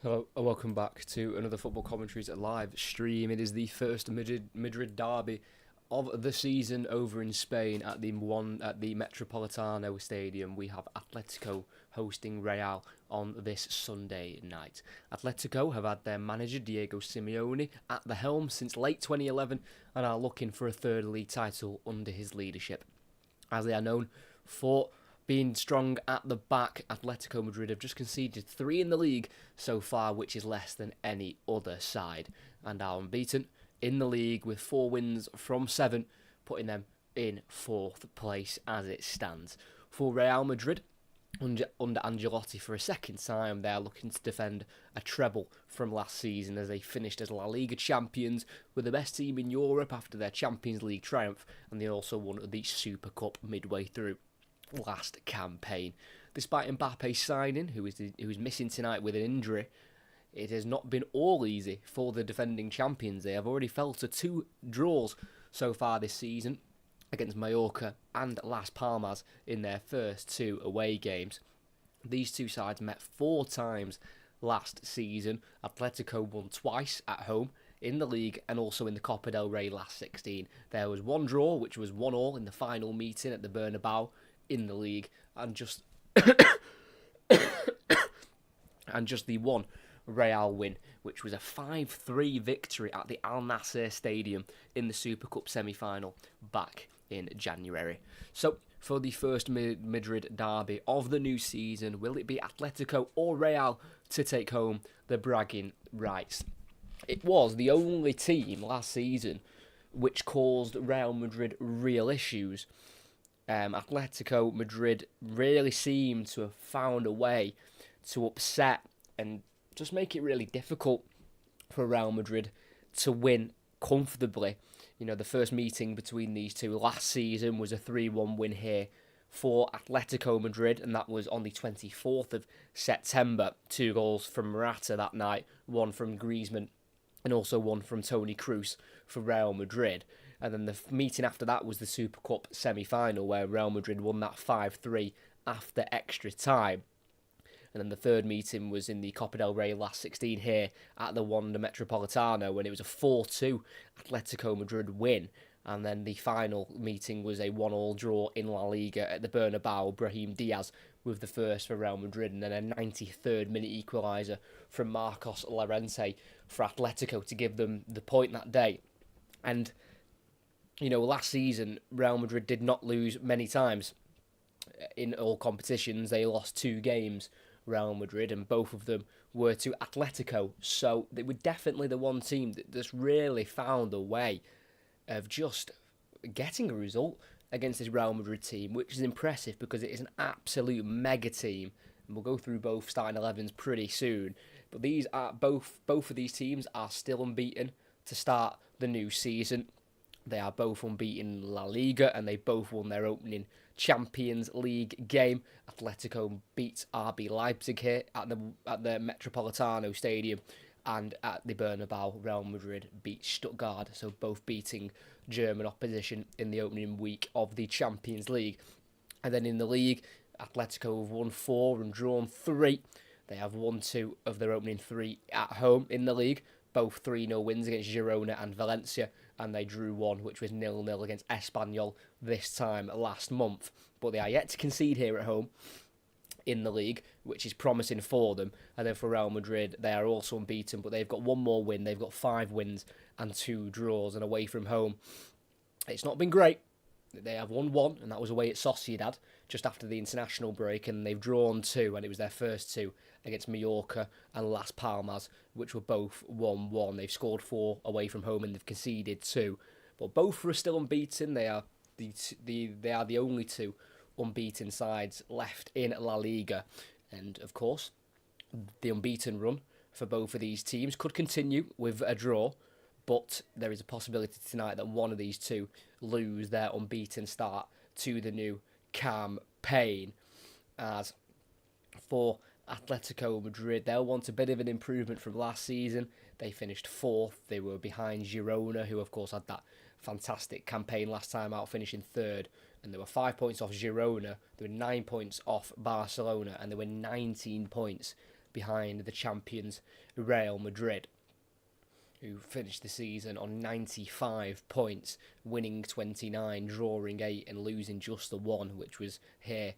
Hello and welcome back to another Football Commentaries live stream. It is the first Madrid derby of the season over in Spain at the Metropolitano Stadium. We have Atletico hosting Real on this Sunday night. Atletico have had their manager Diego Simeone at the helm since late 2011 and are looking for a third league title under his leadership. As they are known for being strong at the back, Atletico Madrid have just conceded 3 in the league so far, which is less than any other side, and are unbeaten in the league with 4 wins from 7, putting them in 4th place as it stands. For Real Madrid, under Ancelotti for a second time, they are looking to defend a treble from last season as they finished as La Liga champions with the best team in Europe after their Champions League triumph, and they also won the Super Cup midway through last campaign. Despite Mbappe's signing, who is missing tonight with an injury, it has not been all easy for the defending champions. They have already fell to 2 draws so far this season against Mallorca and Las Palmas in their first 2 away games. These 2 sides met 4 times last season. Atletico won twice at home in the league and also in the Copa del Rey last 16. There was 1 draw, which was 1-1 in the final meeting at the Bernabeu in the league, and just the 1 Real win, which was a 5-3 victory at the Al Nassr Stadium in the Super Cup semi-final back in January. So, for the first Madrid derby of the new season, will it be Atletico or Real to take home the bragging rights? It was the only team last season which caused Real Madrid real issues. Atletico Madrid really seemed to have found a way to upset and just make it really difficult for Real Madrid to win comfortably. You know, the first meeting between these two last season was a 3-1 win here for Atletico Madrid, and that was on the 24th of September. 2 goals from Morata that night, 1 from Griezmann, and also 1 from Toni Kroos for Real Madrid. And then the meeting after that was the Super Cup semi-final, where Real Madrid won that 5-3 after extra time. And then the third meeting was in the Copa del Rey last 16 here at the Wanda Metropolitano, when it was a 4-2 Atletico Madrid win. And then the final meeting was a 1-1 draw in La Liga at the Bernabeu. Brahim Diaz with the first for Real Madrid, and then a 93rd minute equaliser from Marcos Llorente for Atletico to give them the point that day. And you know, last season, Real Madrid did not lose many times in all competitions. They lost 2 games, Real Madrid, and both of them were to Atletico. So they were definitely the one team that just really found a way of just getting a result against this Real Madrid team, which is impressive because it is an absolute mega team. And we'll go through both starting 11s pretty soon. But these are both of these teams are still unbeaten to start the new season. They are both unbeaten in La Liga, and they both won their opening Champions League game. Atletico beat RB Leipzig here at the Metropolitano Stadium, and at the Bernabeu, Real Madrid beat Stuttgart, so both beating German opposition in the opening week of the Champions League. And then in the league, Atletico have won 4 and drawn 3. They have won 2 of their opening 3 at home in the league, both 3-0 wins against Girona and Valencia, and they drew 1, which was 0-0 against Espanyol this time last month. But they are yet to concede here at home in the league, which is promising for them. And then for Real Madrid, they are also unbeaten, but they've got 1 more win. They've got 5 wins and 2 draws, and away from home, it's not been great. They have won 1, and that was away at Sociedad just after the international break, and they've drawn 2, and it was their first 2 against Mallorca and Las Palmas, which were both 1-1. They've scored 4 away from home, and they've conceded 2. But both are still unbeaten. They are the only 2 unbeaten sides left in La Liga. And, of course, the unbeaten run for both of these teams could continue with a draw, but there is a possibility tonight that one of these 2 lose their unbeaten start to the new campaign. As for Atletico Madrid, they'll want a bit of an improvement from last season. They finished 4th. They were behind Girona, who of course had that fantastic campaign last time out, finishing 3rd. And they were 5 points off Girona. They were 9 points off Barcelona, and they were 19 points behind the champions Real Madrid, who finished the season on 95 points, winning 29, drawing 8 and losing just the 1, which was here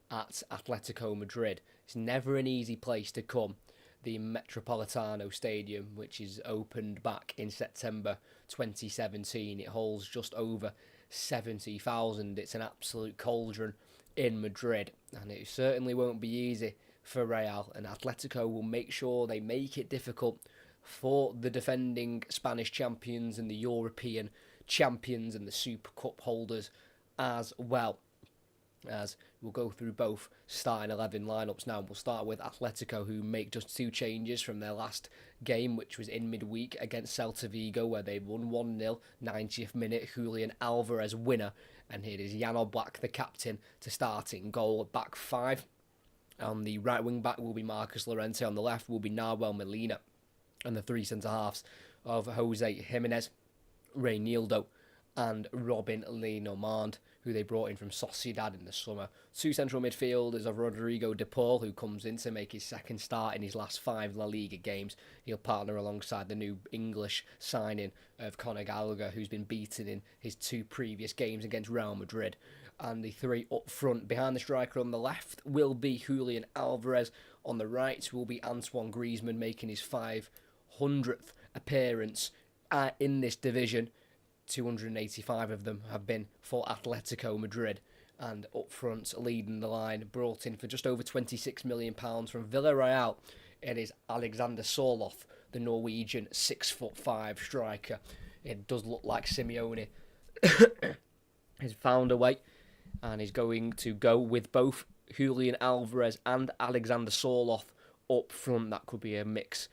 at Atletico Madrid. It's never an easy place to come. The Metropolitano Stadium, which is opened back in September 2017. It holds just over 70,000. It's an absolute cauldron in Madrid, and it certainly won't be easy for Real, and Atletico will make sure they make it difficult for the defending Spanish champions and the European champions and the Super Cup holders as well. As we'll go through both starting 11 lineups now. We'll start with Atletico, who make just 2 changes from their last game, which was in midweek against Celta Vigo, where they won 1-0, 90th minute, Julian Alvarez winner, and here is Jan Oblak, the captain, to start in goal at back 5. On the right wing back will be Marcus Llorente, on the left will be Nahuel Molina, and the 3 centre-halves of Jose Jimenez, Reinildo, and Robin Lenormand, who they brought in from Sociedad in the summer. 2 central midfielders of Rodrigo de Paul, who comes in to make his second start in his last 5 La Liga games. He'll partner alongside the new English signing of Conor Gallagher, who's been beaten in his 2 previous games against Real Madrid. And the 3 up front, behind the striker on the left, will be Julian Alvarez. On the right will be Antoine Griezmann, making his 500th appearance in this division. 285 of them have been for Atletico Madrid. And up front, leading the line, brought in for just over £26 million from Villarreal, it is Alexander Sørloth, the Norwegian 6'5" striker. It does look like Simeone has found a way, and is going to go with both Julian Alvarez and Alexander Sørloth up front. That could be a mix,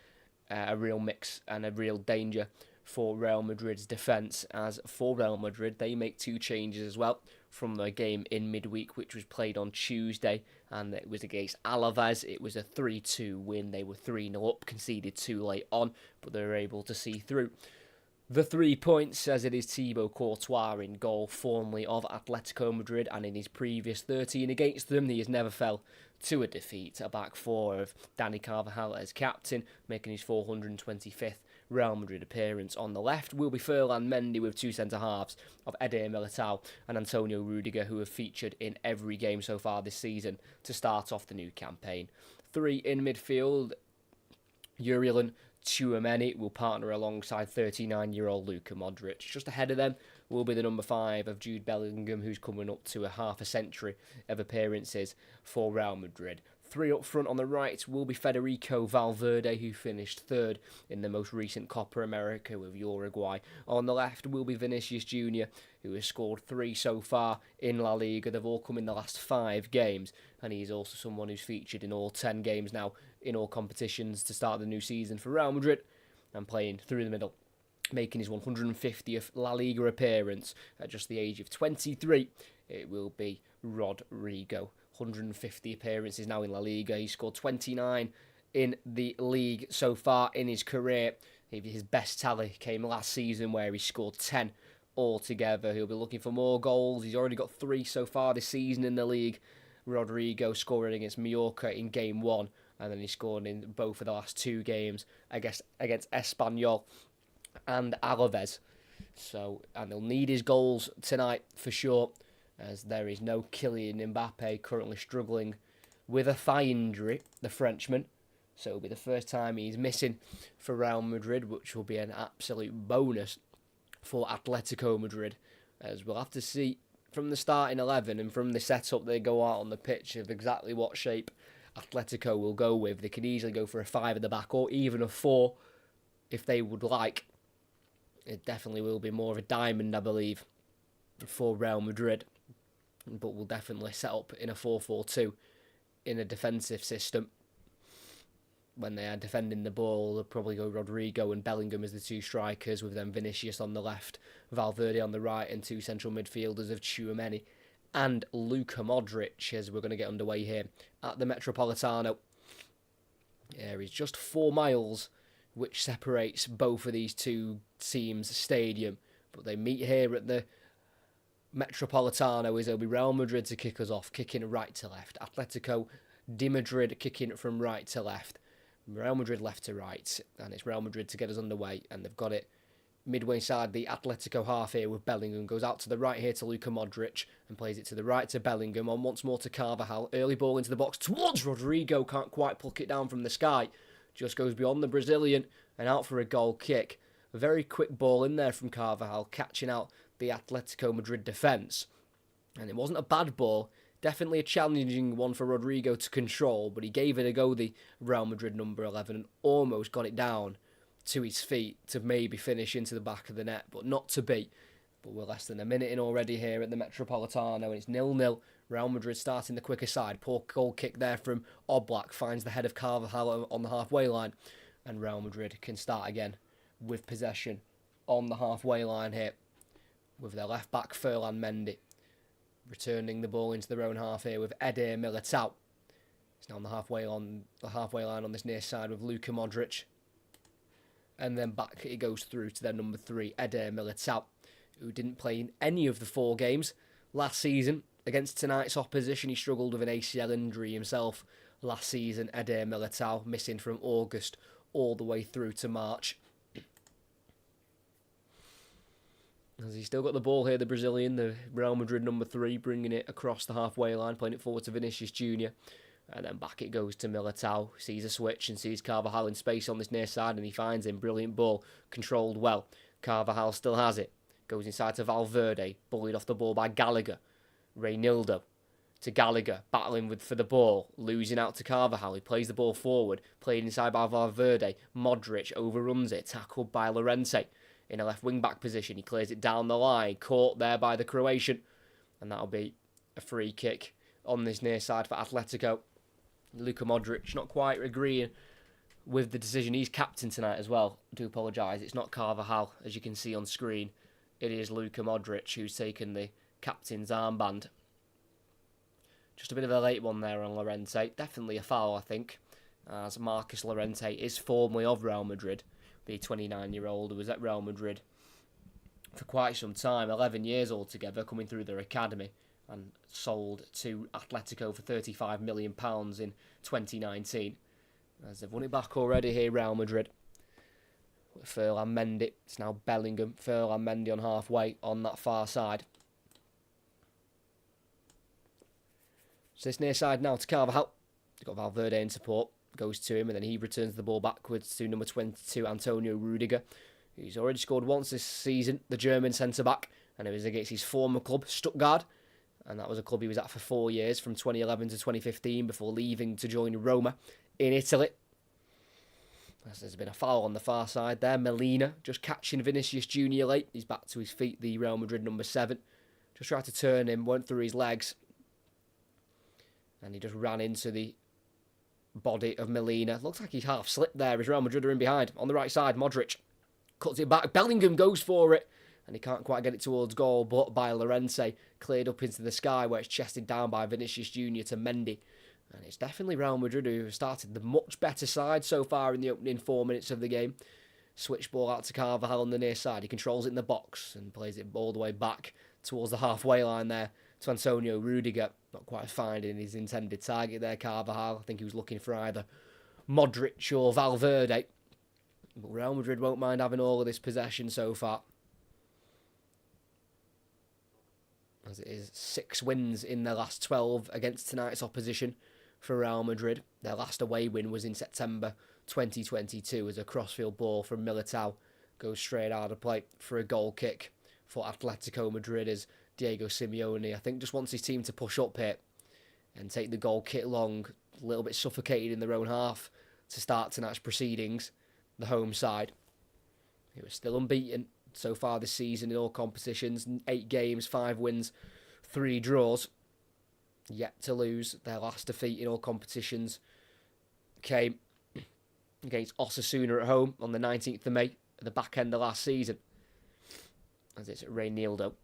a real mix, and a real danger for Real Madrid's defence. As for Real Madrid, they make 2 changes as well from the game in midweek, which was played on Tuesday, and it was against Alaves. It was a 3-2 win. They were 3-0 up, conceded 2 late on, but they were able to see through the 3 points, as it is Thibaut Courtois in goal, formerly of Atletico Madrid, and in his previous 13 against them, he has never fell to a defeat. A back 4 of Dani Carvajal as captain, making his 425th Real Madrid appearance. On the left will be Ferland Mendy, with 2 centre-halves of Eder Militao and Antonio Rudiger, who have featured in every game so far this season to start off the new campaign. 3 in midfield, Urilan Tchouameni will partner alongside 39-year-old Luka Modric. Just ahead of them will be the number 5 of Jude Bellingham, who's coming up to a half a century of appearances for Real Madrid. 3 up front on the right will be Federico Valverde, who finished 3rd in the most recent Copa America with Uruguay. On the left will be Vinicius Jr., who has scored 3 so far in La Liga. They've all come in the last 5 games, and he's also someone who's featured in all 10 games now in all competitions to start the new season for Real Madrid, and playing through the middle, making his 150th La Liga appearance at just the age of 23. It will be Rodrigo. 150 appearances now in La Liga. He scored 29 in the league so far in his career. His best tally came last season, where he scored 10 altogether. He'll be looking for more goals. He's already got 3 so far this season in the league. Rodrigo scoring against Mallorca in game 1, and then he scored in both of the last 2 games against Espanyol and Alaves. And they'll need his goals tonight for sure, as there is no Kylian Mbappe, currently struggling with a thigh injury, the Frenchman. So it'll be the first time he's missing for Real Madrid, which will be an absolute bonus for Atletico Madrid, as we'll have to see from the starting 11 and from the setup they go out on the pitch of exactly what shape Atletico will go with. They could easily go for a 5 at the back, or even a 4 if they would like. It definitely will be more of a diamond, I believe, for Real Madrid, but will definitely set up in a 4-4-2 in a defensive system. When they are defending the ball, they'll probably go Rodrigo and Bellingham as the 2 strikers, with then Vinicius on the left, Valverde on the right, and 2 central midfielders of Tchouameni and Luka Modric, as we're going to get underway here at the Metropolitano. There is just 4 miles which separates both of these 2 teams' stadium, but they meet here at the Metropolitano. It'll be Real Madrid to kick us off, kicking right to left. Atletico de Madrid kicking from right to left. Real Madrid left to right, and it's Real Madrid to get us underway, and they've got it midway inside the Atletico half here with Bellingham. Goes out to the right here to Luka Modric and plays it to the right to Bellingham. On once more to Carvajal. Early ball into the box towards Rodrigo. Can't quite pluck it down from the sky. Just goes beyond the Brazilian and out for a goal kick. A very quick ball in there from Carvajal, catching out the Atletico Madrid defence. And it wasn't a bad ball. Definitely a challenging one for Rodrigo to control, but he gave it a go, the Real Madrid number 11, and almost got it down to his feet to maybe finish into the back of the net, but not to be. But we're less than a minute in already here at the Metropolitano, and it's 0-0. Real Madrid starting the quicker side. Poor goal kick there from Oblak, finds the head of Carvajal on the halfway line, and Real Madrid can start again with possession on the halfway line here, with their left back Ferland Mendy returning the ball into their own half here with Eder Militao. It's now on the halfway line on this near side with Luka Modric. And then back it goes through to their number 3, Eder Militao, who didn't play in any of the 4 games last season. Against tonight's opposition, he struggled with an ACL injury himself last season. Eder Militao missing from August all the way through to March. As he's still got the ball here, the Brazilian, the Real Madrid number 3, bringing it across the halfway line, playing it forward to Vinicius Jr. And then back it goes to Militao, sees a switch and sees Carvajal in space on this near side, and he finds him. Brilliant ball, controlled well. Carvajal still has it. Goes inside to Valverde, bullied off the ball by Gallagher. Reynildo to Gallagher, battling for the ball, losing out to Carvajal. He plays the ball forward, played inside by Valverde. Modric overruns it, tackled by Llorente. In a left wing-back position, he clears it down the line, caught there by the Croatian, and that'll be a free kick on this near side for Atletico. Luka Modric not quite agreeing with the decision. He's captain tonight as well. I do apologise. It's not Carvajal, as you can see on screen. It is Luka Modric who's taken the captain's armband. Just a bit of a late one there on Llorente. Definitely a foul, I think, as Marcus Llorente is formerly of Real Madrid. The 29-year-old who was at Real Madrid for quite some time, 11 years altogether, coming through their academy and sold to Atletico for £35 million in 2019. As they've won it back already here, Real Madrid. With Ferland Mendy, it's now Bellingham. Ferland Mendy on halfway on that far side. So this near side now to Carvajal. They've got Valverde in support. Goes to him, and then he returns the ball backwards to number 22, Antonio Rudiger. He's already scored once this season, the German centre-back, and it was against his former club, Stuttgart, and that was a club he was at for 4 years, from 2011 to 2015, before leaving to join Roma in Italy. As there's been a foul on the far side there. Molina just catching Vinicius Jr. late. He's back to his feet, the Real Madrid number 7. Just tried to turn him, went through his legs, and he just ran into the body of Molina. Looks like he's half slipped there as Real Madrid are in behind. On the right side, Modric cuts it back. Bellingham goes for it, and he can't quite get it towards goal, but by Llorente, cleared up into the sky where it's chested down by Vinicius Jr. to Mendy. And it's definitely Real Madrid who have started the much better side so far in the opening 4 minutes of the game. Switch ball out to Carvajal on the near side. He controls it in the box and plays it all the way back towards the halfway line there to Antonio Rudiger. Not quite finding his intended target there, Carvajal. I think he was looking for either Modric or Valverde. But Real Madrid won't mind having all of this possession so far. As it is 6 wins in their last 12 against tonight's opposition for Real Madrid. Their last away win was in September 2022 as a crossfield ball from Militao goes straight out of play for a goal kick for Atletico Madrid as Diego Simeone, I think, just wants his team to push up here and take the goal kick long, a little bit suffocated in their own half to start tonight's proceedings. The home side, who are still unbeaten so far this season in all competitions, 8 games, 5 wins, 3 draws, yet to lose. Their last defeat in all competitions came against Osasuna at home on the 19th of May at the back end of last season, as it's Reynildo.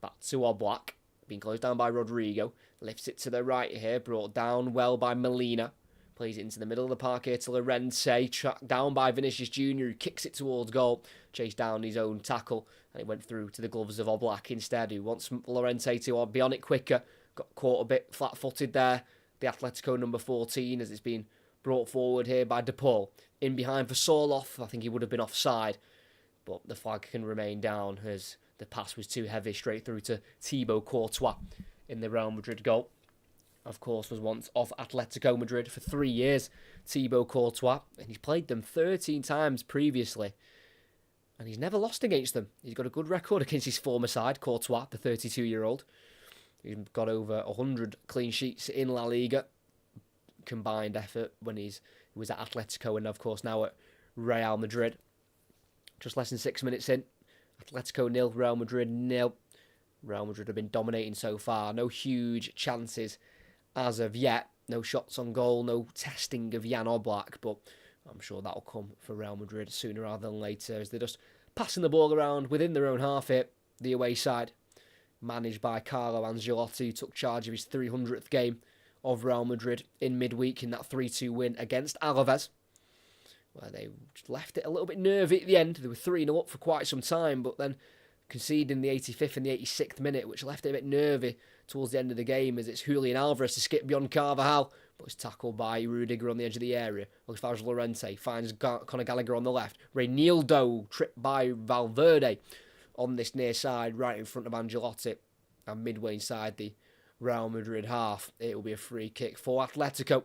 Back to Oblak, being closed down by Rodrigo, lifts it to the right here, brought down well by Molina, plays it into the middle of the park here to Llorente, tracked down by Vinicius Jr, who kicks it towards goal, chased down his own tackle, and it went through to the gloves of Oblak instead, who wants Llorente to be on it quicker, got caught a bit flat-footed there, the Atletico number 14, as it's been brought forward here by De Paul. In behind for Sorloth, I think he would have been offside, but the flag can remain down as the pass was too heavy straight through to Thibaut Courtois in the Real Madrid goal. Of course, was once of Atletico Madrid for 3 years, Thibaut Courtois, and he's played them 13 times previously, and he's never lost against them. He's got a good record against his former side, Courtois, the 32-year-old. He's got over 100 clean sheets in La Liga, combined effort when he was at Atletico and, of course, now at Real Madrid. Just less than 6 minutes in, Atletico 0, Real Madrid 0. Real Madrid have been dominating so far. No huge chances as of yet. No shots on goal, no testing of Jan Oblak, but I'm sure that'll come for Real Madrid sooner rather than later as they're just passing the ball around within their own half here, the away side, managed by Carlo Ancelotti, who took charge of his 300th game of Real Madrid in midweek in that 3-2 win against Alaves, where they left it a little bit nervy at the end. They were 3-0 up for quite some time, but then conceding the 85th and the 86th minute, which left it a bit nervy towards the end of the game, as it's Julian Alvarez to skip beyond Carvajal, but it's tackled by Rudiger on the edge of the area. Alvaro Llorente finds Conor Gallagher on the left. Reinildo tripped by Valverde on this near side, right in front of Ancelotti, and midway inside the Real Madrid half. It will be a free kick for Atletico.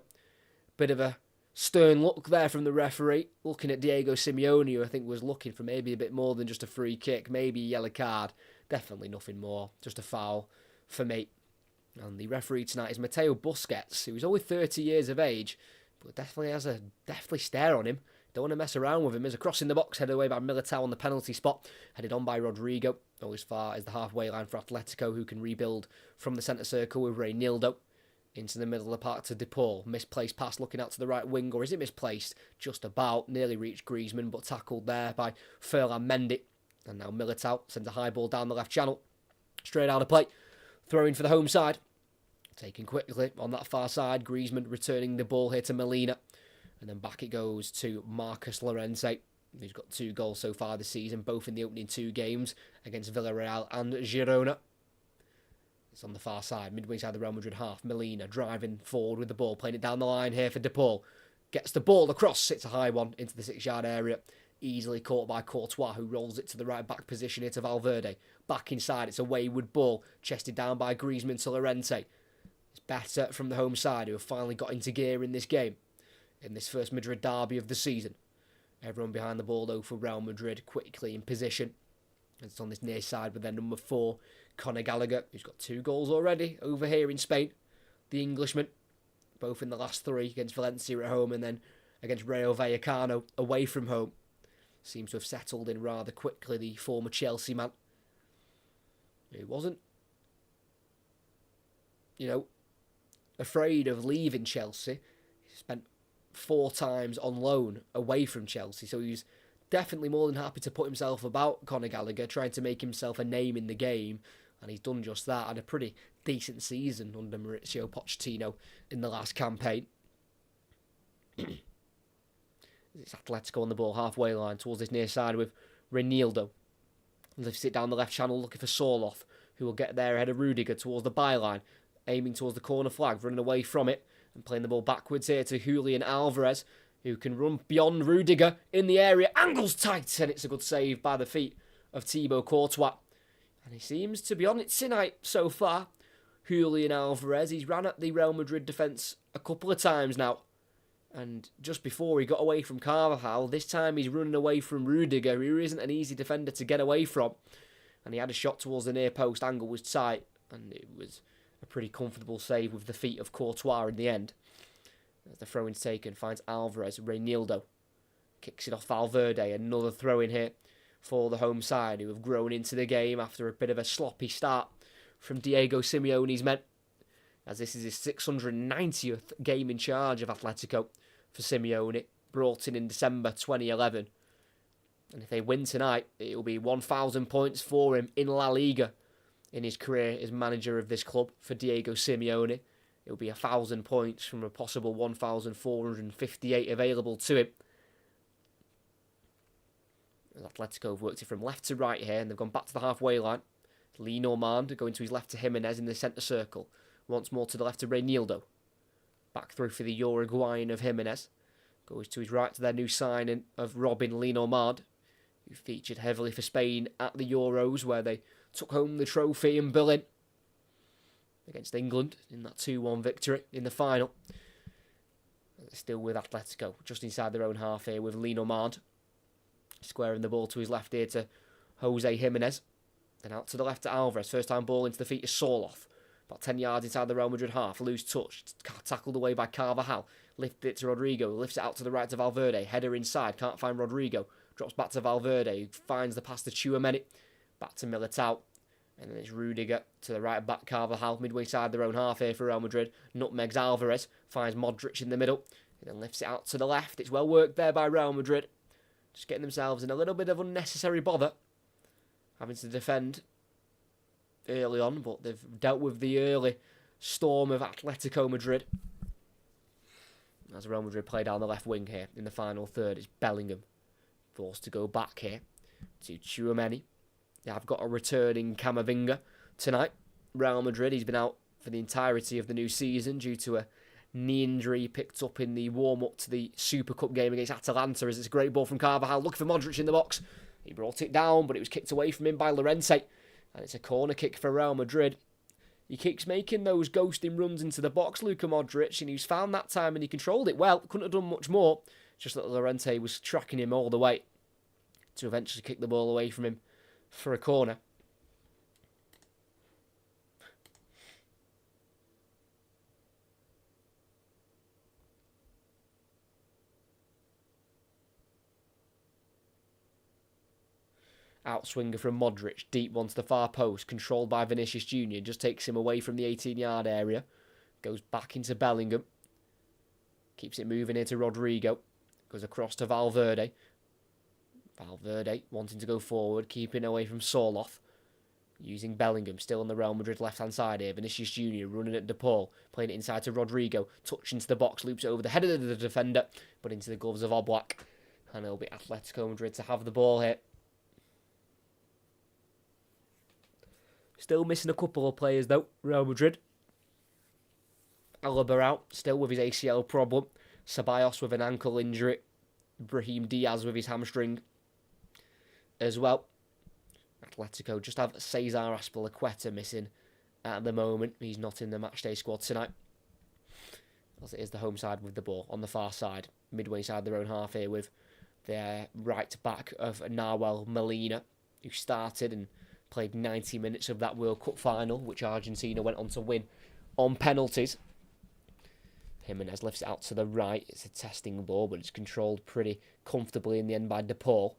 Bit of a stern look there from the referee, looking at Diego Simeone, who I think was looking for maybe a bit more than just a free kick, maybe a yellow card, definitely nothing more, just a foul for me. And the referee tonight is Mateo Busquets, who is only 30 years of age, but definitely has a deathly stare on him. Don't want to mess around with him. As a cross in the box headed away by Militao on the penalty spot, headed on by Rodrigo, go as far as the halfway line for Atletico, who can rebuild from the centre circle with Reinildo. Into the middle of the park to De Paul. Misplaced pass looking out to the right wing, or is it misplaced? Just about. Nearly reached Griezmann, but tackled there by Ferland Mendy. And now Militao sends a high ball down the left channel. Straight out of play. Throwing for the home side. Taken quickly on that far side. Griezmann returning the ball here to Molina. And then back it goes to Marcus Llorente, who's got 2 goals so far this season, both in the opening 2 games against Villarreal and Girona. It's on the far side, midway inside the Real Madrid half. Molina driving forward with the ball, playing it down the line here for De Paul. Gets the ball across, hits a high one into the 6-yard area. Easily caught by Courtois, who rolls it to the right back position here to Valverde. Back inside, it's a wayward ball, chested down by Griezmann to Llorente. It's better from the home side, who have finally got into gear in this game, in this first Madrid derby of the season. Everyone behind the ball, though, for Real Madrid, quickly in position. It's on this near side with their number 4, Conor Gallagher, who's got 2 goals already over here in Spain. The Englishman, both in the last 3 against Valencia at home and then against Rayo Vallecano away from home. Seems to have settled in rather quickly, the former Chelsea man. He wasn't, afraid of leaving Chelsea. He spent 4 times on loan away from Chelsea, so he was definitely more than happy to put himself about Conor Gallagher, trying to make himself a name in the game, and he's done just that. Had a pretty decent season under Mauricio Pochettino in the last campaign. It's Atletico on the ball, halfway line, towards this near side with Reinildo. Lifts it down the left channel, looking for Sorloth, who will get there ahead of Rudiger towards the byline, aiming towards the corner flag, running away from it, and playing the ball backwards here to Julian Alvarez, who can run beyond Rudiger in the area. Angles tight, and it's a good save by the feet of Thibaut Courtois. And he seems to be on it tonight so far. Julian Alvarez, he's ran at the Real Madrid defence a couple of times now. And just before he got away from Carvajal, this time he's running away from Rudiger, who isn't an easy defender to get away from. And he had a shot towards the near post, angle was tight, and it was a pretty comfortable save with the feet of Courtois in the end. As the throw-in's taken, finds Alvarez, Reinildo. Kicks it off Valverde, another throw-in here for the home side, who have grown into the game after a bit of a sloppy start from Diego Simeone's men. As this is his 690th game in charge of Atletico for Simeone, brought in December 2011. And if they win tonight, it will be 1,000 points for him in La Liga in his career as manager of this club for Diego Simeone. It will be 1,000 points from a possible 1,458 available to him. Atletico have worked it from left to right here, and they've gone back to the halfway line. Lenormand going to his left to Jimenez in the centre circle. Once more to the left to Reinildo. Back through for the Uruguayan of Jimenez. Goes to his right to their new signing of Robin Lenormand, who featured heavily for Spain at the Euros, where they took home the trophy in Berlin against England in that 2-1 victory in the final. Still with Atletico, just inside their own half here with Lenormand. Squaring the ball to his left here to Jose Jimenez. Then out to the left to Alvarez. First time ball into the feet of Sorloth. About 10 yards inside the Real Madrid half. Loose touch. Tackled away by Carvajal. Lifted it to Rodrigo. Lifts it out to the right to Valverde. Header inside. Can't find Rodrigo. Drops back to Valverde. Who finds the pass to Tchouaméni. Back to Militao. And then it's Rudiger to the right back. Carvajal midway side their own half here for Real Madrid. Nutmegs Alvarez. Finds Modric in the middle. And then lifts it out to the left. It's well worked there by Real Madrid. Just getting themselves in a little bit of unnecessary bother. Having to defend early on, but they've dealt with the early storm of Atletico Madrid. As Real Madrid play down the left wing here in the final third, it's Bellingham forced to go back here to Tchouaméni. They have got a returning Camavinga tonight. Real Madrid, he's been out for the entirety of the new season due to a knee injury picked up in the warm-up to the Super Cup game against Atalanta, as it's a great ball from Carvajal, looking for Modric in the box. He brought it down, but it was kicked away from him by Llorente. And it's a corner kick for Real Madrid. He keeps making those ghosting runs into the box, Luka Modric, and he's found that time and he controlled it well. Couldn't have done much more. Just that Llorente was tracking him all the way to eventually kick the ball away from him for a corner. Outswinger from Modric, deep one to the far post, controlled by Vinicius Jr. Just takes him away from the 18-yard area. Goes back into Bellingham. Keeps it moving here to Rodrigo. Goes across to Valverde. Valverde wanting to go forward, keeping away from Sorloth. Using Bellingham, still on the Real Madrid left-hand side here. Vinicius Jr. running at De Paul, playing it inside to Rodrigo. Touch into the box, loops it over the head of the defender, but into the gloves of Oblak. And it'll be Atletico Madrid to have the ball here. Still missing a couple of players though, Real Madrid. Alaba out, still with his ACL problem. Ceballos with an ankle injury. Brahim Diaz with his hamstring as well. Atletico just have Cesar Azpilicueta missing at the moment. He's not in the matchday squad tonight, as it is the home side with the ball on the far side. Midway side their own half here with their right back of Nahuel Molina, who started and played 90 minutes of that World Cup final, which Argentina went on to win on penalties. Jimenez lifts it out to the right. It's a testing ball, but it's controlled pretty comfortably in the end by De Paul.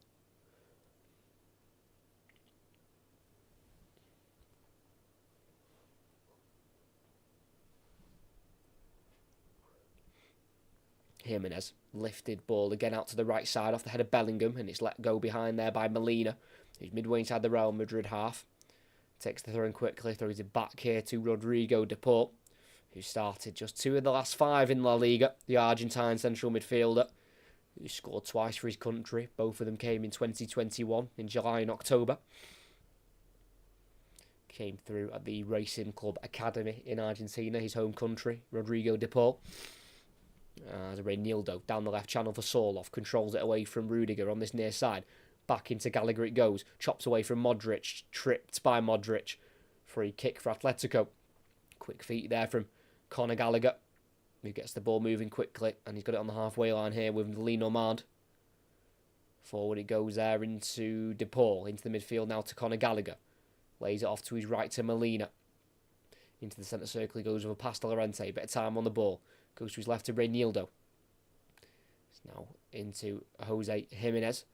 Jimenez, lifted ball again out to the right side off the head of Bellingham, and it's let go behind there by Molina, who's midway inside the Real Madrid half. Takes the throw in quickly, throws it back here to Rodrigo De Paul, who started just 2 of the last 5 in La Liga, the Argentine central midfielder, who scored twice for his country. Both of them came in 2021, in July and October. Came through at the Racing Club Academy in Argentina, his home country, Rodrigo De Paul. As Reinildo down the left channel for Sorloth, controls it away from Rudiger on this near side. Back into Gallagher it goes, chops away from Modric, tripped by Modric. Free kick for Atletico. Quick feet there from Conor Gallagher, who gets the ball moving quickly, and he's got it on the halfway line here with Lenormand. Forward it goes there into De Paul, into the midfield now to Conor Gallagher. Lays it off to his right to Molina. Into the centre circle he goes with a pass to Llorente, bit of time on the ball. Goes to his left to Reinildo. It's now into Jose Jimenez,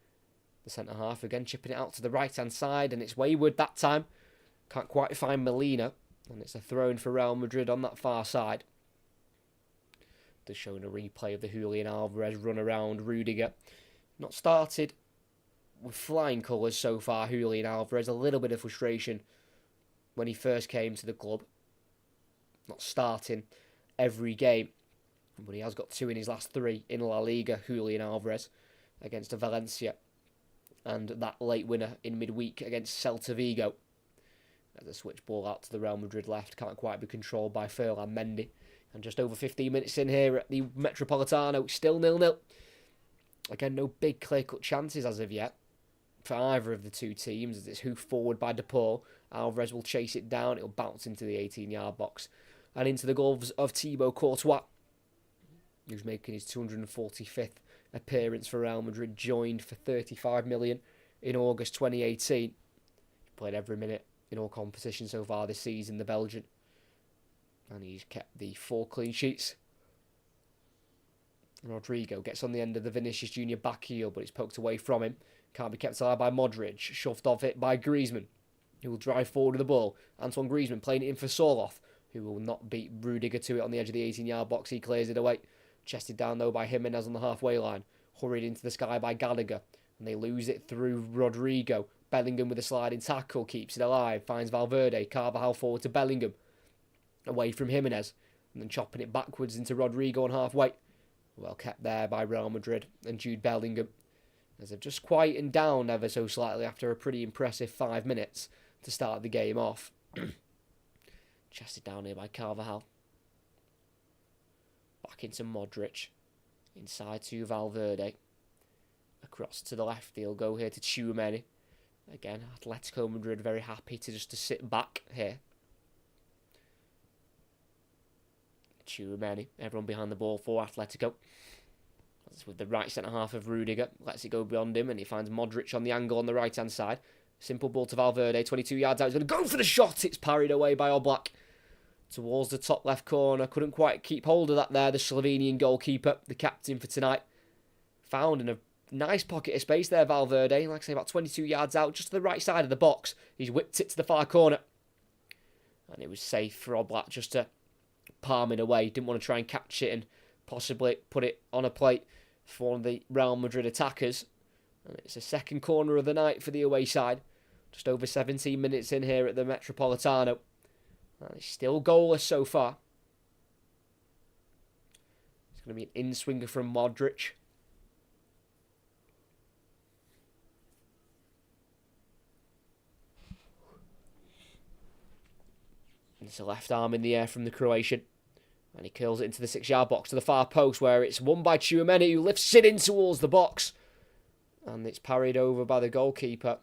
the centre half again, chipping it out to the right-hand side, and it's wayward that time. Can't quite find Molina, and it's a throw-in for Real Madrid on that far side. They're showing a replay of the Julian Alvarez run around Rudiger. Not started with flying colours so far, Julian Alvarez. A little bit of frustration when he first came to the club. Not starting every game, but he has got 2 in his last 3 in La Liga, Julian Alvarez, against Valencia, and that late winner in midweek against Celta Vigo. As a switch ball out to the Real Madrid left, can't quite be controlled by Ferland Mendy. And just over 15 minutes in here at the Metropolitano, still 0-0. Again, no big clear-cut chances as of yet for either of the two teams, as it's hoofed forward by De Paul. Alvarez will chase it down, it'll bounce into the 18-yard box and into the gloves of Thibaut Courtois, who's making his 245th appearance for Real Madrid, joined for 35 million in August 2018. Played every minute in all competitions so far this season, the Belgian, and he's kept the 4 clean sheets. Rodrigo gets on the end of the Vinicius Junior back heel, but it's poked away from him. Can't be kept alive by Modric. Shoved off it by Griezmann, who will drive forward with the ball. Antoine Griezmann playing it in for Soloth, who will not beat Rudiger to it on the edge of the 18-yard box. He clears it away. Chested down, though, by Jimenez on the halfway line. Hurried into the sky by Gallagher. And they lose it through Rodrigo. Bellingham with a sliding tackle. Keeps it alive. Finds Valverde. Carvajal forward to Bellingham. Away from Jimenez. And then chopping it backwards into Rodrigo on halfway. Well kept there by Real Madrid and Jude Bellingham, as they've just quietened down ever so slightly after a pretty impressive 5 minutes to start the game off. Chested down here by Carvajal. Back into Modric. Inside to Valverde. Across to the left, he'll go here to Tchouaméni. Again, Atletico Madrid very happy to sit back here. Tchouaméni, everyone behind the ball for Atletico. That's with the right centre-half of Rudiger. Lets it go beyond him, and he finds Modric on the angle on the right-hand side. Simple ball to Valverde, 22 yards out. He's going to go for the shot. It's parried away by Oblak towards the top left corner. Couldn't quite keep hold of that there, the Slovenian goalkeeper, the captain for tonight. Found in a nice pocket of space there, Valverde. Like I say, about 22 yards out, just to the right side of the box. He's whipped it to the far corner. And it was safe for Oblak just to palm it away. Didn't want to try and catch it and possibly put it on a plate for one of the Real Madrid attackers. And it's a second corner of the night for the away side. Just over 17 minutes in here at the Metropolitano. And it's still goalless so far. It's going to be an in-swinger from Modric. It's a left arm in the air from the Croatian. And he curls it into the 6-yard box to the far post, where it's won by Tchouaméni, who lifts it in towards the box. And it's parried over by the goalkeeper.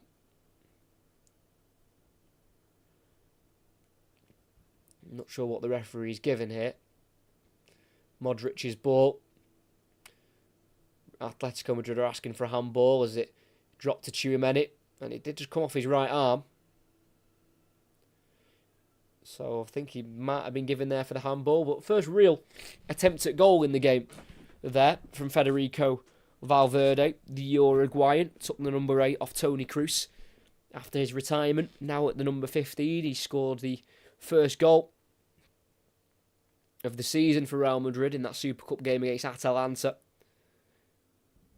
I'm not sure what the referee's given here. Modric's ball. Atletico Madrid are asking for a handball as it dropped to Tchouaméni. And it did just come off his right arm. So I think he might have been given there for the handball. But first real attempt at goal in the game there from Federico Valverde, the Uruguayan. Took the number 8 off Toni Kroos after his retirement. Now at the number 15, he scored the first goal of the season for Real Madrid in that Super Cup game against Atalanta.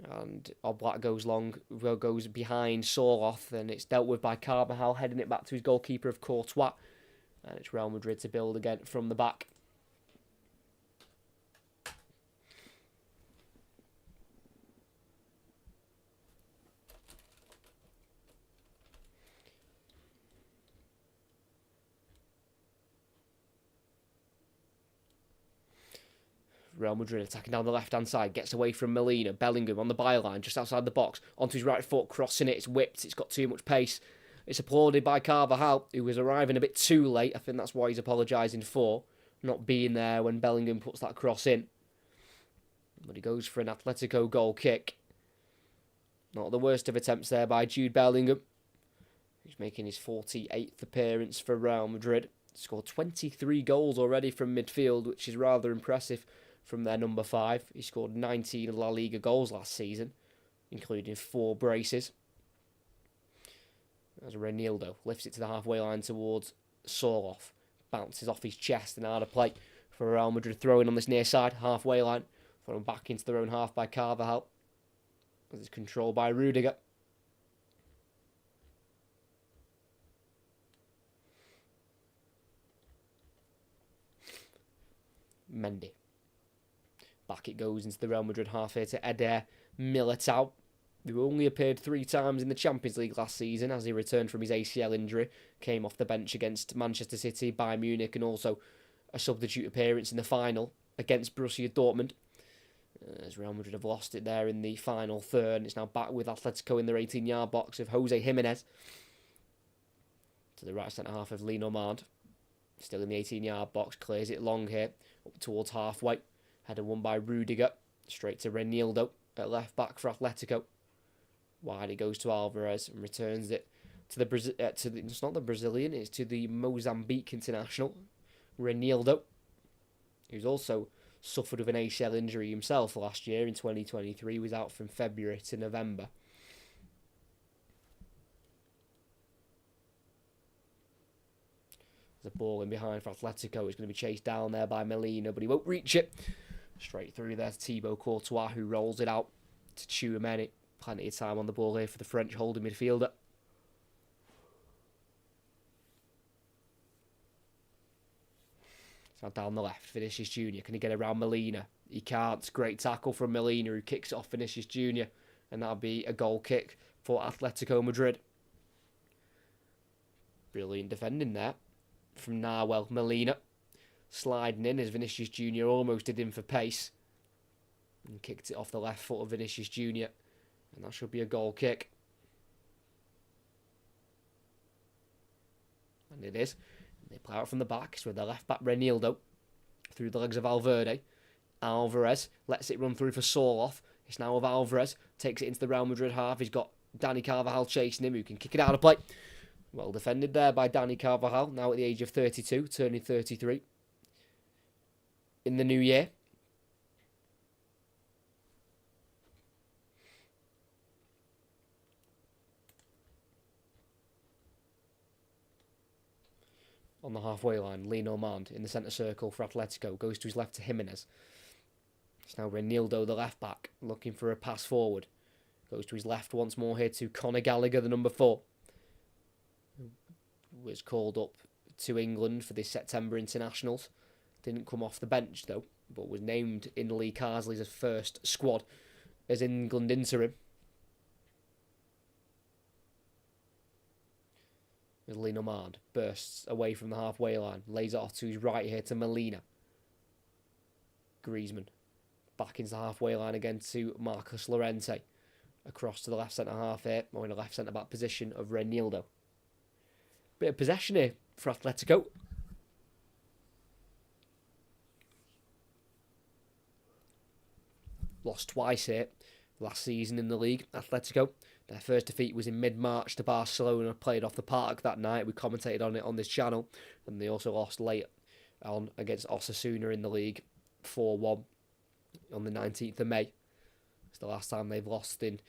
And Oblak goes behind Soloth, and it's dealt with by Carvajal, heading it back to his goalkeeper of Courtois. And it's Real Madrid to build again from the back. Real Madrid attacking down the left-hand side, gets away from Molina. Bellingham on the byline, just outside the box, onto his right foot, crossing it. It's whipped, it's got too much pace. It's applauded by Carvajal, who was arriving a bit too late. I think that's why he's apologising for not being there when Bellingham puts that cross in. But he goes for an Atletico goal kick. Not the worst of attempts there by Jude Bellingham, who's making his 48th appearance for Real Madrid. Scored 23 goals already from midfield, which is rather impressive from their number 5. He scored 19 La Liga goals last season, including 4 braces. As Reinildo lifts it to the halfway line towards Soloth. Bounces off his chest and out of play for Real Madrid, throwing on this near side, halfway line. Thrown back into their own half by Carvajal. As it's controlled by Rudiger. Mendy. Back it goes into the Real Madrid half here to Eder Militao. who only appeared 3 times in the Champions League last season as he returned from his ACL injury, came off the bench against Manchester City, Bayern Munich, and also a substitute appearance in the final against Borussia Dortmund. As Real Madrid have lost it there in the final third, and it's now back with Atletico in their 18-yard box of Jose Jimenez. To the right centre half of Lenormand. Still in the 18-yard box, clears it long here, up towards halfway. Header won by Rudiger, straight to Reinildo at left back for Atletico. Wide it goes to Alvarez and returns it to the it's not the Brazilian, it's to the Mozambique international, Reinildo, who's also suffered with an ACL injury himself last year in 2023. He was out from February to November. The ball in behind for Atletico is going to be chased down there by Molina, but he won't reach it. Straight through there to Thibaut Courtois, who rolls it out to Tchouameni. Plenty of time on the ball here for the French holding midfielder. So down the left, Vinicius Junior. Can he get around Molina? He can't. Great tackle from Molina, who kicks it off Vinicius Junior. And that'll be a goal kick for Atletico Madrid. Brilliant defending there from Nahuel Molina. Sliding in as Vinicius Junior almost did him for pace. And kicked it off the left foot of Vinicius Junior. And that should be a goal kick. And it is. And they play out from the back. It's with the left back Reinildo. Through the legs of Valverde. Alvarez lets it run through for Sorloth. It's now with Alvarez. Takes it into the Real Madrid half. He's got Dani Carvajal chasing him, who can kick it out of play. Well defended there by Dani Carvajal. Now at the age of 32, turning 33. In the new year. On the halfway line, Lenormand in the centre circle for Atletico. Goes to his left to Jimenez. It's now Reinildo, the left back, looking for a pass forward. Goes to his left once more here to Conor Gallagher, the number 4. Who was called up to England for the September internationals. Didn't come off the bench though, but was named in Lee Carsley's first squad as England interim. As Lenormand bursts away from the halfway line, lays it off to his right here to Molina. Griezmann back into the halfway line again to Marcos Llorente. Across to the left centre half here, or in the left centre back position of Reinildo. Bit of possession here for Atletico. Lost twice here last season in the league, Atletico. Their first defeat was in mid-March to Barcelona, played off the park that night. We commentated on it on this channel. And they also lost late on against Osasuna in the league, 4-1 on the 19th of May. It's the last time they've lost in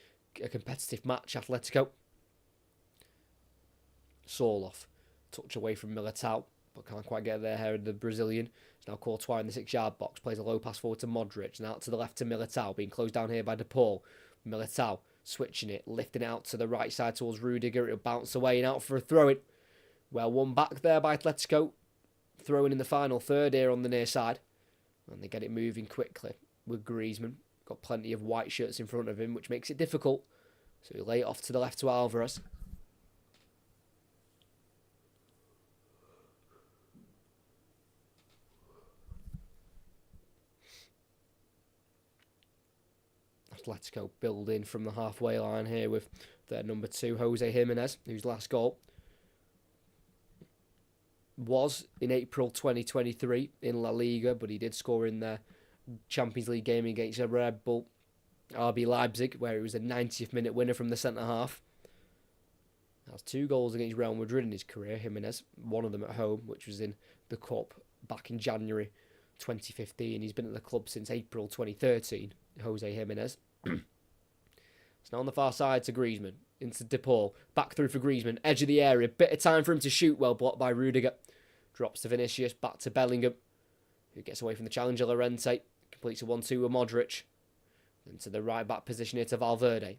a competitive match, Atletico. Sorloth, touch away from Militao, but can't quite get there here, the Brazilian. It's now Courtois in the 6-yard box, plays a low pass forward to Modric, and out to the left to Militao, being closed down here by De Paul. Militao switching it, lifting it out to the right side towards Rudiger. It'll bounce away and out for a throw-in. Well, one back there by Atletico. Throwing in the final third here on the near side. And they get it moving quickly with Griezmann. Got plenty of white shirts in front of him, which makes it difficult. So he lay it off to the left to Alvarez. Atletico building from the halfway line here with their number 2, Jose Jimenez, whose last goal was in April 2023 in La Liga, but he did score in their Champions League game against a Red Bull RB Leipzig, where he was a 90th minute winner from the centre half. Has 2 goals against Real Madrid in his career, Jimenez. One of them at home, which was in the Cup back in January 2015. He's been at the club since April 2013, Jose Jimenez. It's now on the far side to Griezmann, into De Paul, back through for Griezmann, edge of the area, bit of time for him to shoot, well blocked by Rudiger. Drops to Vinicius, back to Bellingham, who gets away from the challenger Llorente, completes a 1-2 with Modric. Then to the right back position here to Valverde.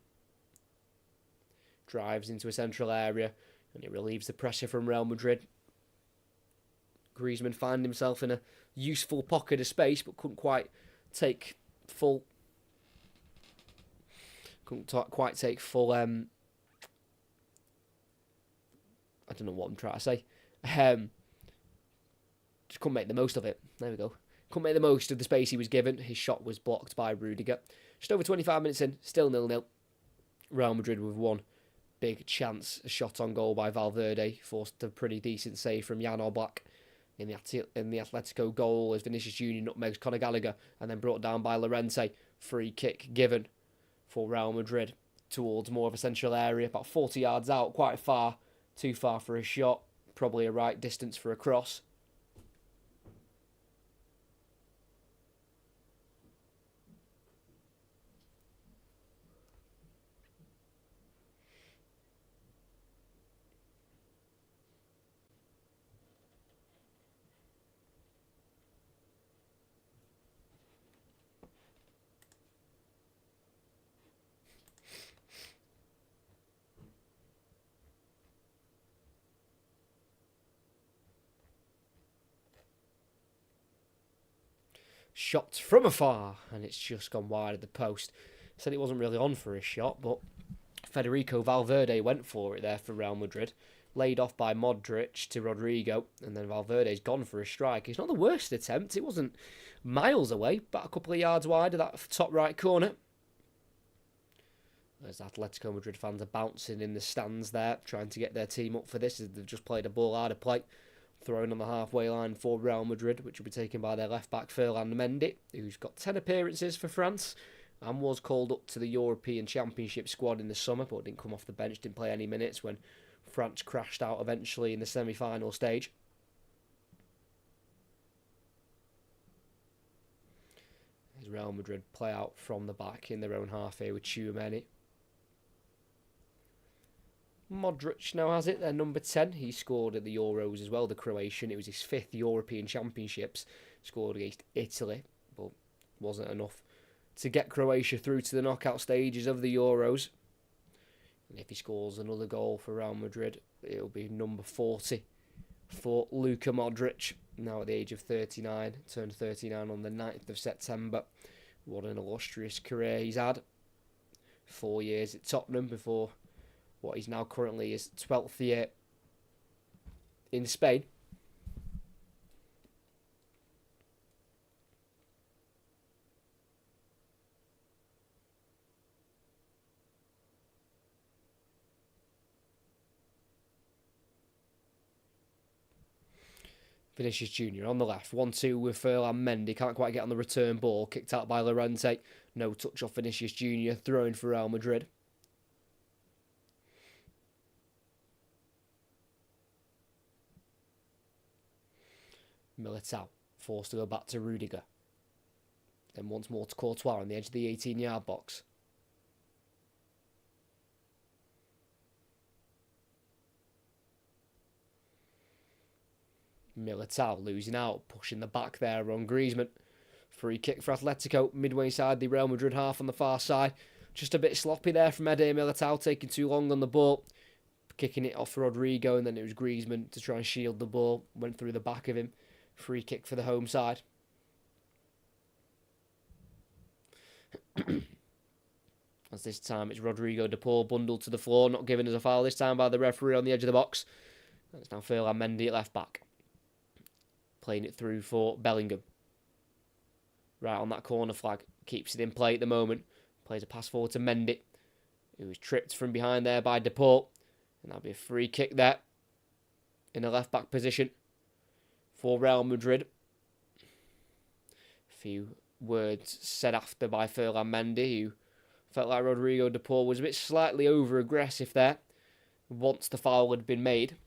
Drives into a central area, and it relieves the pressure from Real Madrid. Griezmann found himself in a useful pocket of space, but couldn't quite take full Couldn't quite take full. I don't know what I'm trying to say. Just couldn't make the most of it. There we go. Couldn't make the most of the space he was given. His shot was blocked by Rudiger. Just over 25 minutes in, still 0-0. Real Madrid with one big chance. A shot on goal by Valverde. Forced a pretty decent save from Jan Oblak in the Atletico goal as Vinicius Junior nutmegs Conor Gallagher and then brought down by Llorente. Free kick given for Real Madrid towards more of a central area. About 40 yards out. Quite far. Too far for a shot. Probably a right distance for a cross. Shot from afar, and it's just gone wide of the post. Said it wasn't really on for his shot, but Federico Valverde went for it there for Real Madrid. Laid off by Modric to Rodrigo, and then Valverde's gone for a strike. It's not the worst attempt. It wasn't miles away, but a couple of yards wide of that top right corner. As Atletico Madrid fans are bouncing in the stands there, trying to get their team up for this, as they've just played a ball out of play. Thrown on the halfway line for Real Madrid, which will be taken by their left-back Ferland Mendy, who's got 10 appearances for France and was called up to the European Championship squad in the summer, but didn't come off the bench, didn't play any minutes when France crashed out eventually in the semi-final stage. As Real Madrid play out from the back in their own half here with Tchouaméni. Modric now has it, their number 10. He scored at the Euros as well, the Croatian. It was his 5th European Championships. Scored against Italy, but wasn't enough to get Croatia through to the knockout stages of the Euros. And if he scores another goal for Real Madrid, it'll be number 40 for Luka Modric. Now at the age of 39, turned 39 on the 9th of September. What an illustrious career he's had. 4 years at Tottenham before what he's now currently his 12th year in Spain. Vinicius Junior on the left, 1-2 with Ferland Mendy, can't quite get on the return ball, kicked out by Llorente, no touch off Vinicius Junior, throwing for Real Madrid. Militao forced to go back to Rudiger. Then once more to Courtois on the edge of the 18-yard box. Militao losing out, pushing the back there on Griezmann. Free kick for Atletico, midway side the Real Madrid half on the far side. Just a bit sloppy there from Eder Militao, taking too long on the ball. Kicking it off for Rodrigo, and then it was Griezmann to try and shield the ball. Went through the back of him. Free kick for the home side. As this time it's Rodrigo de Paul bundled to the floor, not given as a foul this time by the referee on the edge of the box. And it's now Ferland Mendy at left back. Playing it through for Bellingham. Right on that corner flag. Keeps it in play at the moment. Plays a pass forward to Mendy, who was tripped from behind there by de Paul. And that'll be a free kick there in the left back position for Real Madrid. A few words said after by Ferland Mendy, who felt like Rodrigo de Paul was a bit slightly over-aggressive there once the foul had been made.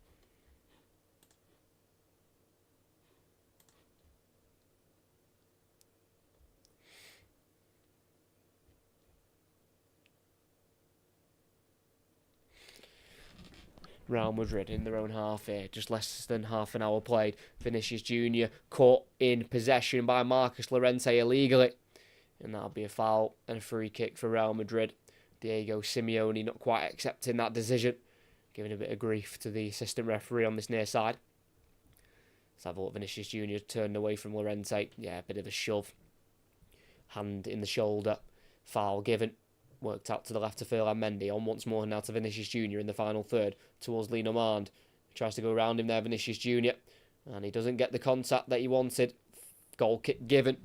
Real Madrid in their own half here, just less than half an hour played. Vinicius Junior caught in possession by Marcus Llorente illegally, and that'll be a foul and a free kick for Real Madrid. Diego Simeone not quite accepting that decision, giving a bit of grief to the assistant referee on this near side. Let's have a look. Vinicius Junior turned away from Llorente. Yeah, a bit of a shove. Hand in the shoulder. Foul given. Worked out to the left to Ferland Mendy. On once more now to Vinicius Jr. in the final third towards Lee Normand. Tries to go around him there, Vinicius Jr. And he doesn't get the contact that he wanted. Goal kick given.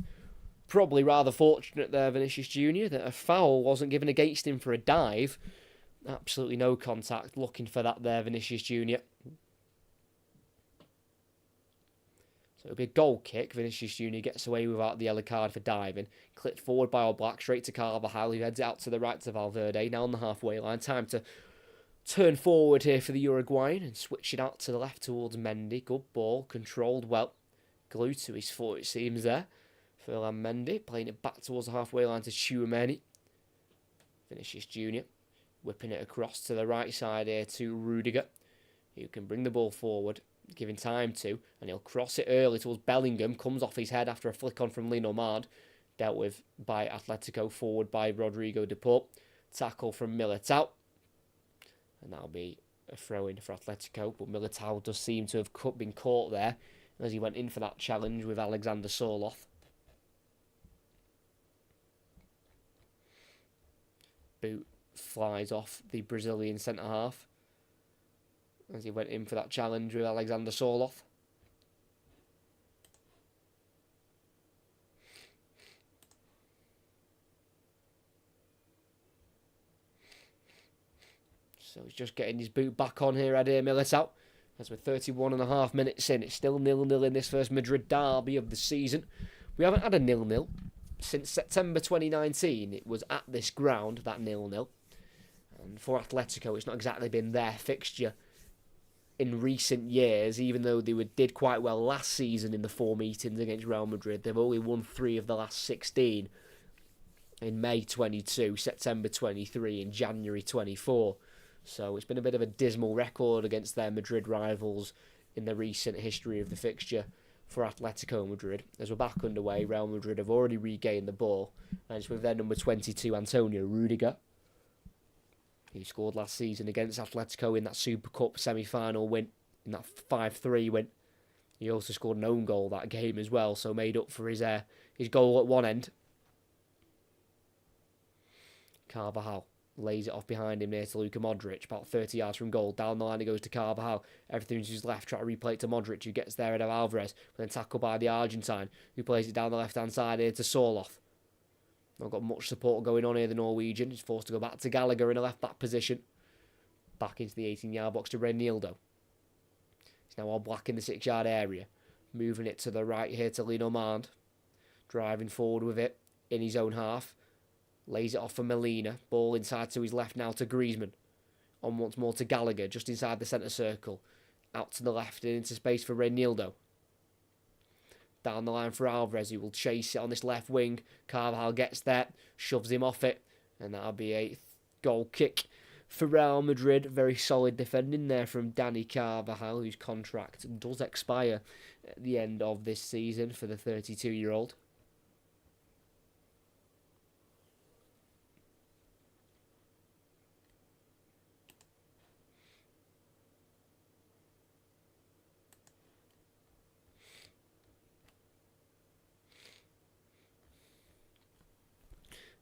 Probably rather fortunate there, Vinicius Jr., that a foul wasn't given against him for a dive. Absolutely no contact. Looking for that there, Vinicius Jr. So it'll be a goal kick. Vinicius Jr. gets away without the yellow card for diving. Clipped forward by All Black, straight to Carvajal, who heads out to the right to Valverde, now on the halfway line. Time to turn forward here for the Uruguayan and switch it out to the left towards Mendy. Good ball, controlled well. Glued to his foot, it seems there. Ferland Mendy playing it back towards the halfway line to Tchouaméni. Vinicius Jr. whipping it across to the right side here to Rudiger, who can bring the ball forward, giving time to, and he'll cross it early towards Bellingham. Comes off his head after a flick on from Lee Normand. Dealt with by Atletico, forward by Rodrigo de Paul. Tackle from Militao. And that'll be a throw-in for Atletico, but Militao does seem to have been caught there as he went in for that challenge with Alexander Sørloth. Boot flies off the Brazilian centre-half as he went in for that challenge with Alexander Sørloth. So he's just getting his boot back on here, Eder Militao. As we're 31.5 minutes in, it's still 0-0 in this first Madrid derby of the season. We haven't had a 0-0 since September 2019. It was at this ground, that 0-0. And for Atletico, it's not exactly been their fixture in recent years, even though they did quite well last season in the 4 meetings against Real Madrid. They've only won 3 of the last 16 in May 22, September 23 and January 24. So it's been a bit of a dismal record against their Madrid rivals in the recent history of the fixture for Atletico Madrid. As we're back underway, Real Madrid have already regained the ball, and it's with their number 22, Antonio Rudiger, who scored last season against Atletico in that Super Cup semi-final win, in that 5-3 win. He also scored an own goal that game as well, so made up for his goal at one end. Carvajal lays it off behind him near to Luka Modric, about 30 yards from goal. Down the line it goes to Carvajal. Everything to his left, try to replay it to Modric, who gets there ahead of Alvarez, but then tackled by the Argentine, who plays it down the left-hand side here to Sørloth. Not got much support going on here, the Norwegian. He's forced to go back to Gallagher in a left-back position. Back into the 18-yard box to Reinildo. He's now All Black in the 6-yard area. Moving it to the right here to Lee Normand. Driving forward with it in his own half. Lays it off for Molina. Ball inside to his left now to Griezmann. On once more to Gallagher, just inside the centre circle. Out to the left and into space for Reinildo. Down the line for Alvarez, who will chase it on this left wing. Carvajal gets there, shoves him off it, and that'll be a goal kick for Real Madrid. Very solid defending there from Dani Carvajal, whose contract does expire at the end of this season for the 32-year-old.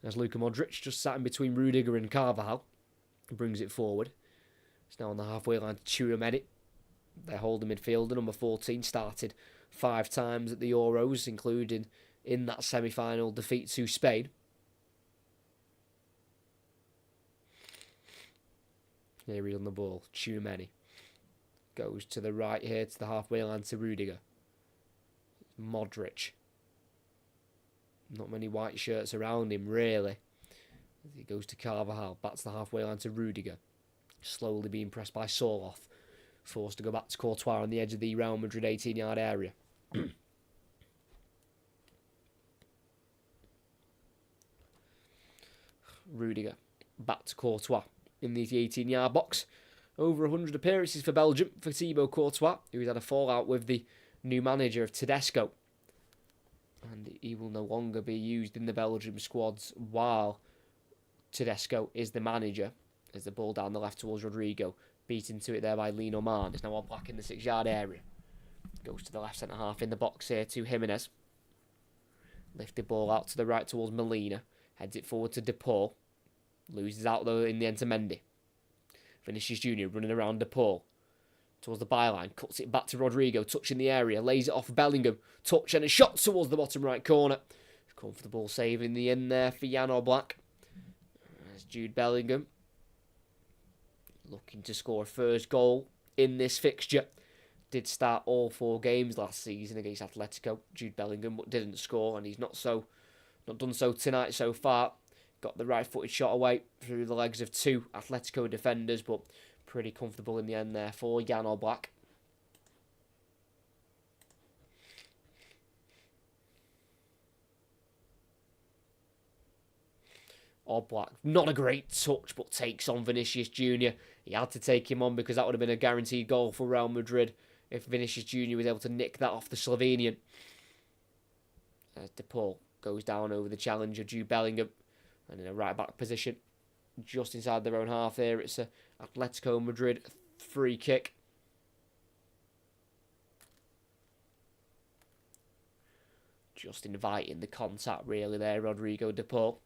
As Luka Modric just sat in between Rudiger and Carvajal, brings it forward. It's now on the halfway line to Tchouaméni. Their holding midfielder, number 14, started 5 times at the Euros, including in that semi-final defeat to Spain. Here he on the ball. Tchouaméni goes to the right here to the halfway line to Rudiger. Modric. Not many white shirts around him, really. He goes to Carvajal, back to the halfway line to Rudiger. Slowly being pressed by Sørloth. Forced to go back to Courtois on the edge of the Real Madrid 18-yard area. Rudiger, back to Courtois in the 18-yard box. Over 100 appearances for Belgium for Thibaut Courtois, who's had a fallout with the new manager of Tedesco. And he will no longer be used in the Belgium squads while Tedesco is the manager. As the ball down the left towards Rodrigo. Beaten to it there by Lee Normand. It's now All Black in the 6-yard area. Goes to the left centre half in the box here to Jimenez. Lifted ball out to the right towards Molina. Heads it forward to De Paul. Loses out though in the end to Mendy. Vinicius Junior running around De Paul. Towards the byline, cuts it back to Rodrigo, touching the area, lays it off Bellingham, touch and a shot towards the bottom right corner. Comfortable save in the end there for Jan Oblak. There's Jude Bellingham. Looking to score a first goal in this fixture. Did start all 4 games last season against Atletico. Jude Bellingham didn't score, and he's not done so tonight so far. Got the right-footed shot away through the legs of 2 Atletico defenders, but pretty comfortable in the end there for Jan Oblak. Oblak, not a great touch, but takes on Vinicius Junior. He had to take him on because that would have been a guaranteed goal for Real Madrid if Vinicius Junior was able to nick that off the Slovenian. As De Paul goes down over the challenger, Jude Bellingham, and in a right-back position, just inside their own half there. It's a Atletico Madrid free kick. Just inviting the contact really there, Rodrigo De Paul.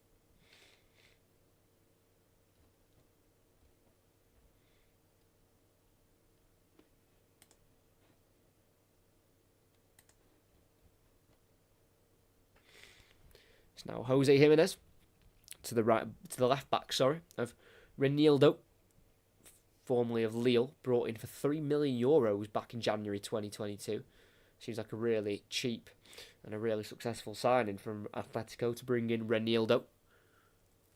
It's now Jose Jimenez to the left back, of Reinildo, formerly of Lille, brought in for €3 million back in January 2022. Seems like a really cheap and a really successful signing from Atletico to bring in Reinildo.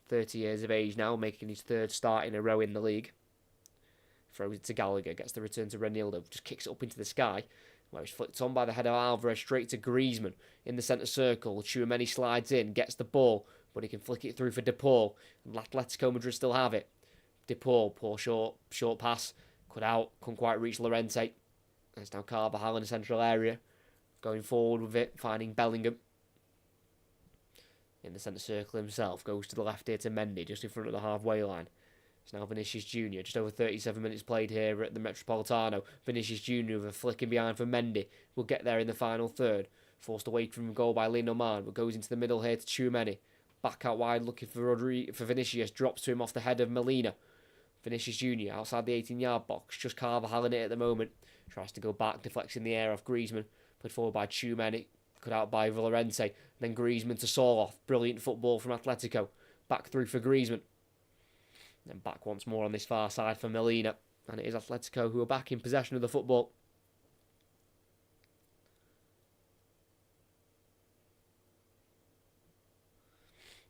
30 years of age now, making his 3rd start in a row in the league. Throws it to Gallagher, gets the return to Reinildo, just kicks it up into the sky, where it's flicked on by the head of Alvarez straight to Griezmann in the centre circle. Tchouaméni slides in, gets the ball, but he can flick it through for De Paul. And Atletico Madrid still have it. De Paul, poor short pass, cut out, couldn't quite reach Llorente. There's now Carvajal in the central area, going forward with it, finding Bellingham. In the centre circle himself, goes to the left here to Mendy, just in front of the halfway line. It's now Vinicius Junior, just over 37 minutes played here at the Metropolitano. Vinicius Junior with a flicking behind for Mendy. Will get there in the final third. Forced away from goal by Lino Man, but goes into the middle here to Tchouaméni. Back out wide looking for Vinicius. Drops to him off the head of Molina. Vinicius Junior outside the 18-yard box. Just Carvajal in it at the moment. Tries to go back, deflects in the air off Griezmann. Played forward by Tchouaméni. Cut out by Llorente. Then Griezmann to Soloff. Brilliant football from Atletico. Back through for Griezmann. Then back once more on this far side for Molina. And it is Atletico who are back in possession of the football.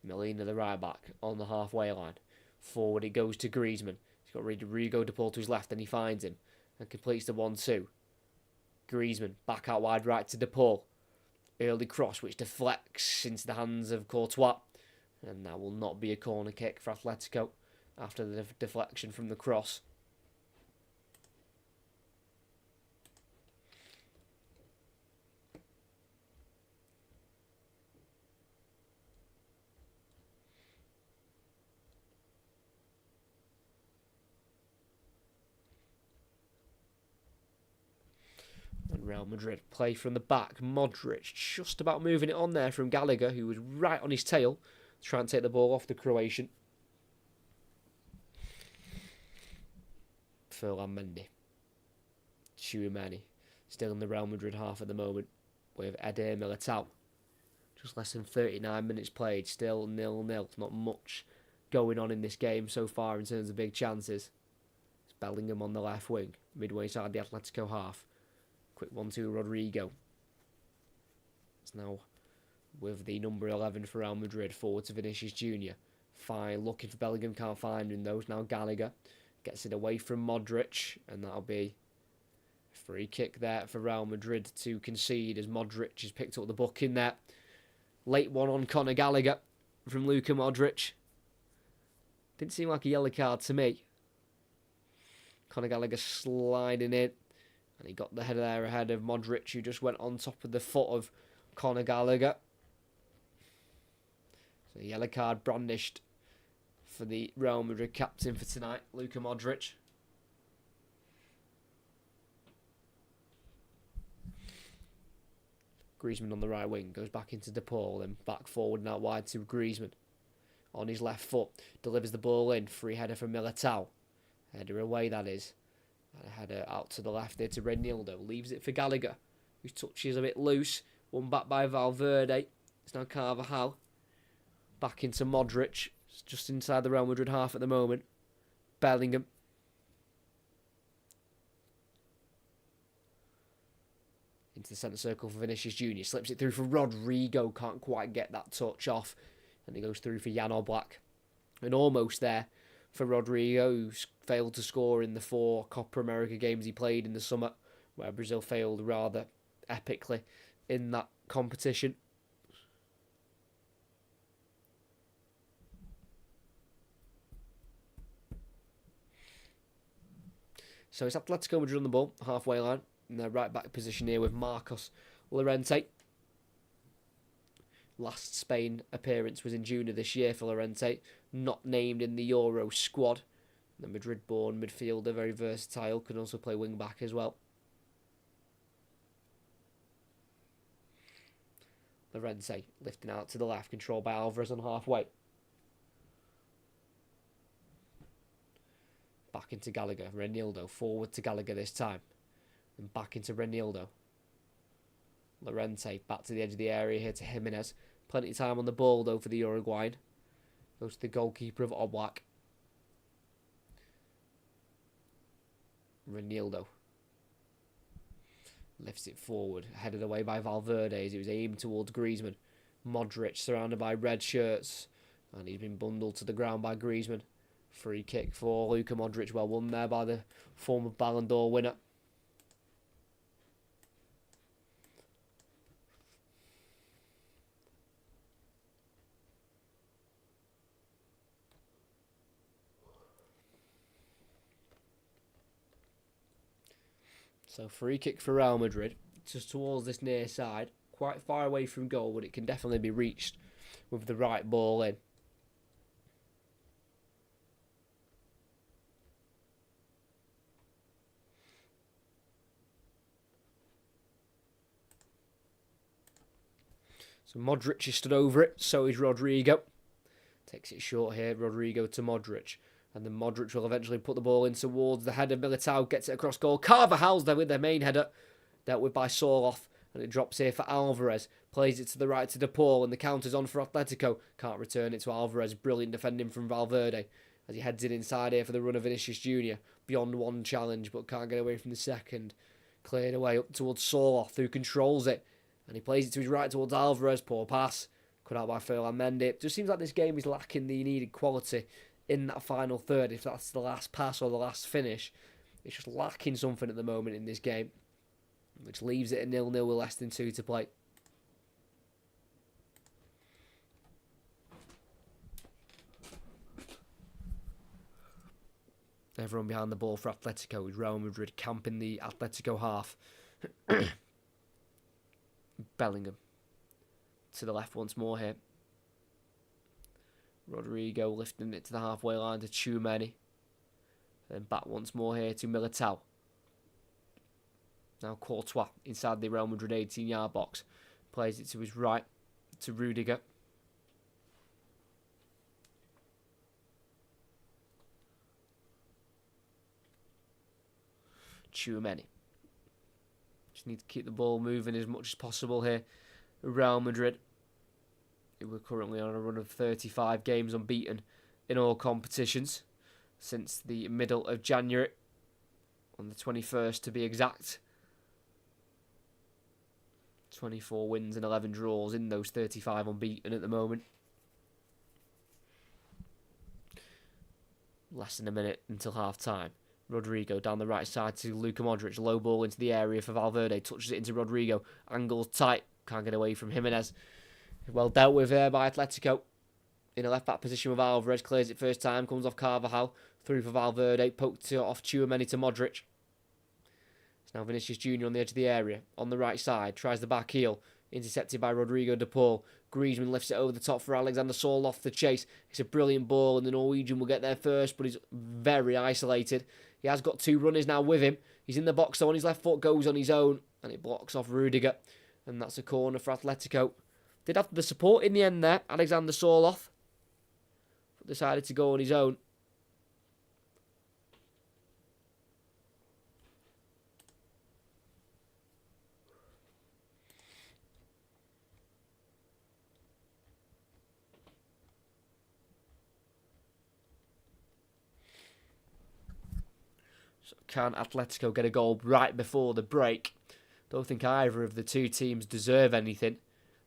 Molina, the right back, on the halfway line. Forward it goes to Griezmann. He's got Rodrigo De Paul to his left and he finds him. And completes the 1-2. Griezmann, back out wide right to De Paul. Early cross which deflects into the hands of Courtois. And that will not be a corner kick for Atletico after the deflection from the cross. And Real Madrid play from the back. Modric just about moving it on there from Gallagher, who was right on his tail, trying to take the ball off the Croatian. Ferland Mendy. Tchouaméni. Still in the Real Madrid half at the moment with Eder Militao. Just less than 39 minutes played. Still 0-0. Not much going on in this game so far in terms of big chances. It's Bellingham on the left wing. Midway side the Atletico half. Quick 1-2 Rodrigo. It's now with the number 11 for Real Madrid. Forward to Vinicius Junior. Fine. Looking for Bellingham. Can't find him though. It's now Gallagher. Gets it away from Modric, and that'll be a free kick there for Real Madrid to concede as Modric has picked up the book in there. Late one on Conor Gallagher from Luka Modric. Didn't seem like a yellow card to me. Conor Gallagher sliding in, and he got the head there ahead of Modric, who just went on top of the foot of Conor Gallagher. So yellow card brandished for the Real Madrid captain for tonight, Luka Modric. Griezmann on the right wing, goes back into De Paul, then back forward and out wide to Griezmann. on his left foot. Delivers the ball in. Free header from Militao. Header away, that is. And a header out to the left there to Renildo. Leaves it for Gallagher, whose touch is a bit loose. Won back by Valverde. It's now Carvajal. Back into Modric. It's just inside the Real Madrid half at the moment. Bellingham. Into the centre circle for Vinicius Junior. Slips it through for Rodrigo. Can't quite get that touch off. And he goes through for Jan Oblak. And almost there for Rodrigo, who's failed to score in the 4 Copa America games he played in the summer, where Brazil failed rather epically in that competition. So it's Atletico Madrid on the ball, halfway line, in their right back position here with Marcos Llorente. Last Spain appearance was in June of this year for Llorente, not named in the Euro squad. The Madrid-born midfielder, very versatile, can also play wing-back as well. Llorente lifting out to the left, controlled by Alvarez on halfway. Back into Gallagher, Renildo, forward to Gallagher this time. And back into Renildo. Llorente back to the edge of the area here to Jimenez. Plenty of time on the ball though for the Uruguayan. Goes to the goalkeeper of Oblak. Renildo lifts it forward, headed away by Valverde as it was aimed towards Griezmann. Modric surrounded by red shirts, and he's been bundled to the ground by Griezmann. Free kick for Luka Modric, well won there by the former Ballon d'Or winner. So free kick for Real Madrid, just towards this near side, quite far away from goal, but it can definitely be reached with the right ball in. So Modric is stood over it, so is Rodrigo. Takes it short here, Rodrigo to Modric. And then Modric will eventually put the ball in towards the header. Militao gets it across goal. Carvajal's there with their main header. Dealt with by Sorloth. And it drops here for Alvarez. Plays it to the right to De Paul. And the counter's on for Atletico. Can't return it to Alvarez. Brilliant defending from Valverde. As he heads it inside here for the run of Vinicius Junior. Beyond one challenge, but can't get away from the second. Cleared away up towards Sorloth, who controls it. And he plays it to his right towards Alvarez. Poor pass. Cut out by Ferland Mendy. It just seems like this game is lacking the needed quality in that final third, if that's the last pass or the last finish. It's just lacking something at the moment in this game, which leaves it at 0-0 with less than 2 to play. Everyone behind the ball for Atletico, with Real Madrid camping the Atletico half. Bellingham to the left once more here. Rodrigo lifting it to the halfway line to Tchouameni. Then back once more here to Militao. Now Courtois inside the Real Madrid 18-yard box. Plays it to his right to Rudiger. Tchouameni. Just need to keep the ball moving as much as possible here. Real Madrid. We're currently on a run of 35 games unbeaten in all competitions since the middle of January, on the 21st to be exact. 24 wins and 11 draws in those 35 unbeaten at the moment. Less than a minute until half time. Rodrigo down the right side to Luka Modric. Low ball into the area for Valverde. Touches it into Rodrigo. Angles tight. Can't get away from Jimenez. Well dealt with there by Atletico. In a left-back position with Alvarez. Clears it first time. Comes off Carvajal. Through for Valverde. Poked off Tchouameni to Modric. It's now Vinicius Junior on the edge of the area. On the right side. Tries the back heel. Intercepted by Rodrigo De Paul. Griezmann lifts it over the top for Alexander Sorloth to chase. It's a brilliant ball and the Norwegian will get there first, but he's very isolated. He has got 2 runners now with him. He's in the box, so on his left foot goes on his own. And it blocks off Rudiger. And that's a corner for Atletico. Did have the support in the end there, Alexander Sorloth. decided to go on his own. So can Atletico get a goal right before the break? Don't think either of the two teams deserve anything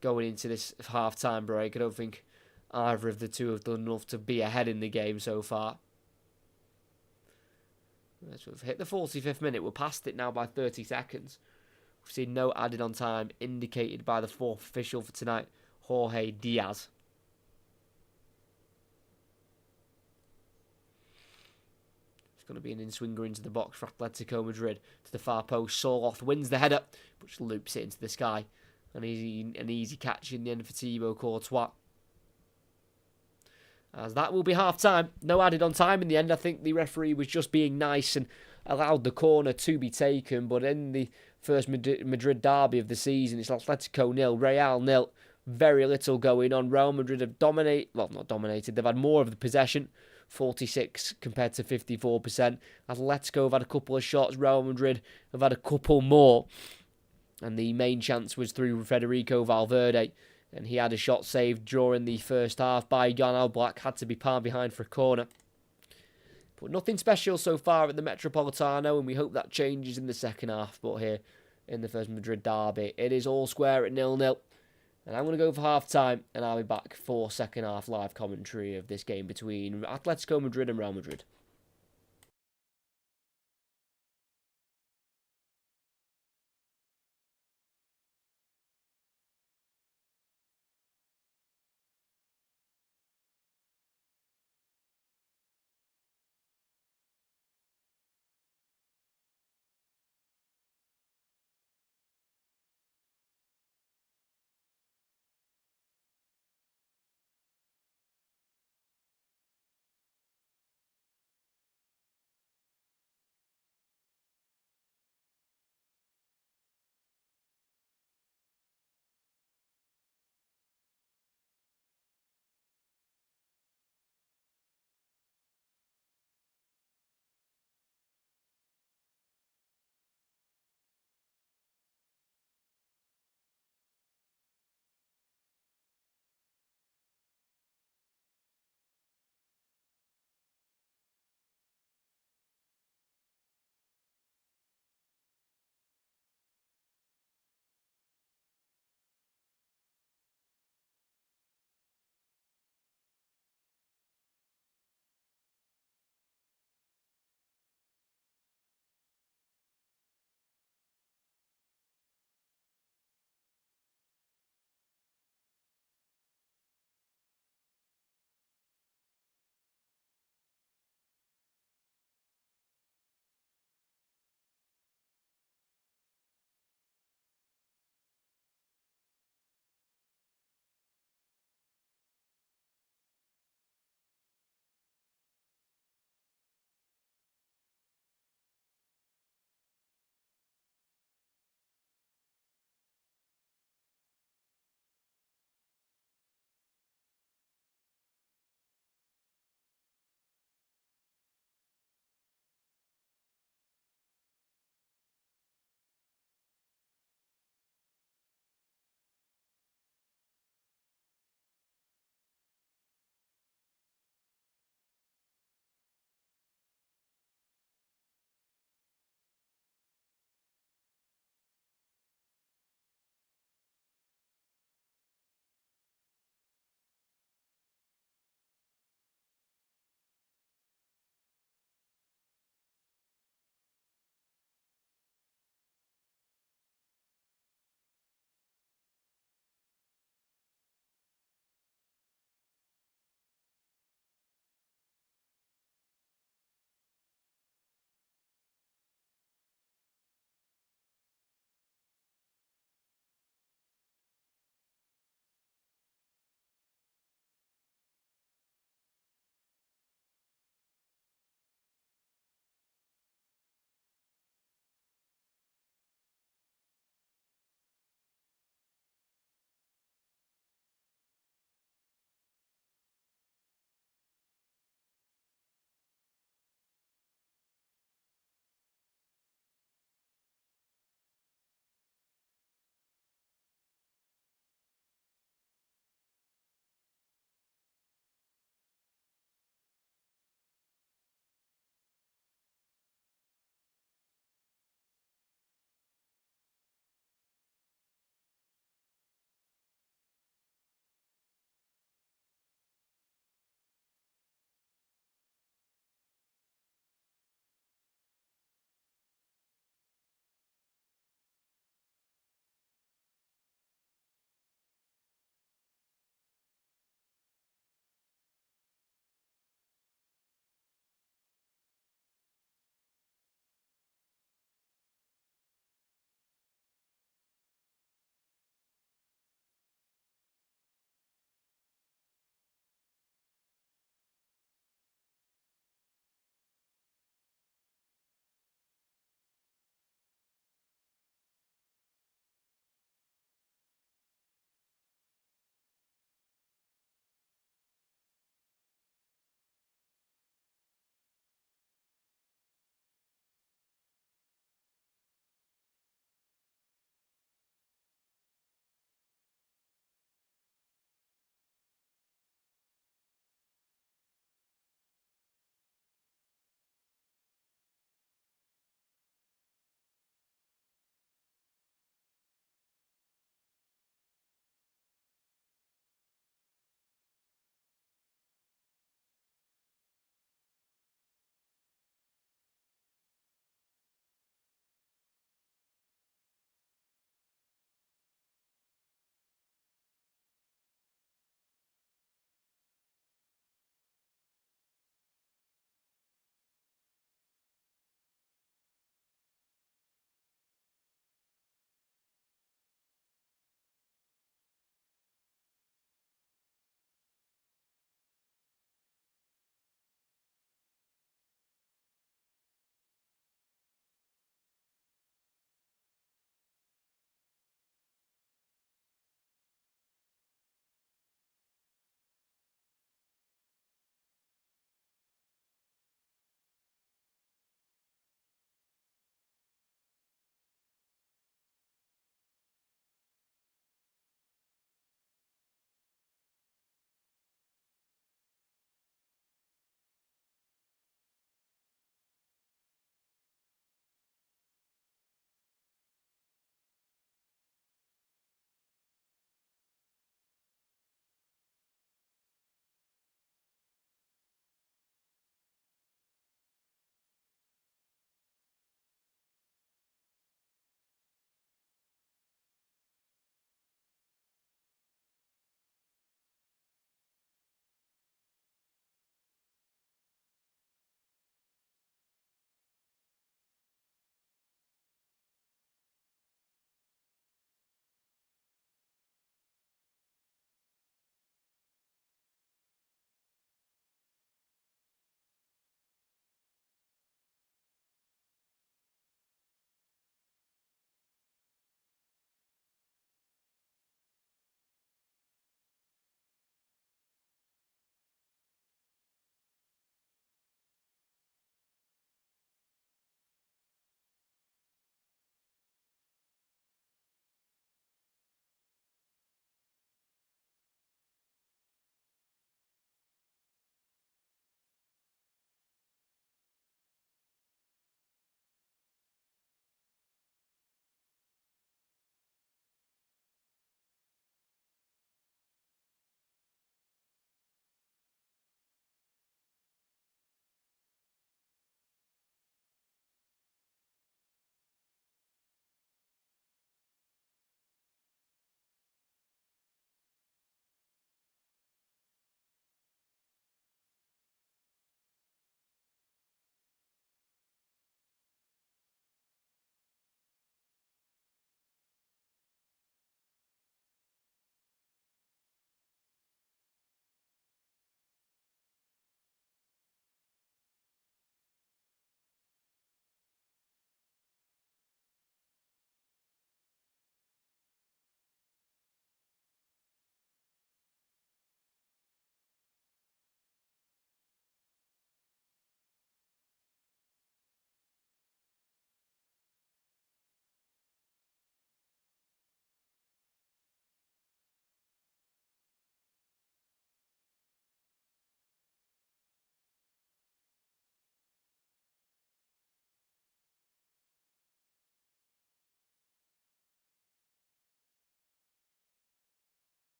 going into this half-time break. I don't think either of the two have done enough to be ahead in the game so far. So we've hit the 45th minute. We're past it now by 30 seconds. We've seen no added on time indicated by the fourth official for tonight, Jorge Diaz. It's going to be an in-swinger into the box for Atletico Madrid. To the far post, Soloth wins the header, which loops it into the sky. An easy catch in the end for Thibaut Courtois. As that will be half-time. No added on time in the end. I think the referee was just being nice and allowed the corner to be taken. But in the first Madrid derby of the season, it's Atletico 0, Real 0. Very little going on. Real Madrid have not dominated. They've had more of the possession, 46 compared to 54%. Atletico have had a couple of shots. Real Madrid have had a couple more. And the main chance was through Federico Valverde. And he had a shot saved during the first half by Jan Oblak. Had to be palmed behind for a corner. But nothing special so far at the Metropolitano, and we hope that changes in the second half. But here in the first Madrid derby, it is all square at 0-0. And I'm going to go for half-time, and I'll be back for second half live commentary of this game between Atletico Madrid and Real Madrid.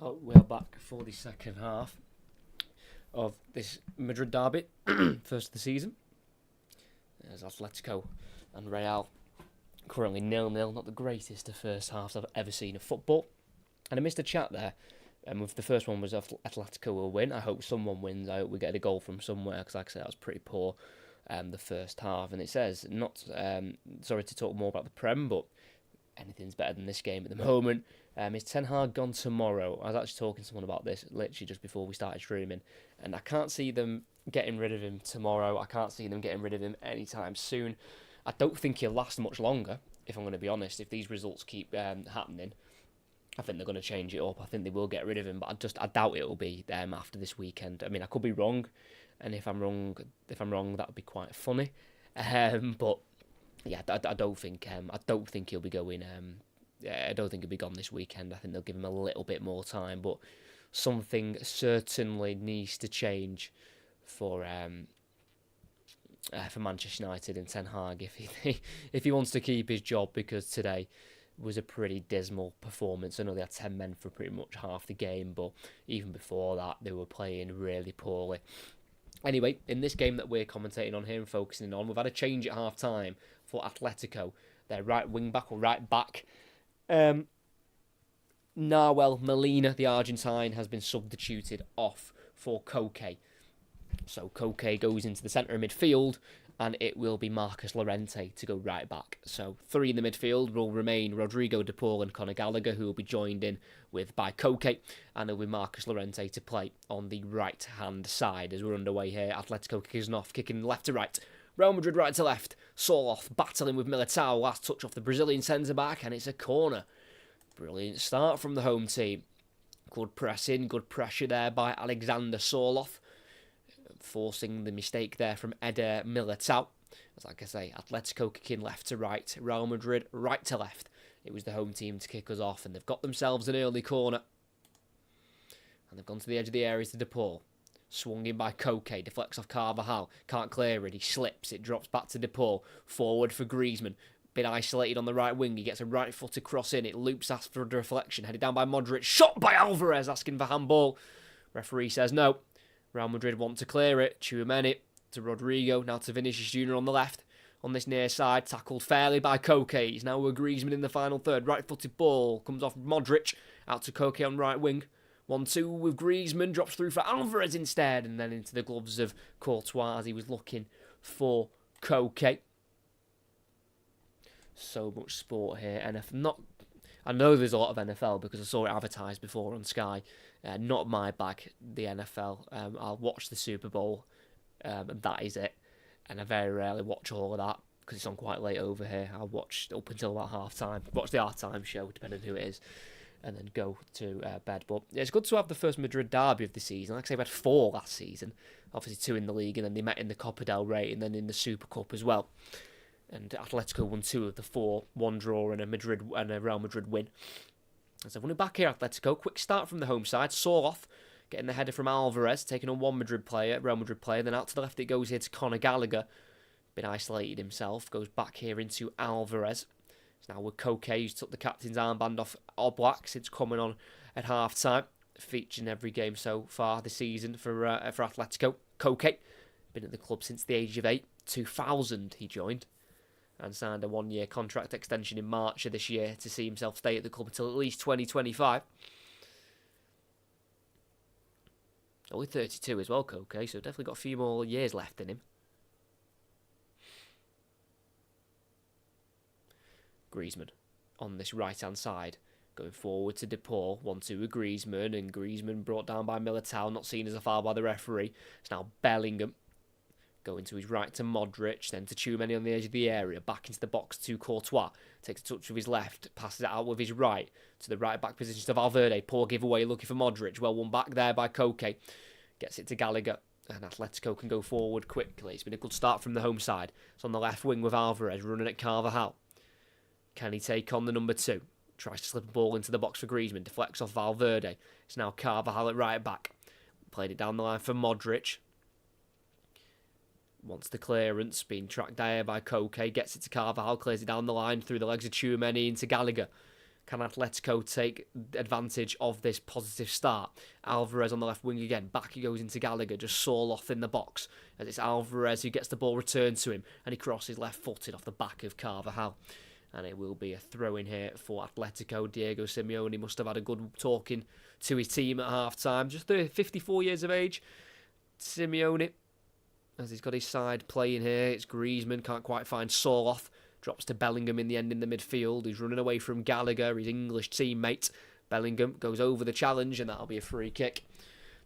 Oh, we are back for the second half of this Madrid derby, first of the season. There's Atletico and Real currently 0-0. Not the greatest of first halves I've ever seen of football. And I missed a chat there. With the first one was Atletico will win. I hope someone wins. I hope we get a goal from somewhere because, like I said, that was pretty poor the first half. And it says, not sorry to talk more about the Prem, but anything's better than this game at the moment. Is Ten Hag gone tomorrow? I was actually talking to someone about this literally just before we started streaming, and I can't see them getting rid of him tomorrow. I can't see them getting rid of him anytime soon. I don't think he'll last much longer, if I'm going to be honest. If these results keep happening, I think they're going to change it up. I think they will get rid of him, but I doubt it will be after this weekend. I mean, I could be wrong, and if I'm wrong, that would be quite funny. But yeah, I don't think he'll be going. I don't think he'll be gone this weekend. I think they'll give him a little bit more time, but something certainly needs to change for Manchester United and Ten Hag if he wants to keep his job, because today was a pretty dismal performance. I know they had 10 men for pretty much half the game, but even before that, they were playing really poorly. Anyway, in this game that we're commentating on here and focusing on, we've had a change at half-time for Atletico. Their right wing-back or right back, Nahuel Molina, the Argentine, has been substituted off for Koke. So Koke goes into the centre of midfield, and it will be Marcus Llorente to go right back. So three in the midfield will remain Rodrigo de Paul and Conor Gallagher, who will be joined in by Koke, and it'll be Marcus Llorente to play on the right-hand side as we're underway here. Atletico kicking left to right. Real Madrid right to left. Soloth battling with Militao. Last touch off the Brazilian centre-back, and it's a corner. Brilliant start from the home team. Good pressing, good pressure there by Alexander Soloth, forcing the mistake there from Eder Militao. As like I say, Atletico kicking left to right. Real Madrid right to left. It was the home team to kick us off, and they've got themselves an early corner. And they've gone to the edge of the area to De Paul. Swung in by Koke, deflects off Carvajal, can't clear it, he slips, it drops back to De Paul, forward for Griezmann, been isolated on the right wing, he gets a right-footed cross in, it loops after a deflection, headed down by Modric, shot by Alvarez, asking for handball. Referee says no. Real Madrid want to clear it, Tchouaméni to Rodrigo, now to Vinicius Jr. on the left, on this near side, tackled fairly by Koke, he's now with Griezmann in the final third, right-footed ball, comes off Modric, out to Koke on right wing, 1-2 with Griezmann, drops through for Alvarez instead, and then into the gloves of Courtois as he was looking for Koke. So much sport here. I know there's a lot of NFL because I saw it advertised before on Sky. Not my bag, the NFL. I'll watch the Super Bowl, and that is it. And I very rarely watch all of that because it's on quite late over here. I'll watch up until about half-time. Watch the half-time show, depending on who it is, and then go to bed. But it's good to have the first Madrid derby of the season. Like I say, we had 4 last season. Obviously 2 in the league, and then they met in the Copa del Rey, and then in the Super Cup as well. And Atletico won 2 of the 4, 1 draw and a Real Madrid win. So running back here, Atletico. Quick start from the home side. Soloth getting the header from Alvarez, taking on one Real Madrid player. Then out to the left it goes here to Conor Gallagher. Been isolated himself. Goes back here into Alvarez. Now with Koke, who's took the captain's armband off Oblak since coming on at half-time. Featuring every game so far this season for Atletico. Koke, been at the club since the age of 8. 2000 he joined. And signed a 1-year contract extension in March of this year to see himself stay at the club until at least 2025. Only 32 as well, Koke, so definitely got a few more years left in him. Griezmann on this right-hand side, going forward to De Paul, 1-2 with Griezmann, and Griezmann brought down by Militao, not seen as a foul by the referee. It's now Bellingham, going to his right to Modric, then to Tchouaméni on the edge of the area, back into the box to Courtois, takes a touch with his left, passes it out with his right, to the right-back position to Valverde, poor giveaway, looking for Modric, well won back there by Koke, gets it to Gallagher, and Atletico can go forward quickly. It's been a good start from the home side. It's on the left wing with Alvarez, running at Carvajal. Can he take on the number 2? Tries to slip a ball into the box for Griezmann. Deflects off Valverde. It's now Carvajal at right back. Played it down the line for Modric. Wants the clearance. Being tracked there by Koke. Gets it to Carvajal. Clears it down the line through the legs of Tchouaméni into Gallagher. Can Atletico take advantage of this positive start? Alvarez on the left wing again. Back he goes into Gallagher, just saw off in the box. As it's Alvarez who gets the ball returned to him. And he crosses left-footed off the back of Carvajal. And it will be a throw in here for Atletico. Diego Simeone must have had a good talking to his team at half-time. Just 54 years of age. Simeone, as he's got his side playing here. It's Griezmann, can't quite find Soloff. Drops to Bellingham in the end in the midfield. He's running away from Gallagher, his English teammate. Bellingham goes over the challenge, and that'll be a free kick.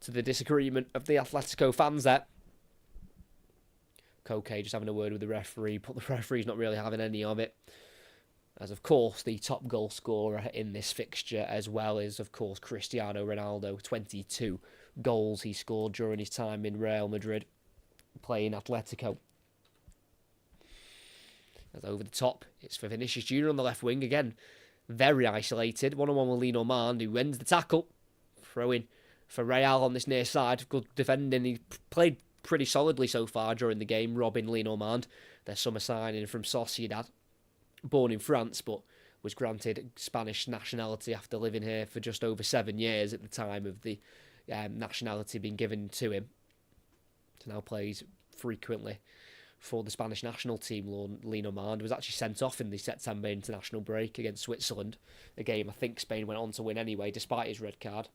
To the disagreement of the Atletico fans there. Koke just having a word with the referee, but the referee's not really having any of it. As, of course, the top goal scorer in this fixture, as well as, of course, Cristiano Ronaldo. 22 goals he scored during his time in Real Madrid, playing Atletico. As over the top, it's for Vinicius Jr. on the left wing. Again, very isolated. 1-on-1 with Lino Mand, who ends the tackle. Throw in for Real on this near side. Good defending. He played pretty solidly so far during the game, robbing Lino Mand, their summer signing from Sociedad. Born in France, but was granted Spanish nationality after living here for just over 7 years at the time of the nationality being given to him. So now plays frequently for the Spanish national team. Lino Mand was actually sent off in the September international break against Switzerland, a game I think Spain went on to win anyway, despite his red card.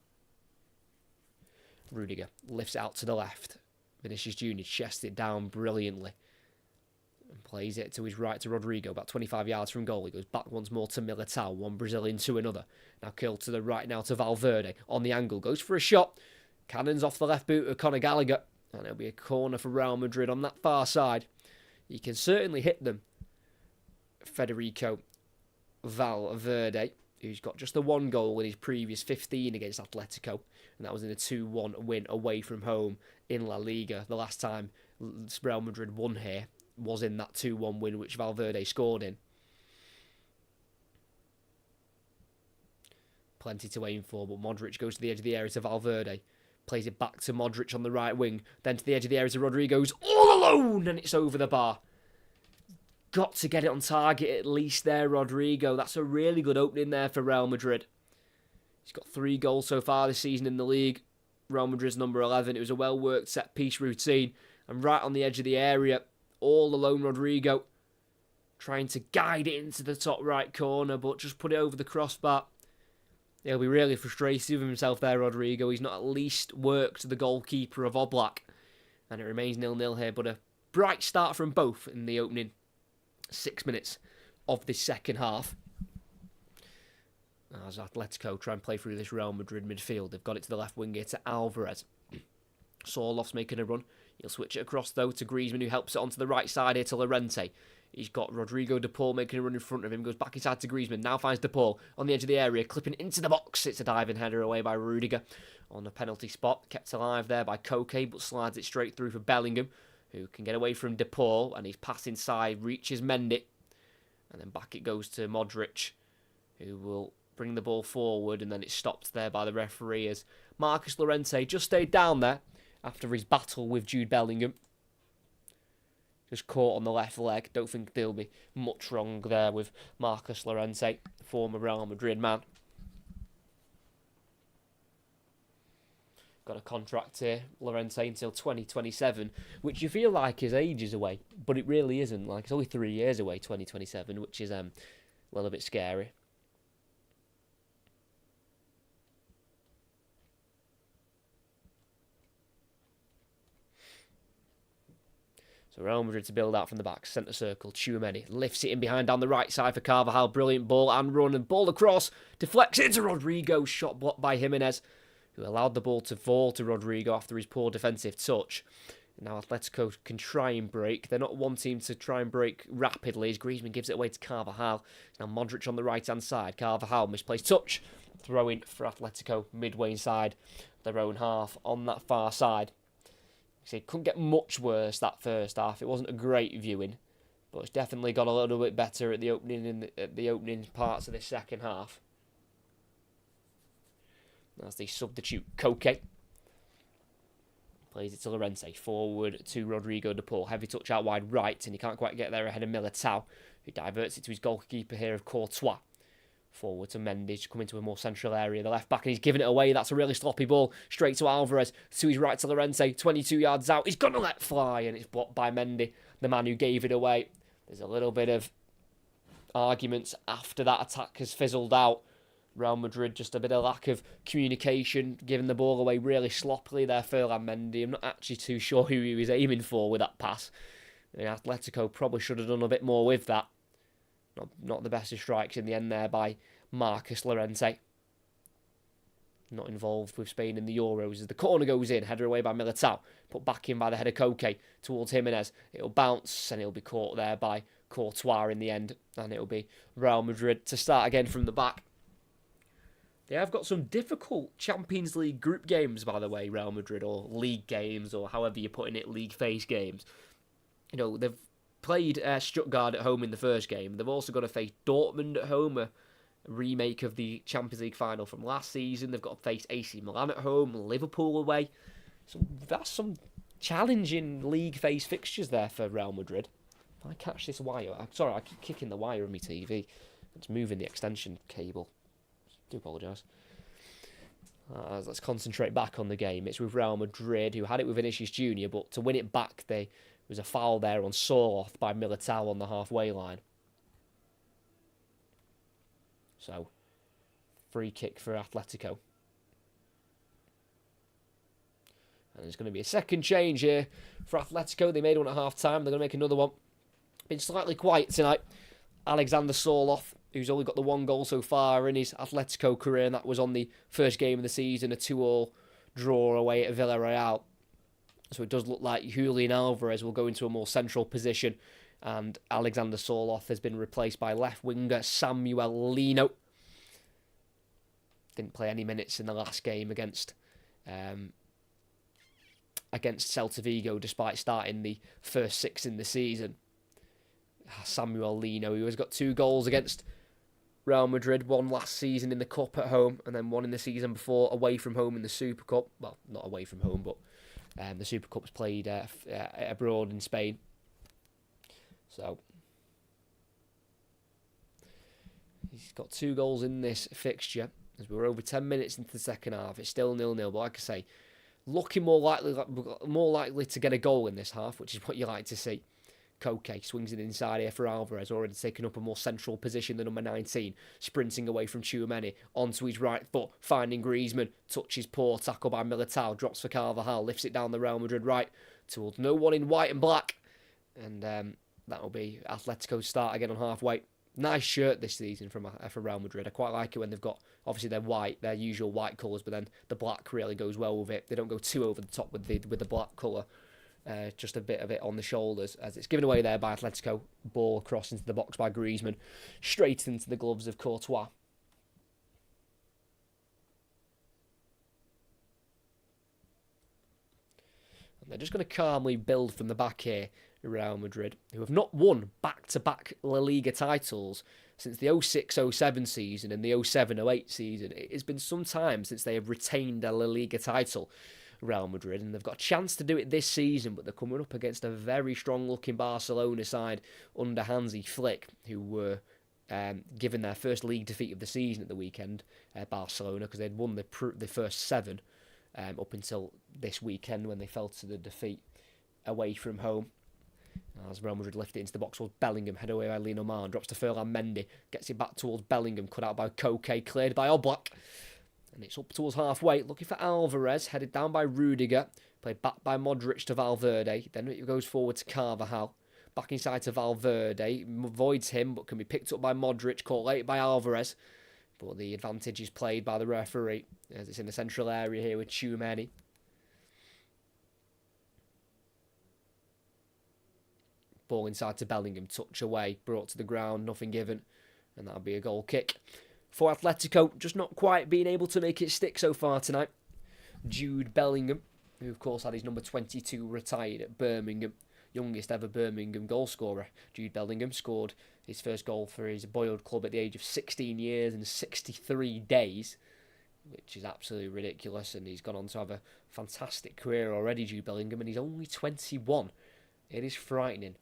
Rudiger lifts it out to the left. Vinicius Jr. chests it down brilliantly and plays it to his right to Rodrigo, about 25 yards from goal. He goes back once more to Militao, one Brazilian to another. Now curled to the right now to Valverde. On the angle, goes for a shot. Cannons off the left boot of Conor Gallagher. And it'll be a corner for Real Madrid on that far side. He can certainly hit them. Federico Valverde, who's got just the one goal in his previous 15 against Atletico. And that was in a 2-1 win away from home in La Liga. The last time Real Madrid won here was in that 2-1 win which Valverde scored in. Plenty to aim for, but Modric goes to the edge of the area to Valverde. Plays it back to Modric on the right wing. Then to the edge of the area to Rodrigo's all alone, and it's over the bar. Got to get it on target at least there, Rodrigo. That's a really good opening there for Real Madrid. He's got 3 goals so far this season in the league. Real Madrid's number 11. It was a well-worked set-piece routine. And right on the edge of the area, all alone Rodrigo. Trying to guide it into the top right corner, but just put it over the crossbar. He'll be really frustrated with himself there, Rodrigo. He's not at least worked the goalkeeper of Oblak. And it remains 0-0 here, but a bright start from both in the opening 6 minutes of this second half. As Atletico try and play through this Real Madrid midfield. They've got it to the left wing here to Alvarez. Sorloth's making a run. He'll switch it across, though, to Griezmann, who helps it onto the right side here to Llorente. He's got Rodrigo de Paul making a run in front of him. Goes back inside to Griezmann. Now finds de Paul on the edge of the area. Clipping into the box. It's a diving header away by Rudiger on the penalty spot. Kept alive there by Koke, but slides it straight through for Bellingham, who can get away from de Paul. And his pass inside reaches Mendy. And then back it goes to Modric, who will bring the ball forward. And then it's stopped there by the referee as Marcus Llorente just stayed down there after his battle with Jude Bellingham. Just caught on the left leg. Don't think there'll be much wrong there with Marcus Llorente, former Real Madrid man. Got a contract here, Llorente, until 2027, which you feel like is ages away, but it really isn't. Like, it's only 3 years away, 2027, which is well, a bit scary. So Real Madrid to build out from the back. Centre circle. Tchouaméni lifts it in behind down the right side for Carvajal. Brilliant ball and run. And ball across. Deflects into Rodrigo. Shot blocked by Jimenez, who allowed the ball to fall to Rodrigo after his poor defensive touch. Now Atletico can try and break. They're not one team to try and break rapidly as Griezmann gives it away to Carvajal. Now Modric on the right-hand side. Carvajal, misplaced touch. Throw-in for Atletico midway inside their own half on that far side. So it couldn't get much worse that first half. It wasn't a great viewing, but it's definitely got a little bit better at the opening parts of this second half. That's the substitute Koke. Plays it to Llorente. Forward to Rodrigo de Paul. Heavy touch out wide right, and he can't quite get there ahead of Militao, who diverts it to his goalkeeper here of Courtois. Forward to Mendy to come into a more central area, the left back, and he's giving it away. That's a really sloppy ball. Straight to Alvarez, to his right to Llorente, 22 yards out. He's going to let fly, and it's blocked by Mendy, the man who gave it away. There's a little bit of arguments after that attack has fizzled out. Real Madrid, just a bit of lack of communication, giving the ball away really sloppily there, Ferland Mendy. I'm not actually too sure who he was aiming for with that pass. Atletico probably should have done a bit more with that. Not the best of strikes in the end there by Marcus Llorente. Not involved with Spain in the Euros. As the corner goes in, header away by Militao. Put back in by the header Koke towards Jimenez. It'll bounce and it'll be caught there by Courtois in the end. And it'll be Real Madrid to start again from the back. They have got some difficult Champions League group games, by the way, Real Madrid, or league games, or however you're putting it, league phase games. They've played Stuttgart at home in the first game. They've also got to face Dortmund at home, a remake of the Champions League final from last season. They've got to face AC Milan at home, Liverpool away. So that's some challenging league phase fixtures there for Real Madrid. If I catch this wire, I keep kicking the wire on my TV. It's moving the extension cable. I do apologise. Let's concentrate back on the game. It's with Real Madrid, who had it with Vinicius Junior, but to win it back, there was a foul there on Soroth by Militao on the halfway line. So, free kick for Atletico. And there's going to be a second change here for Atletico. They made one at half-time. They're going to make another one. Been slightly quiet tonight. Alexander Soroth, who's only got the one goal so far in his Atletico career, and that was on the first game of the season, a 2-2 draw away at Villarreal. So it does look like Julian Alvarez will go into a more central position, and Alexander Soroth has been replaced by left winger Samuel Lino. Didn't play any minutes in the last game against Celta Vigo, despite starting the first 6 in the season. Samuel Lino, who has got 2 goals against Real Madrid, one last season in the Cup at home, and then one in the season before away from home in the Super Cup. Well, not away from home, but the Super Cup was played abroad in Spain. So, he's got 2 goals in this fixture. As we're over 10 minutes into the second half, it's still 0-0. But like I say, looking more likely to get a goal in this half, which is what you like to see. Koke swings it inside here for Alvarez, already taking up a more central position than number 19, sprinting away from Tchouaméni, onto his right foot, finding Griezmann, touches poor, tackle by Militao, drops for Carvajal, lifts it down the Real Madrid right, towards no one in white and black, and that will be Atletico's start again on halfway. Nice shirt this season from Real Madrid. I quite like it when they've got, obviously they're white, their usual white colours, but then the black really goes well with it. They don't go too over the top with the black colour. Just a bit of it on the shoulders as it's given away there by Atletico. Ball across into the box by Griezmann, straight into the gloves of Courtois. And they're just going to calmly build from the back here, Real Madrid, who have not won back-to-back La Liga titles since the 06-07 season and the 07-08 season. It has been some time since they have retained a La Liga title, Real Madrid, and they've got a chance to do it this season, but they're coming up against a very strong-looking Barcelona side under Hansi Flick, who were given their first league defeat of the season at the weekend, Barcelona, because they'd won the first 7 up until this weekend when they fell to the defeat away from home. As Real Madrid lift it into the box towards Bellingham, head away by Lino Mar, drops to Ferland Mendy, gets it back towards Bellingham, cut out by Koke, cleared by Oblak. And it's up towards halfway, looking for Alvarez, headed down by Rudiger, played back by Modric to Valverde, then it goes forward to Carvajal, back inside to Valverde, avoids him, but can be picked up by Modric, caught late by Alvarez, but the advantage is played by the referee, as it's in the central area here with Tchouaméni. Ball inside to Bellingham, touch away, brought to the ground, nothing given, and that'll be a goal kick. For Atletico, just not quite being able to make it stick so far tonight. Jude Bellingham, who of course had his number 22 retired at Birmingham, youngest ever Birmingham goal scorer. Jude Bellingham scored his first goal for his boyhood club at the age of 16 years and 63 days, which is absolutely ridiculous, and he's gone on to have a fantastic career already, Jude Bellingham, and he's only 21. It is frightening,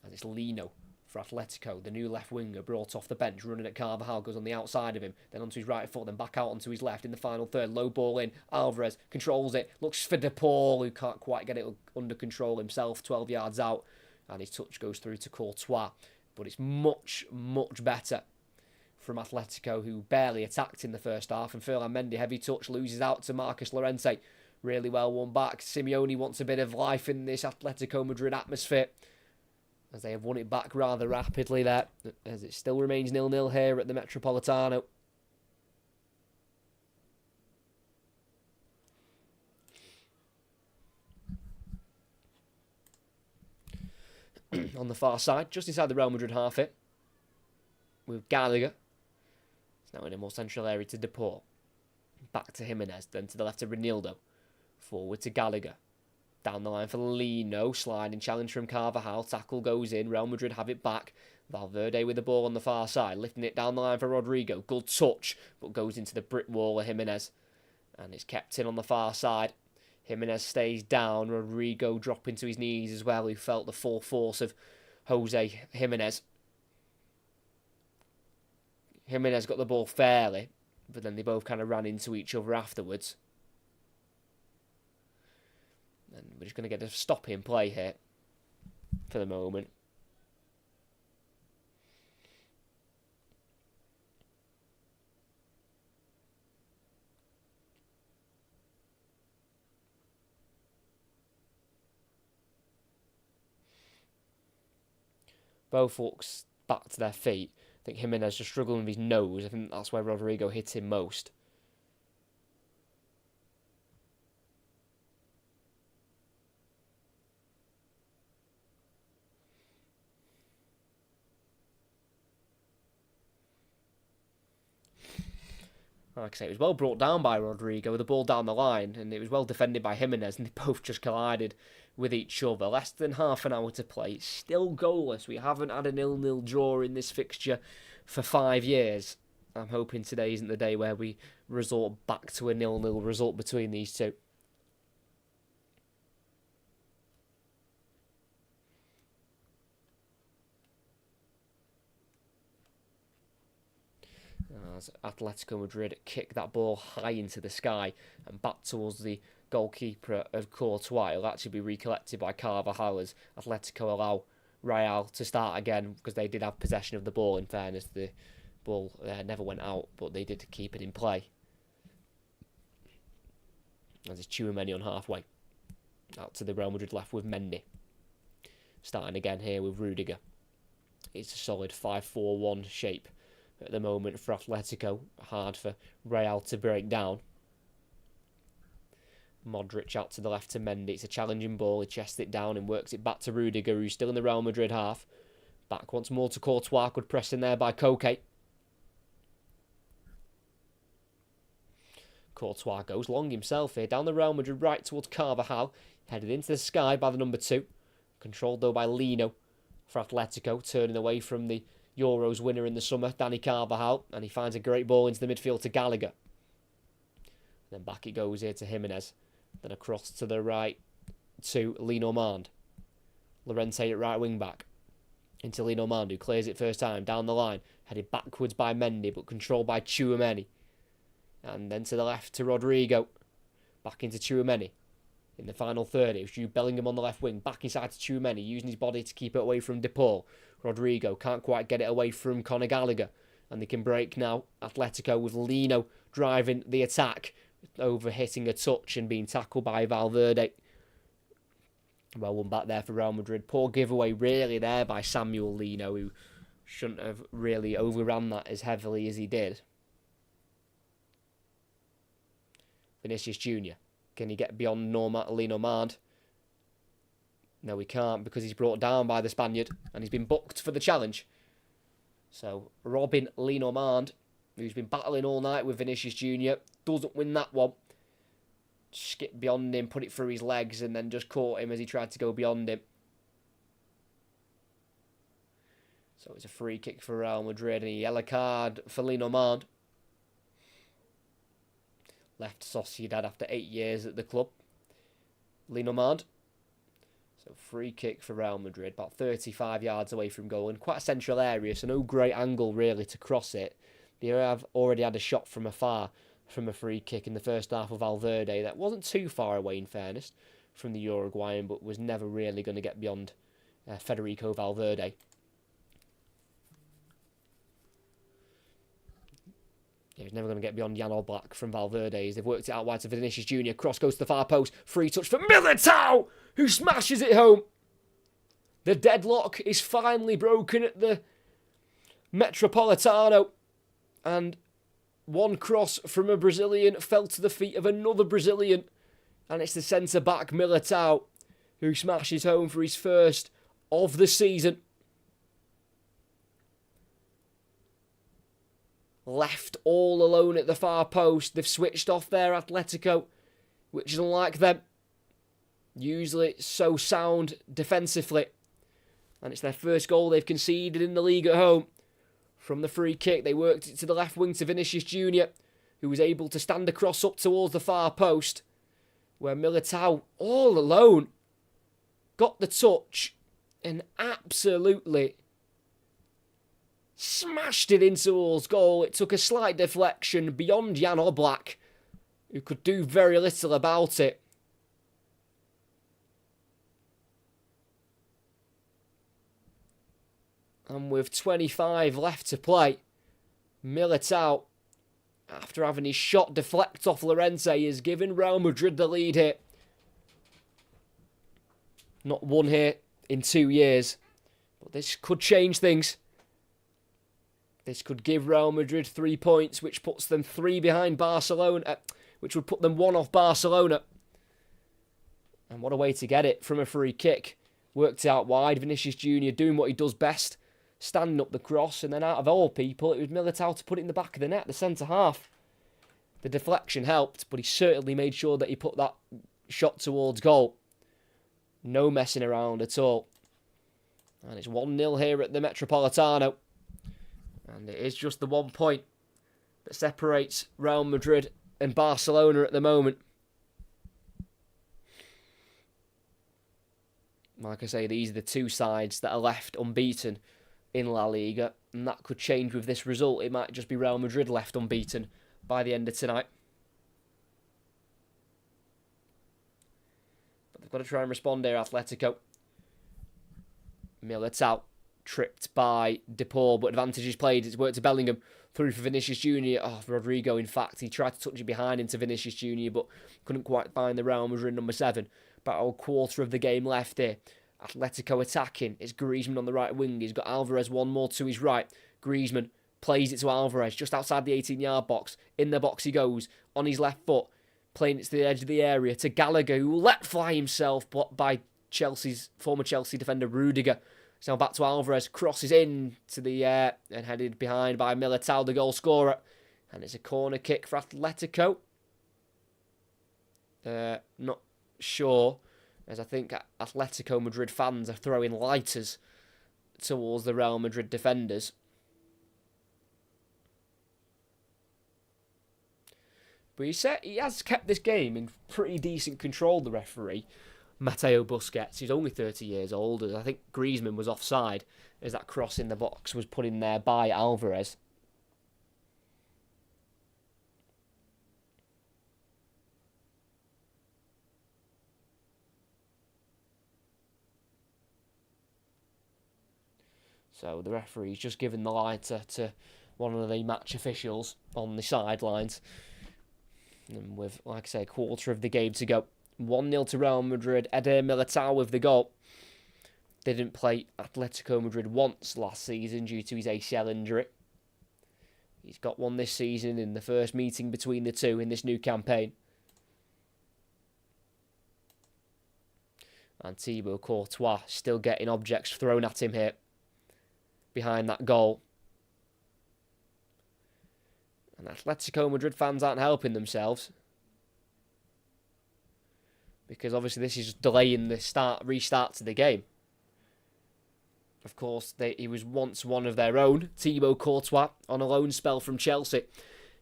and it's Lino for Atletico. The new left winger brought off the bench, running at Carvajal, goes on the outside of him, then onto his right foot, then back out onto his left in the final third. Low ball in. Alvarez controls it, looks for De Paul, who can't quite get it under control himself, 12 yards out, and his touch goes through to Courtois. But it's much, much better from Atletico, who barely attacked in the first half, and Ferland Mendy, heavy touch, loses out to Marcus Llorente. Really well won back. Simeone wants a bit of life in this Atletico Madrid atmosphere, as they have won it back rather rapidly there, as it still remains 0-0 here at the Metropolitano. On the far side, just inside the Real Madrid half hit, with Gallagher. It's now in a more central area to De Paul. Back to Jimenez, then to the left to Ronaldo. Forward to Gallagher. Down the line for Lino, sliding challenge from Carvajal, tackle goes in, Real Madrid have it back. Valverde with the ball on the far side, lifting it down the line for Rodrigo. Good touch, but goes into the brick wall of Jimenez. And it's kept in on the far side. Jimenez stays down, Rodrigo dropping to his knees as well, who felt the full force of Jose Jimenez. Jimenez got the ball fairly, but then they both kind of ran into each other afterwards. And we're just going to get a stop in play here for the moment. Both looks back to their feet. I think Jimenez just struggling with his nose. I think that's where Rodrigo hit him most. Like I say, it was well brought down by Rodrigo with the ball down the line, and it was well defended by Jimenez, and they both just collided with each other. Less than half an hour to play. It's still goalless. We haven't had a 0-0 draw in this fixture for 5 years. I'm hoping today isn't the day where we resort back to a 0-0 result between these two. As Atletico Madrid kick that ball high into the sky and back towards the goalkeeper of Courtois. It'll actually be recollected by Carvajal as Atletico allow Real to start again, because they did have possession of the ball. In fairness, the ball never went out, but they did keep it in play. As it's Tchouaméni on halfway. Out to the Real Madrid left with Mendy. Starting again here with Rudiger. It's a solid 5-4-1 shape at the moment for Atletico. Hard for Real to break down. Modric out to the left to Mendy. It's a challenging ball. He chests it down and works it back to Rudiger, who's still in the Real Madrid half. Back once more to Courtois. Good press in there by Koke. Courtois goes long himself here. Down the Real Madrid right towards Carvajal. Headed into the sky by the number 2. Controlled though by Lino for Atletico. Turning away from the Euros winner in the summer, Dani Carvajal. And he finds a great ball into the midfield to Gallagher. Then back it goes here to Jimenez. Then across to the right to Lenormand. Llorente at right wing back. Into Lenormand, who clears it first time. Down the line. Headed backwards by Mendy, but controlled by Tchouaméni. And then to the left to Rodrigo. Back into Tchouaméni. In the final third, it was Jude Bellingham on the left wing. Back inside to Tchouaméni, using his body to keep it away from De Paul. Rodrigo can't quite get it away from Conor Gallagher. And they can break now. Atletico with Lino driving the attack. Over hitting a touch and being tackled by Valverde. Well won back there for Real Madrid. Poor giveaway really there by Samuel Lino, who shouldn't have really overran that as heavily as he did. Vinicius Jr. Can he get beyond Lenormand? No, he can't, because he's brought down by the Spaniard and he's been booked for the challenge. So Robin Lenormand, who's been battling all night with Vinicius Jr., doesn't win that one. Skipped beyond him, put it through his legs, and then just caught him as he tried to go beyond him. So it's a free kick for Real Madrid and a yellow card for Lenormand. Left Sociedad after 8 years at the club. Lenormand. So free kick for Real Madrid, about 35 yards away from goal, in quite a central area, so no great angle really to cross it. They have already had a shot from afar from a free kick in the first half of Valverde. That wasn't too far away, in fairness, from the Uruguayan, but was never really going to get beyond Federico Valverde. Yeah, he's never going to get beyond Jan Oblak from Valverde. They've worked it out wide to Vinicius Jr. Cross goes to the far post. Free touch for Militao, who smashes it home. The deadlock is finally broken at the Metropolitano. And one cross from a Brazilian fell to the feet of another Brazilian. And it's the centre-back Militao who smashes home for his first of the season. Left all alone at the far post. They've switched off their Atletico, which is unlike them. Usually so sound defensively. And it's their first goal they've conceded in the league at home. From the free kick, they worked it to the left wing to Vinicius Jr., who was able to stand across up towards the far post, where Militao, all alone, got the touch and absolutely smashed it into towards goal. It took a slight deflection beyond Jan Oblak, who could do very little about it. And with 25 left to play, Militao, after having his shot deflect off Llorente, has given Real Madrid the lead here. Not won here in 2 years, but this could change things. This could give Real Madrid 3 points, which puts them 3 behind Barcelona, which would put them 1 off Barcelona. And what a way to get it from a free kick. Worked out wide, Vinicius Jr. doing what he does best, standing up the cross, and then out of all people, it was Militao to put it in the back of the net, the centre half. The deflection helped, but he certainly made sure that he put that shot towards goal. No messing around at all. And it's 1-0 here at the Metropolitano. And it is just the 1 point that separates Real Madrid and Barcelona at the moment. Like I say, these are the two sides that are left unbeaten in La Liga, and that could change with this result. It might just be Real Madrid left unbeaten by the end of tonight. But they've got to try and respond here, Atletico. Militao tripped by De Paul, but advantage is played. It's worked to Bellingham, through for Vinicius Jr. Oh, Rodrigo, in fact, he tried to touch it behind into Vinicius Jr., but couldn't quite find the Real Madrid number 7. About a quarter of the game left here. Atletico attacking. It's Griezmann on the right wing. He's got Alvarez one more to his right. Griezmann plays it to Alvarez just outside the 18-yard box. In the box he goes, on his left foot, playing it to the edge of the area to Gallagher, who let fly himself, blocked by former Chelsea defender Rudiger. So back to Alvarez, crosses in to the air and headed behind by Militao, the goal scorer. And it's a corner kick for Atletico. Not sure, as I think Atletico Madrid fans are throwing lighters towards the Real Madrid defenders. But he has kept this game in pretty decent control, the referee, Mateo Busquets. He's only 30 years old. I think Griezmann was offside as that cross in the box was put in there by Alvarez. So the referee's just given the lighter to one of the match officials on the sidelines. And with, like I say, a quarter of the game to go. 1-0 to Real Madrid. Eder Militao with the goal. They didn't play Atletico Madrid once last season due to his ACL injury. He's got one this season in the first meeting between the two in this new campaign. And Thibaut Courtois still getting objects thrown at him here behind that goal. And Atletico Madrid fans aren't helping themselves, because obviously this is just delaying the restart to the game. Of course, he was once one of their own, Thibaut Courtois, on a loan spell from Chelsea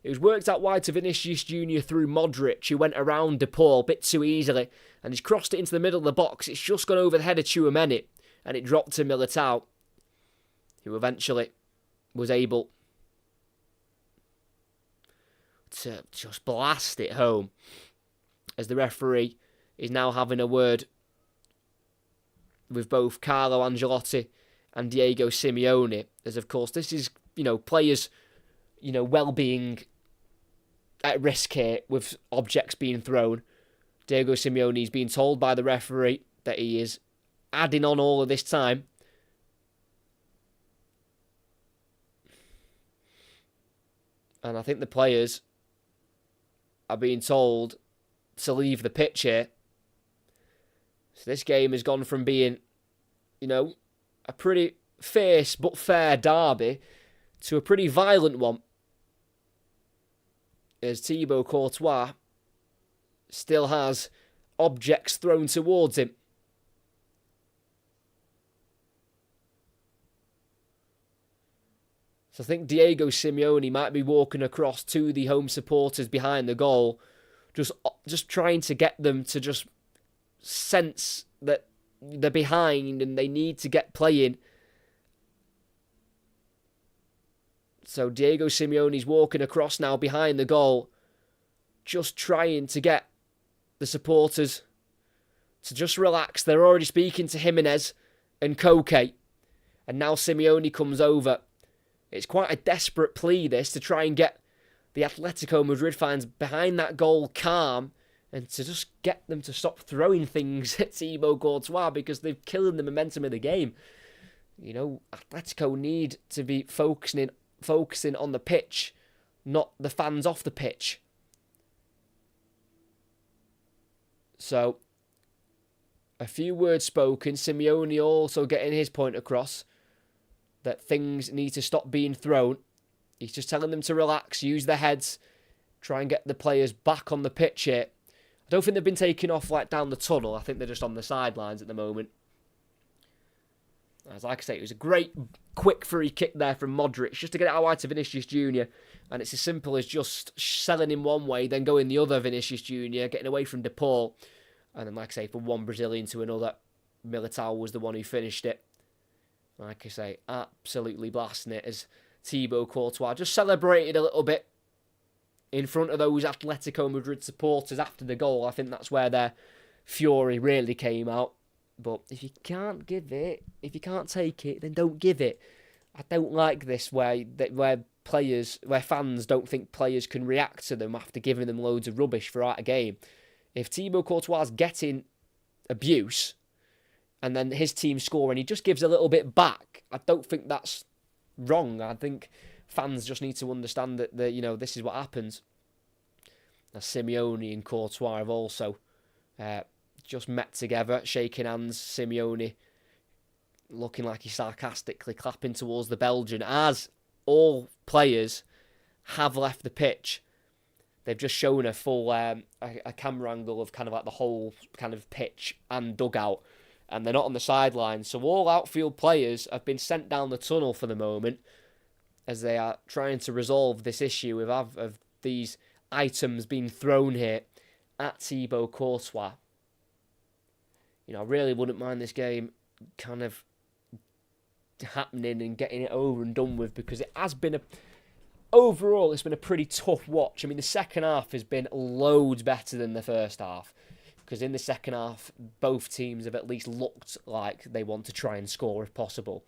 It was worked out wide to Vinicius Jr. through Modric, who went around De Paul a bit too easily, and he's crossed it into the middle of the box. It's just gone over the head of Tchouaméni, and it dropped to Militao, who eventually was able to just blast it home, as the referee is now having a word with both Carlo Ancelotti and Diego Simeone, as of course this is, players, well-being at risk here with objects being thrown. Diego Simeone is being told by the referee that he is adding on all of this time. And I think the players are being told to leave the pitch here. So this game has gone from being, a pretty fierce but fair derby to a pretty violent one, as Thibaut Courtois still has objects thrown towards him. So I think Diego Simeone might be walking across to the home supporters behind the goal, just trying to get them to just sense that they're behind and they need to get playing. So Diego Simeone's walking across now behind the goal, just trying to get the supporters to just relax. They're already speaking to Jimenez and Koke, and now Simeone comes over. It's quite a desperate plea, this, to try and get the Atletico Madrid fans behind that goal calm and to just get them to stop throwing things at Thibaut Courtois, because they're killing the momentum of the game. Atletico need to be focusing on the pitch, not the fans off the pitch. So, a few words spoken. Simeone also getting his point across that things need to stop being thrown. He's just telling them to relax, use their heads, try and get the players back on the pitch here. I don't think they've been taken off down the tunnel. I think they're just on the sidelines at the moment. As like I say, it was a great, quick free kick there from Modric, just to get it out wide to Vinicius Jr. And it's as simple as just selling him one way, then going the other, Vinicius Jr., getting away from De Paul. And then, like I say, from one Brazilian to another, Militao was the one who finished it. Like I say, absolutely blasting it, as Thibaut Courtois just celebrated a little bit in front of those Atletico Madrid supporters after the goal. I think that's where their fury really came out. But if you can't give it, if you can't take it, then don't give it. I don't like this where fans don't think players can react to them after giving them loads of rubbish throughout a game. If Thibaut Courtois is getting abuse and then his team score and he just gives a little bit back, I don't think that's wrong. I think fans just need to understand that this is what happens. Now, Simeone and Courtois have also just met together, shaking hands. Simeone looking like he's sarcastically clapping towards the Belgian, as all players have left the pitch. They've just shown a full a camera angle of kind of like the whole kind of pitch and dugout, and they're not on the sidelines. So all outfield players have been sent down the tunnel for the moment, as they are trying to resolve this issue of these items being thrown here at Thibaut Courtois. I really wouldn't mind this game kind of happening and getting it over and done with, because it has been overall, it's been a pretty tough watch. I mean, the second half has been loads better than the first half, because in the second half, both teams have at least looked like they want to try and score if possible.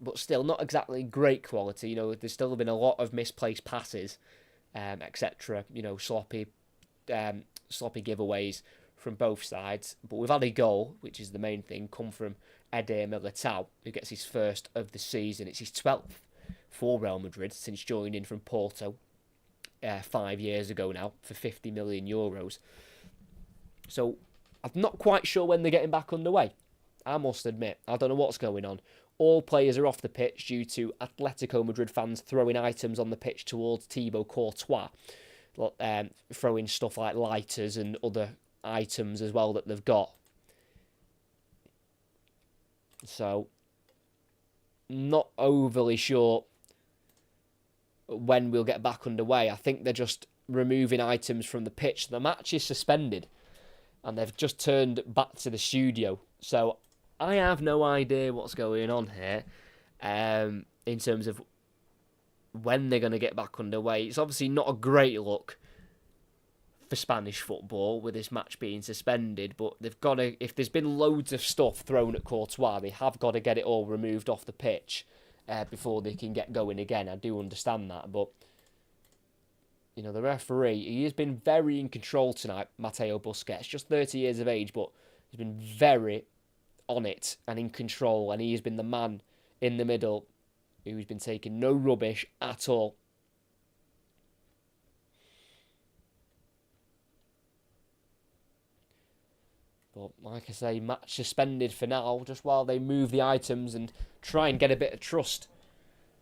But still, not exactly great quality. There's still been a lot of misplaced passes, etc. Sloppy giveaways from both sides. But we've had a goal, which is the main thing, come from Eder Militao, who gets his first of the season. It's his 12th for Real Madrid since joining from Porto 5 years ago now for €50 million. So I'm not quite sure when they're getting back underway. I must admit, I don't know what's going on. All players are off the pitch due to Atletico Madrid fans throwing items on the pitch towards Thibaut Courtois, throwing stuff like lighters and other items as well that they've got. So, not overly sure when we'll get back underway. I think they're just removing items from the pitch. The match is suspended, and they've just turned back to the studio. So I have no idea what's going on here in terms of when they're going to get back underway. It's obviously not a great look for Spanish football with this match being suspended, but they've got to, if there's been loads of stuff thrown at Courtois, they have got to get it all removed off the pitch before they can get going again. I do understand that, but you know, the referee, he has been very in control tonight, Mateo Busquets, just 30 years of age, but he's been very on it and in control, and he has been the man in the middle who's been taking no rubbish at all. But like I say, match suspended for now, just while they move the items and try and get a bit of trust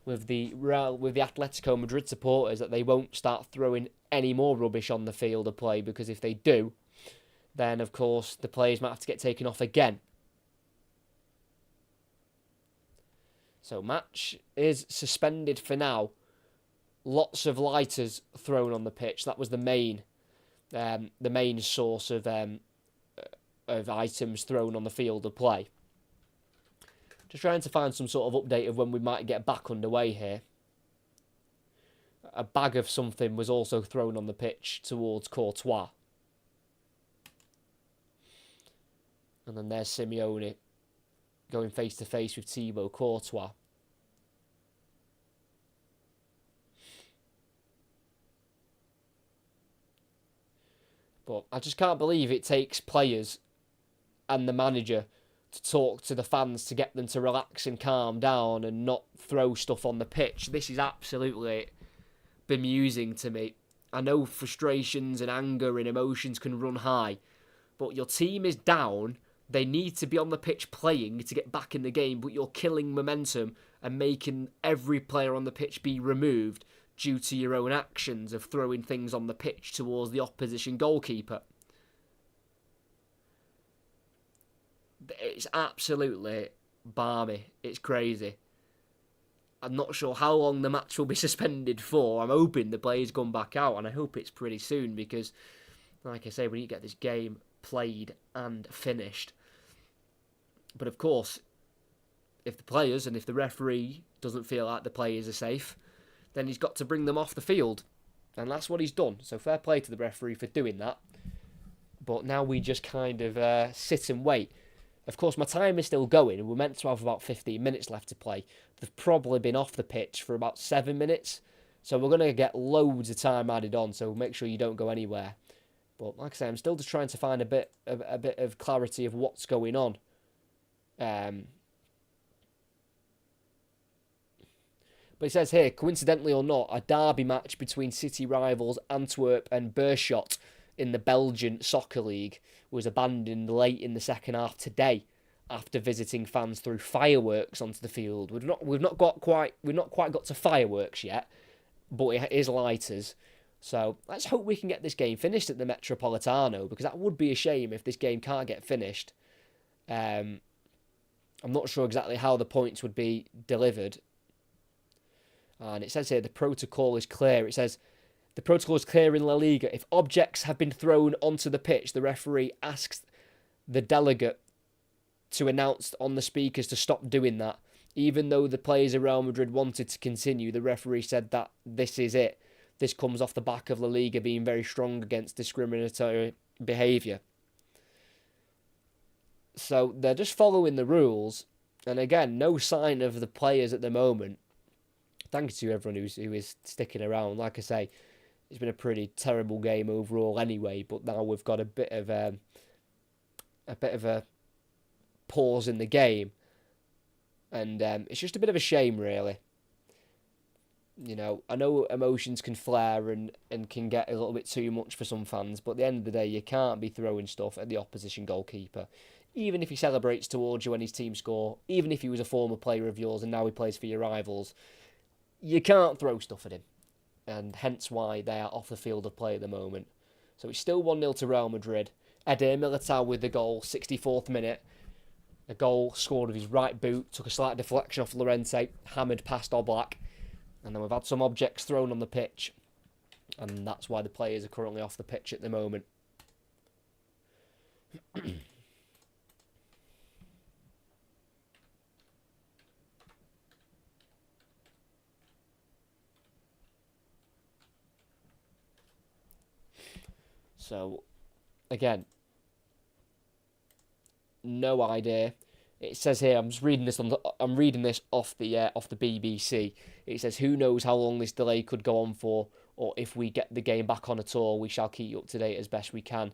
with the Atletico Madrid supporters that they won't start throwing any more rubbish on the field of play, because if they do, then of course the players might have to get taken off again. So match is suspended for now. Lots of lighters thrown on the pitch. That was the main source of items thrown on the field of play. Just trying to find some sort of update of when we might get back underway here. A bag of something was also thrown on the pitch towards Courtois. And then there's Simeone going face to face with Thibaut Courtois. But I just can't believe it takes players and the manager to talk to the fans to get them to relax and calm down and not throw stuff on the pitch. This is absolutely bemusing to me. I know frustrations and anger and emotions can run high, but your team is down. They need to be on the pitch playing to get back in the game, but you're killing momentum and making every player on the pitch be removed due to your own actions of throwing things on the pitch towards the opposition goalkeeper. It's absolutely balmy. It's crazy. I'm not sure how long the match will be suspended for. I'm hoping the players come back out, and I hope it's pretty soon, because, like I say, we need to get this game played and finished. But of course, if the players and if the referee doesn't feel like the players are safe, then he's got to bring them off the field. And that's what he's done. So fair play to the referee for doing that. But now we just kind of sit and wait. Of course, my time is still going, and we're meant to have about 15 minutes left to play. They've probably been off the pitch for about 7 minutes. So we're going to get loads of time added on, so make sure you don't go anywhere. But like I say, I'm still just trying to find a bit of clarity of what's going on. But it says here, coincidentally or not, a derby match between city rivals Antwerp and Beerschot in the Belgian Soccer League was abandoned late in the second half today after visiting fans threw fireworks onto the field. We've not quite got to fireworks yet, but it is lighters. So let's hope we can get this game finished at the Metropolitano, because that would be a shame if this game can't get finished. I'm not sure exactly how the points would be delivered. And it says here the protocol is clear. It says the protocol is clear in La Liga. If objects have been thrown onto the pitch, the referee asks the delegate to announce on the speakers to stop doing that. Even though the players of Real Madrid wanted to continue, the referee said that this is it. This comes off the back of La Liga being very strong against discriminatory behaviour. So they're just following the rules. And again, no sign of the players at the moment. Thanks to everyone who is sticking around. Like I say, it's been a pretty terrible game overall anyway, but now we've got a bit of a pause in the game. And it's just a bit of a shame, really. You know, I know emotions can flare and can get a little bit too much for some fans, but at the end of the day, you can't be throwing stuff at the opposition goalkeeper. Even if he celebrates towards you when his team score, even if he was a former player of yours and now he plays for your rivals, you can't throw stuff at him. And hence why they are off the field of play at the moment. So it's still 1-0 to Real Madrid. Eder Militao with the goal, 64th minute. A goal scored with his right boot, took a slight deflection off Llorente, hammered past Oblak. And then we've had some objects thrown on the pitch, and that's why the players are currently off the pitch at the moment. So, again, no idea. It says here, I'm just reading this I'm reading this off the BBC. It says, who knows how long this delay could go on for, or if we get the game back on at all. We shall keep you up to date as best we can.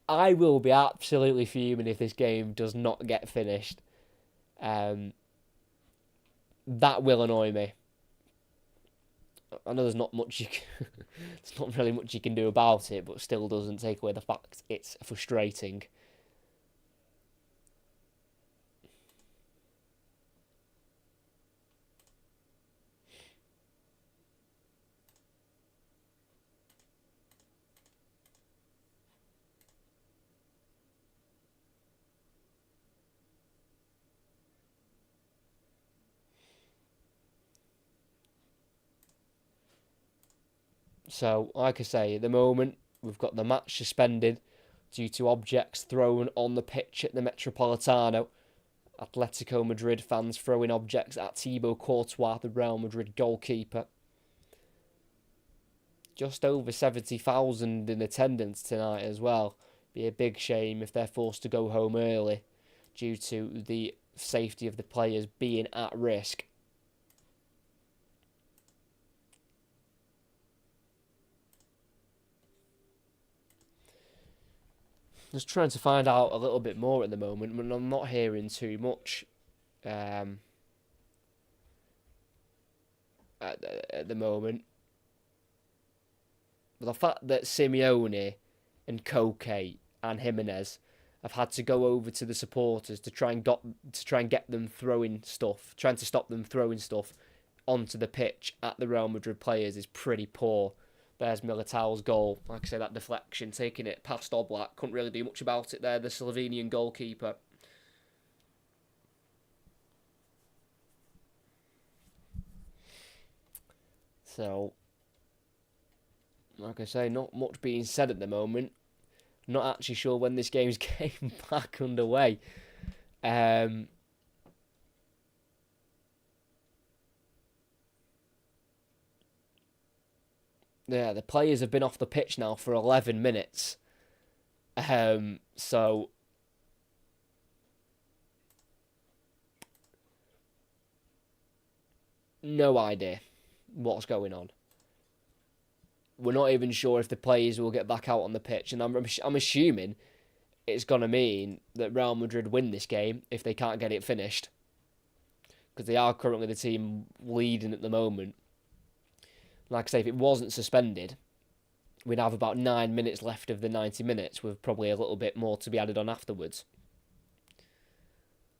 I will be absolutely fuming if this game does not get finished. That will annoy me. I know there's not much there's not really much you can do about it, but still doesn't take away the fact it's frustrating. So, like I say, at the moment, we've got the match suspended due to objects thrown on the pitch at the Metropolitano. Atletico Madrid fans throwing objects at Thibaut Courtois, the Real Madrid goalkeeper. Just over 70,000 in attendance tonight as well. Be a big shame if they're forced to go home early due to the safety of the players being at risk. Just trying to find out a little bit more at the moment, but I'm not hearing too much at the moment. But the fact that Simeone and Koke and Jimenez have had to go over to the supporters to try and get them throwing stuff, trying to stop them throwing stuff onto the pitch at the Real Madrid players is pretty poor. There's Militao's goal. Like I say, that deflection, taking it past Oblak. Couldn't really do much about it there, the Slovenian goalkeeper. So, like I say, not much being said at the moment. Not actually sure when this game's getting back underway. Yeah, the players have been off the pitch now for 11 minutes. So no idea what's going on. We're not even sure if the players will get back out on the pitch, and I'm assuming it's gonna mean that Real Madrid win this game if they can't get it finished, because they are currently the team leading at the moment. Like I say, if it wasn't suspended, we'd have about 9 minutes left of the 90 minutes, with probably a little bit more to be added on afterwards.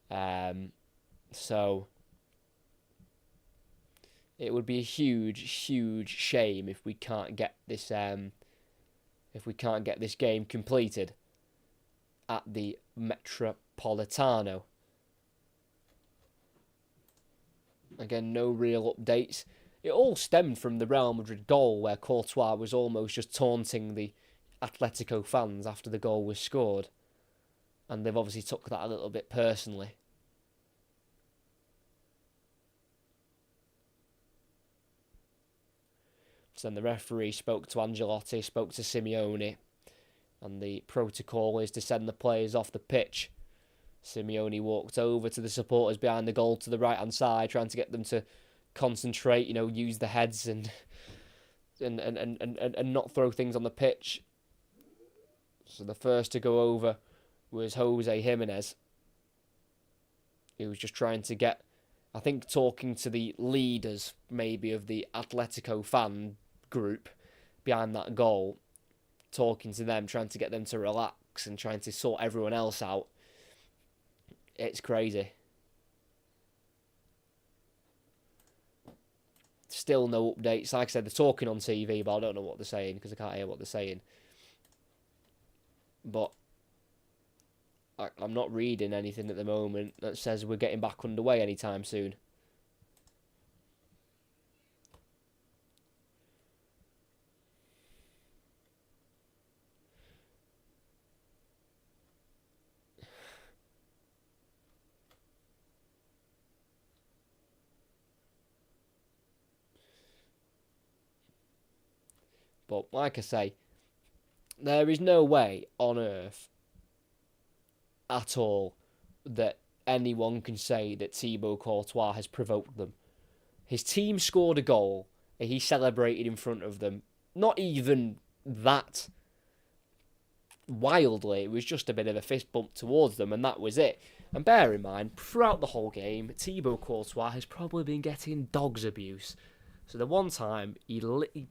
So it would be a huge, huge shame if we can't get this game completed at the Metropolitano. Again, no real updates. It all stemmed from the Real Madrid goal, where Courtois was almost just taunting the Atletico fans after the goal was scored. And they've obviously took that a little bit personally. So then the referee spoke to Ancelotti, spoke to Simeone, and the protocol is to send the players off the pitch. Simeone walked over to the supporters behind the goal to the right-hand side, trying to get them to concentrate, use the heads and not throw things on the pitch. So the first to go over was Jose Jimenez. He was just trying to get, I think, talking to the leaders maybe of the Atletico fan group behind that goal, talking to them, trying to get them to relax and trying to sort everyone else out. It's crazy. Still no updates. Like I said, they're talking on TV, but I don't know what they're saying because I can't hear what they're saying. But I'm not reading anything at the moment that says we're getting back underway anytime soon. But like I say, there is no way on earth at all that anyone can say that Thibaut Courtois has provoked them. His team scored a goal and he celebrated in front of them. Not even that wildly. It was just a bit of a fist bump towards them, and that was it. And bear in mind, throughout the whole game, Thibaut Courtois has probably been getting dog's abuse. So the one time he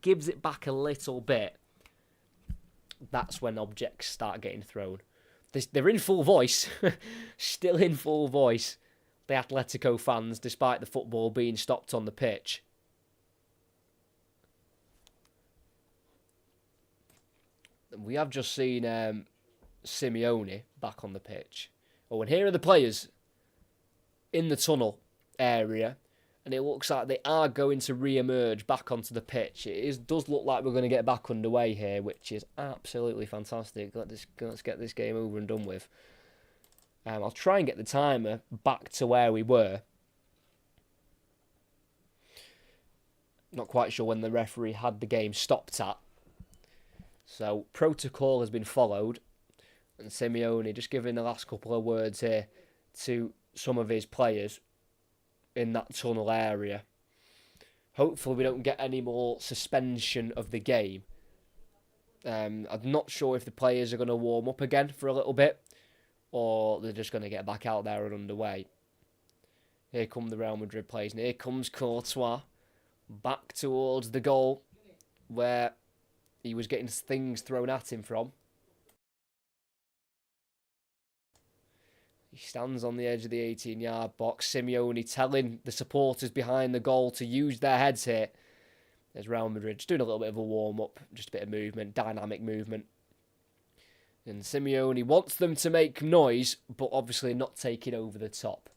gives it back a little bit, that's when objects start getting thrown. They're in full voice, still in full voice, the Atletico fans, despite the football being stopped on the pitch. We have just seen Simeone back on the pitch. Oh, and here are the players in the tunnel area, and it looks like they are going to re-emerge back onto the pitch. Does look like we're going to get back underway here, which is absolutely fantastic. Let's get this game over and done with. I'll try and get the timer back to where we were. Not quite sure when the referee had the game stopped at. So protocol has been followed, and Simeone just giving the last couple of words here to some of his players in that tunnel area. Hopefully we don't get any more suspension of the game. I'm not sure if the players are going to warm up again for a little bit, or they're just going to get back out there and underway. Here come the Real Madrid players, and here comes Courtois back towards the goal where he was getting things thrown at him from. He stands on the edge of the 18-yard box. Simeone telling the supporters behind the goal to use their heads here. There's Real Madrid just doing a little bit of a warm-up, just a bit of movement, dynamic movement. And Simeone wants them to make noise, but obviously not taking over the top.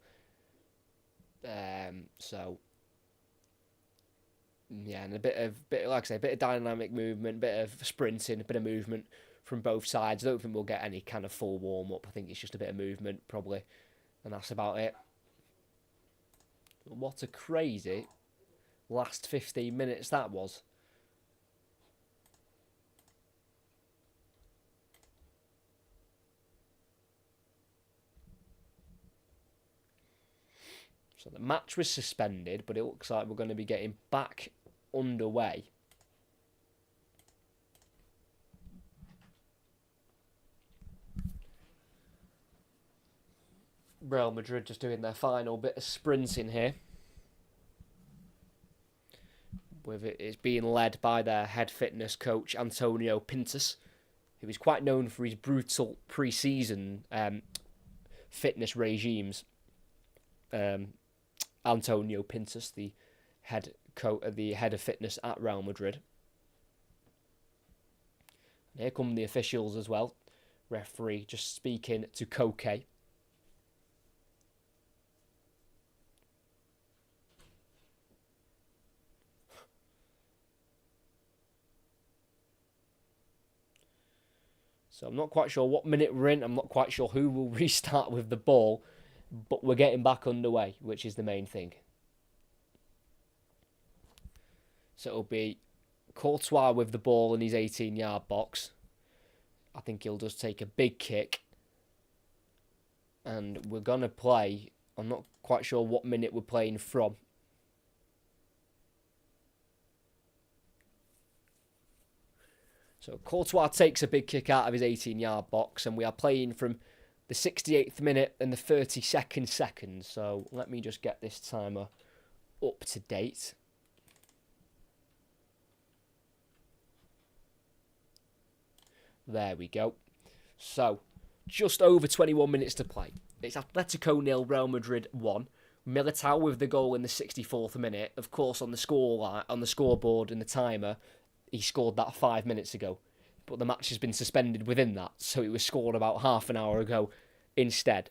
Yeah, and a bit of like I say, a bit of dynamic movement, bit of sprinting, a bit of movement from both sides. I don't think we'll get any kind of full warm-up. I think it's just a bit of movement, probably. And that's about it. What a crazy last 15 minutes that was. So the match was suspended, but it looks like we're going to be getting back underway. Real Madrid just doing their final bit of sprinting here. With it's being led by their head fitness coach, Antonio Pintus, who is quite known for his brutal pre-season fitness regimes. Antonio Pintus, the head of fitness at Real Madrid. And here come the officials as well. Referee just speaking to Koke. So I'm not quite sure what minute we're in. I'm not quite sure who will restart with the ball. But we're getting back underway, which is the main thing. So it'll be Courtois with the ball in his 18-yard box. I think he'll just take a big kick. And we're going to play. I'm not quite sure what minute we're playing from. So Courtois takes a big kick out of his 18-yard box, and we are playing from the 68th minute and the 32nd second. So let me just get this timer up to date. There we go. So just over 21 minutes to play. It's Atletico 0, Real Madrid 1. Militao with the goal in the 64th minute. Of course, on the scoreboard and the timer, he scored that 5 minutes ago. But the match has been suspended within that, so it was scored about half an hour ago instead.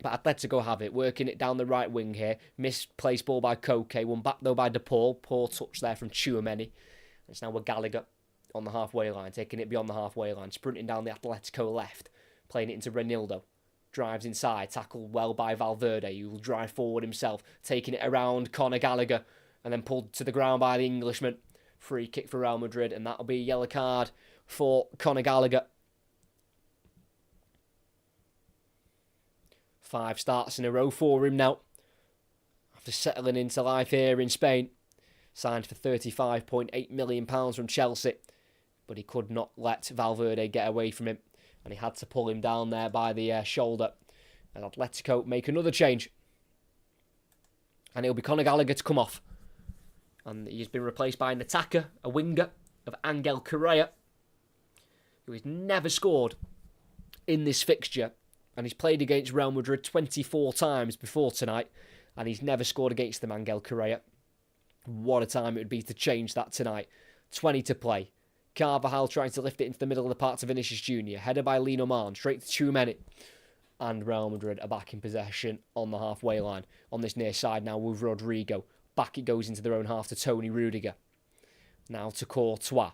But Atletico have it, working it down the right wing here. Misplaced ball by Koke, won back though by De Paul. Poor touch there from Tchouaméni. It's now with Gallagher on the halfway line, taking it beyond the halfway line, sprinting down the Atletico left, playing it into Renildo. Drives inside, tackled well by Valverde, who will drive forward himself, taking it around Conor Gallagher, and then pulled to the ground by the Englishman. Free kick for Real Madrid, and that'll be a yellow card for Conor Gallagher. 5 starts in a row for him now. After settling into life here in Spain. Signed for £35.8 million from Chelsea. But he could not let Valverde get away from him. And he had to pull him down there by the shoulder. And Atletico make another change. And it'll be Conor Gallagher to come off. And he's been replaced by an attacker, a winger, of Angel Correa, who has never scored in this fixture. And he's played against Real Madrid 24 times before tonight. And he's never scored against them, Angel Correa. What a time it would be to change that tonight. 20 to play. Carvajal trying to lift it into the middle of the park to Vinicius Jr. Header by Lino Mann, straight to Tchouameni. And Real Madrid are back in possession on the halfway line. On this near side now with Rodrigo. Back it goes into their own half to Tony Rudiger. Now to Courtois.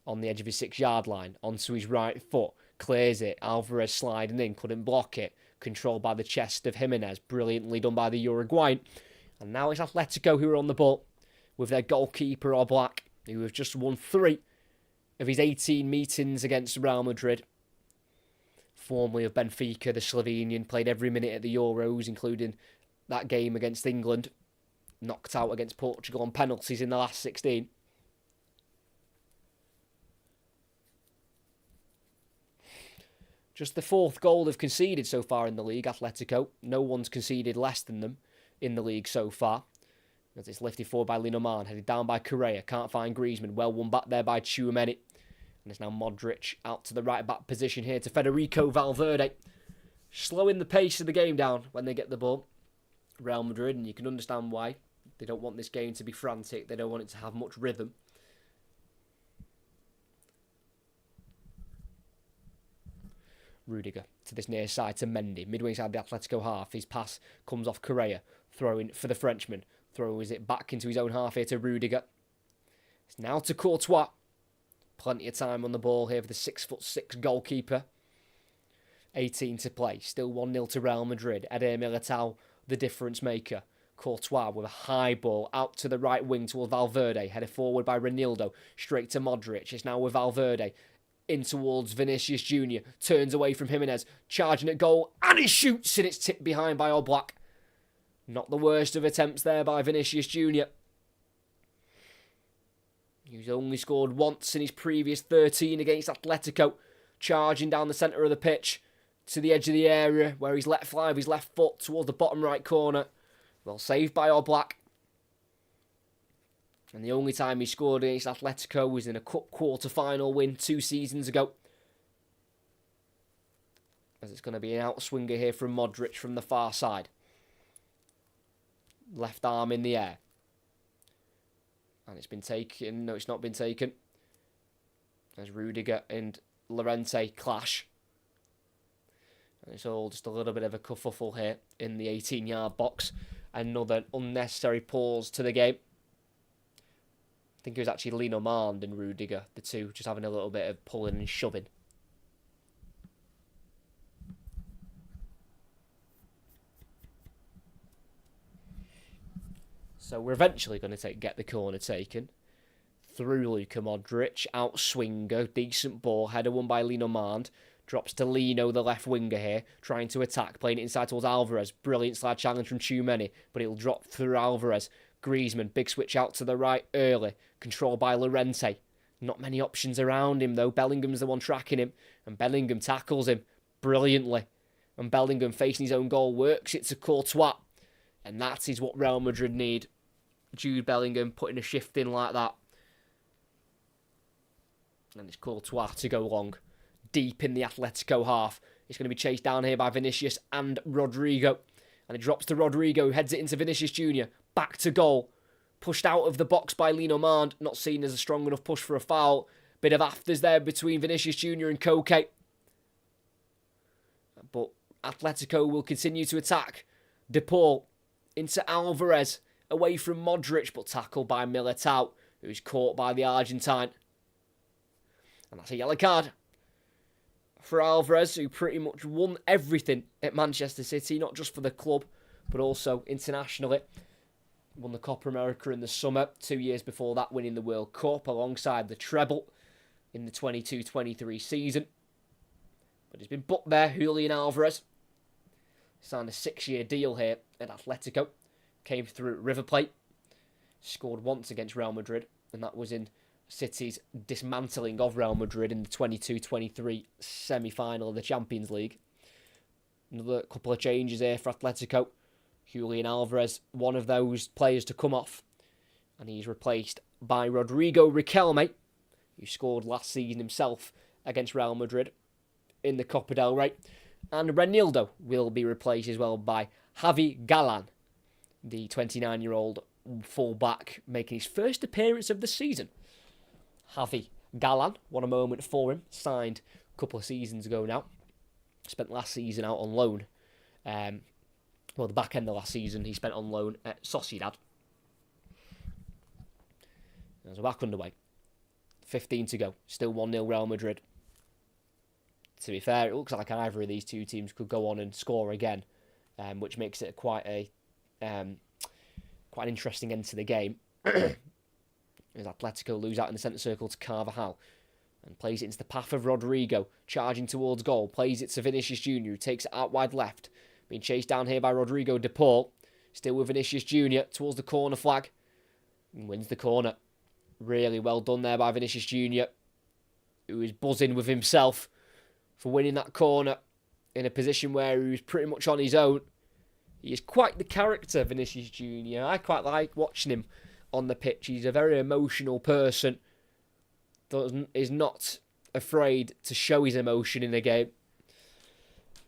On the edge of his 6-yard line. Onto his right foot. Clears it. Alvarez sliding in. Couldn't block it. Controlled by the chest of Jimenez. Brilliantly done by the Uruguayan. And now it's Atletico who are on the ball. With their goalkeeper Oblak. Who have just won 3 of his 18 meetings against Real Madrid. Formerly of Benfica, the Slovenian. Played every minute at the Euros, including that game against England. Knocked out against Portugal on penalties in the last 16. Just the 4th goal they've conceded so far in the league, Atletico. No one's conceded less than them in the league so far. As it's lifted forward by Lino Mann, headed down by Correa. Can't find Griezmann. Well won back there by Tchouameni. And it's now Modric out to the right-back position here to Federico Valverde. Slowing the pace of the game down when they get the ball. Real Madrid, and you can understand why. They don't want this game to be frantic. They don't want it to have much rhythm. Rudiger to this near side to Mendy. Midway inside the Atletico half. His pass comes off Correa. Throwing for the Frenchman. Throws it back into his own half here to Rudiger. It's now to Courtois. Plenty of time on the ball here for the 6'6" goalkeeper. 18 to play. Still 1-0 to Real Madrid. Eder Militao, the difference maker. Courtois with a high ball out to the right wing towards Valverde. Headed forward by Ronaldo. Straight to Modric. It's now with Valverde. In towards Vinicius Jr. Turns away from Jimenez. Charging at goal. And he shoots. And it's tipped behind by Oblak. Not the worst of attempts there by Vinicius Jr. He's only scored once in his previous 13 against Atletico. Charging down the centre of the pitch to the edge of the area where he's let fly with his left foot towards the bottom right corner. Well saved by Oblak. And the only time he scored against Atletico was in a cup quarter-final win 2 seasons ago. As it's going to be an outswinger here from Modric from the far side. Left arm in the air. And it's been taken. No, it's not been taken. As Rudiger and Llorente clash. And it's all just a little bit of a kerfuffle here in the 18-yard box. Another unnecessary pause to the game. I think it was actually Lino Mann and Rudiger, the two, just having a little bit of pulling and shoving. So we're eventually going to get the corner taken. Through Luka Modric, outswinger, decent ball, header won by Lino Mann. Drops to Lino, the left winger here, trying to attack, playing it inside towards Alvarez. Brilliant slide challenge from Tchouameni, but it'll drop through Alvarez. Griezmann, big switch out to the right early, controlled by Llorente. Not many options around him though. Bellingham's the one tracking him, and Bellingham tackles him brilliantly. And Bellingham, facing his own goal, works it to Courtois. And that is what Real Madrid need. Jude Bellingham putting a shift in like that. And it's Courtois to go long. Deep in the Atletico half. It's going to be chased down here by Vinicius and Rodrigo. And it drops to Rodrigo, who heads it into Vinicius Jr. Back to goal. Pushed out of the box by Lino Mann. Not seen as a strong enough push for a foul. Bit of afters there between Vinicius Jr. and Koke. But Atletico will continue to attack. De Paul into Alvarez. Away from Modric, but tackled by Militao, who's caught by the Argentine. And that's a yellow card for Alvarez, who pretty much won everything at Manchester City, not just for the club, but also internationally. Won the Copa America in the summer, 2 years before that winning the World Cup alongside the treble in the 22-23 season. But he's been booked there, Julian Alvarez. Signed a 6-year deal here at Atletico. Came through at River Plate. Scored once against Real Madrid, and that was in City's dismantling of Real Madrid in the 22-23 semi-final of the Champions League. Another couple of changes here for Atletico. Julian Alvarez, one of those players to come off, and he's replaced by Rodrigo Riquelme, who scored last season himself against Real Madrid in the Copa del Rey. And Renildo will be replaced as well by Javi Galan, the 29-year-old full-back, making his first appearance of the season. Javi Galan, what a moment for him, signed a couple of seasons ago now. Spent last season out on loan. The back end of last season he spent on loan at Sociedad. So back underway. 15 to go. Still 1-0 Real Madrid. To be fair, it looks like either of these two teams could go on and score again, which makes it quite an interesting end to the game. As Atletico lose out in the centre circle to Carvajal and plays it into the path of Rodrigo, charging towards goal, plays it to Vinicius Jr., who takes it out wide left, being chased down here by Rodrigo de Paul, still with Vinicius Jr. towards the corner flag, and wins the corner. Really well done there by Vinicius Jr., who is buzzing with himself for winning that corner in a position where he was pretty much on his own. He is quite the character, Vinicius Jr. I quite like watching him on the pitch. He's a very emotional person. Is not afraid to show his emotion in the game.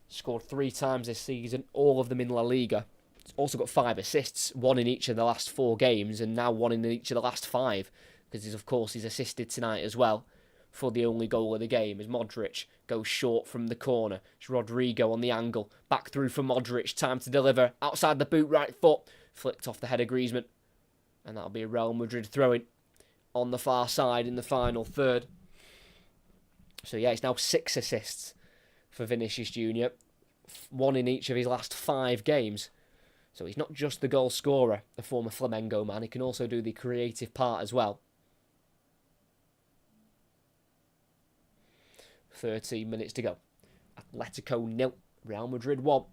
Scored 3 times this season, all of them in La Liga. He's also got 5 assists, 1 in each of the last 4 games, and now 1 in each of the last 5, because he's assisted tonight as well for the only goal of the game, as Modric goes short from the corner. It's Rodrigo on the angle, back through for Modric, time to deliver, outside the boot, right foot, flicked off the head of Griezmann, and that'll be a Real Madrid throw-in on the far side in the final third. So yeah, it's now 6 assists for Vinicius Jr., 1 in each of his last 5 games. So he's not just the goal scorer, the former Flamengo man, he can also do the creative part as well. 13 minutes to go. Atletico 0, Real Madrid 1.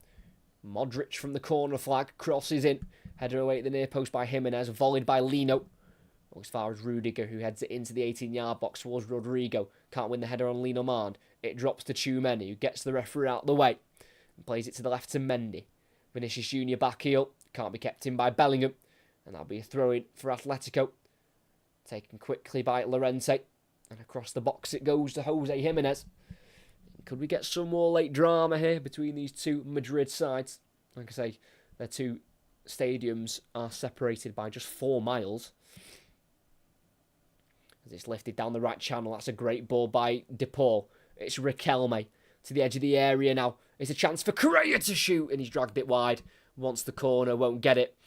Modric from the corner flag, crosses in, header away at the near post by Jimenez, volleyed by Lino. As far as Rudiger, who heads it into the 18-yard box towards Rodrigo. Can't win the header on Lino Mand. It drops to Tchouameni, who gets the referee out of the way and plays it to the left to Mendy. Vinicius Jr. back heel. Can't be kept in by Bellingham. And that'll be a throw-in for Atletico. Taken quickly by Llorente. And across the box it goes to Jose Jimenez. Could we get some more late drama here between these two Madrid sides? Like I say, their two stadiums are separated by just 4 miles. As it's lifted down the right channel, that's a great ball by De Paul. It's Riquelme to the edge of the area now. It's a chance for Correa to shoot, and he's dragged it wide. Wants the corner, won't get it.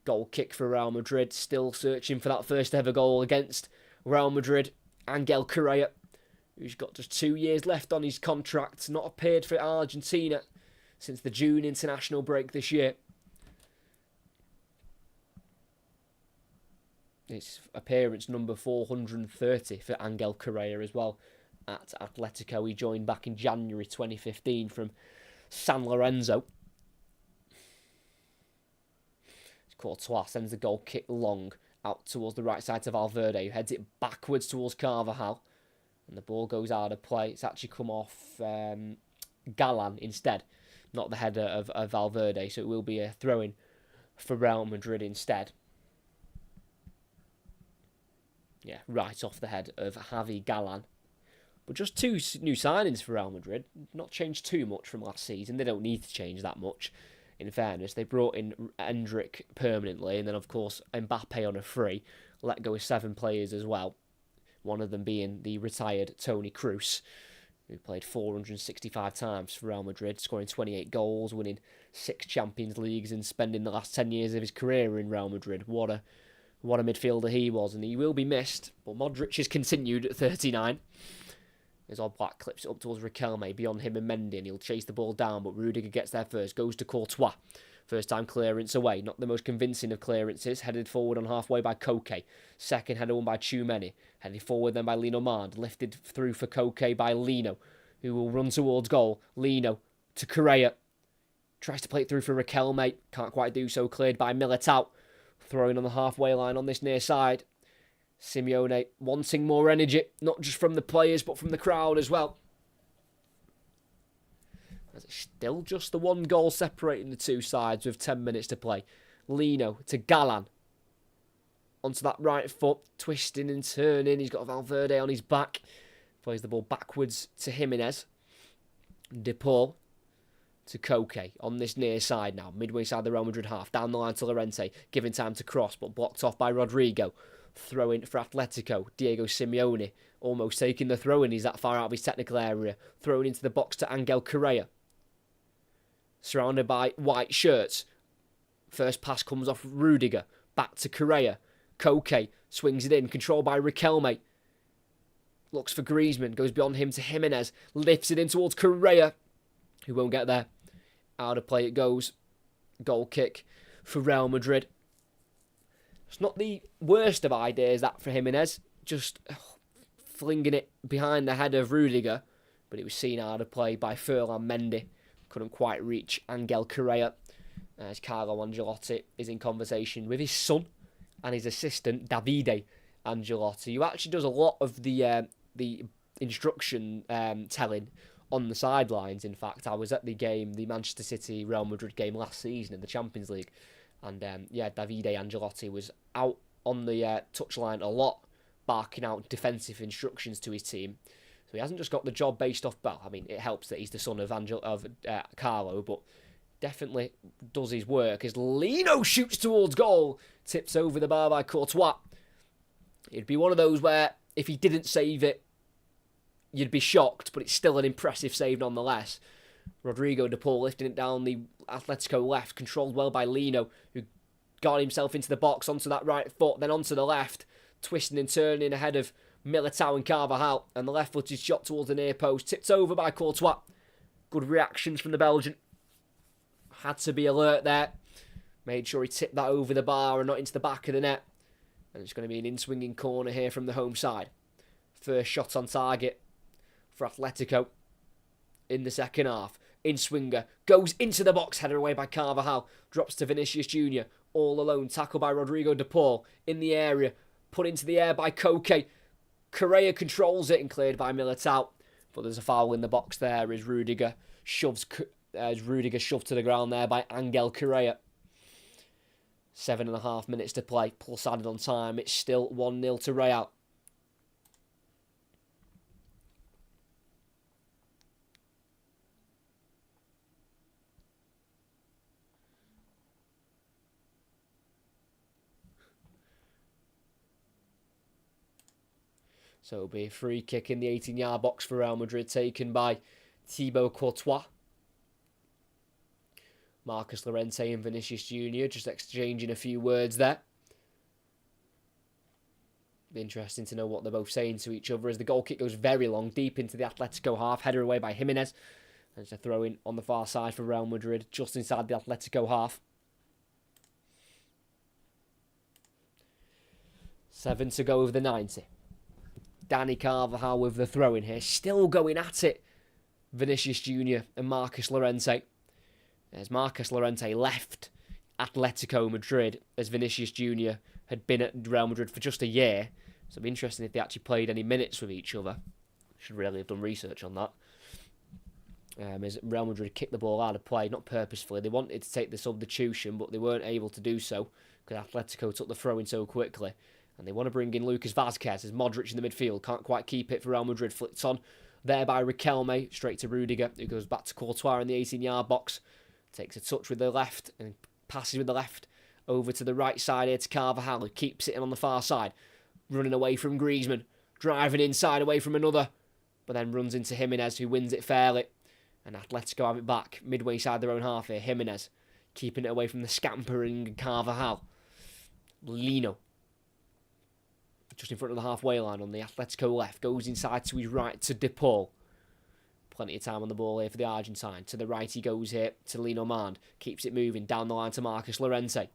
Goal kick for Real Madrid. Still searching for that first ever goal against Real Madrid. Angel Correa, who's got just 2 years left on his contract. Not appeared for Argentina since the June international break this year. It's appearance number 430 for Angel Correa as well at Atletico. He joined back in January 2015 from San Lorenzo. Courtois sends the goal kick long out towards the right side to Valverde, who heads it backwards towards Carvajal. And the ball goes out of play. It's actually come off Galan instead, not the header of Valverde. So it will be a throw-in for Real Madrid instead. Yeah, right off the head of Javi Galan. But just 2 new signings for Real Madrid. Not changed too much from last season. They don't need to change that much, in fairness. They brought in Endrick permanently, and then, of course, Mbappe on a free. Let go of 7 players as well. One of them being the retired Toni Kroos, who played 465 times for Real Madrid, scoring 28 goals, winning 6 Champions Leagues, and spending the last 10 years of his career in Real Madrid. What a midfielder he was, and he will be missed. But Modric has continued at 39. As All Black clips it up towards Riquelme, beyond him and Mendy, and he'll chase the ball down, but Rudiger gets there first, goes to Courtois First time clearance away, not the most convincing of clearances. Headed forward on halfway by Koke. Second header won by Tchouameni. Headed forward then by Lino Mard. Lifted through for Koke by Lino, who will run towards goal. Lino to Correa. Tries to play it through for Riquelme. Can't quite do so. Cleared by Militao. Throwing on the halfway line on this near side. Simeone wanting more energy, not just from the players, but from the crowd as well. As it's still just the one goal separating the two sides with 10 minutes to play. Lino to Galan. Onto that right foot, twisting and turning. He's got Valverde on his back. Plays the ball backwards to Jimenez. De Paul to Koke on this near side now. Midway side the Real Madrid half. Down the line to Llorente. Giving time to cross, but blocked off by Rodrigo. Throw-in for Atletico. Diego Simeone almost taking the throw-in. He's that far out of his technical area. Thrown into the box to Angel Correa. Surrounded by white shirts. First pass comes off Rudiger. Back to Correa. Koke swings it in. Controlled by Riquelme. Looks for Griezmann. Goes beyond him to Jimenez. Lifts it in towards Correa, who won't get there. Out of play it goes. Goal kick for Real Madrid. It's not the worst of ideas, that, for Jimenez. Just flinging it behind the head of Rudiger. But it was seen out of play by Ferland Mendy. Couldn't quite reach Angel Correa. As Carlo Ancelotti is in conversation with his son and his assistant, Davide Ancelotti, who actually does a lot of the instruction telling on the sidelines. In fact, I was at the game, the Manchester City Real Madrid game last season in the Champions League. And Davide Ancelotti was out on the touchline a lot, barking out defensive instructions to his team. So he hasn't just got the job based off, well, I mean, it helps that he's the son of Carlo, but definitely does his work as Lino shoots towards goal, tips over the bar by Courtois. It'd be one of those where if he didn't save it, you'd be shocked, but it's still an impressive save nonetheless. Rodrigo de Paul lifting it down the Atletico left, controlled well by Lino, who got himself into the box onto that right foot, then onto the left, twisting and turning ahead of Militao and Carvajal, and the left-footed shot towards the near post, tipped over by Courtois. Good reactions from the Belgian. Had to be alert there. Made sure he tipped that over the bar and not into the back of the net. And it's going to be an in-swinging corner here from the home side. First shot on target for Atletico in the second half. In-swinger, goes into the box, headed away by Carvajal, drops to Vinicius Jr., all alone, tackled by Rodrigo de Paul, in the area, put into the air by Koke. Correa controls it and cleared by Militao, but there's a foul in the box there as Rudiger shoved to the ground there by Angel Correa. 7.5 minutes to play, plus added on time, it's still 1-0 to Real. So it'll be a free kick in the 18-yard box for Real Madrid, taken by Thibaut Courtois. Marcus Llorente and Vinicius Jr. just exchanging a few words there. Be interesting to know what they're both saying to each other as the goal kick goes very long, deep into the Atletico half, header away by Jimenez. And it's a throw in on the far side for Real Madrid, just inside the Atletico half. 7 to go over the 90. Dani Carvajal with the throw in here, still going at it. Vinicius Jr. and Marcus Llorente. As Marcus Llorente left Atletico Madrid, as Vinicius Jr. had been at Real Madrid for just a year. So it'd be interesting if they actually played any minutes with each other. Should really have done research on that. As Real Madrid kicked the ball out of play, not purposefully. They wanted to take the substitution, but they weren't able to do so because Atletico took the throw in so quickly. And they want to bring in Lucas Vazquez as Modric in the midfield. Can't quite keep it for Real Madrid. Flicked on there by Riquelme. Straight to Rudiger, who goes back to Courtois in the 18-yard box. Takes a touch with the left and passes with the left over to the right side here to Carvajal, who keeps it in on the far side. Running away from Griezmann. Driving inside away from another. But then runs into Jimenez, who wins it fairly. And Atletico have it back. Midway side their own half here. Jimenez keeping it away from the scampering Carvajal. Lino. Just in front of the halfway line on the Atletico left. Goes inside to his right to De Paul. Plenty of time on the ball here for the Argentine. To the right he goes here to Lino Mand. Keeps it moving down the line to Marcus Llorente.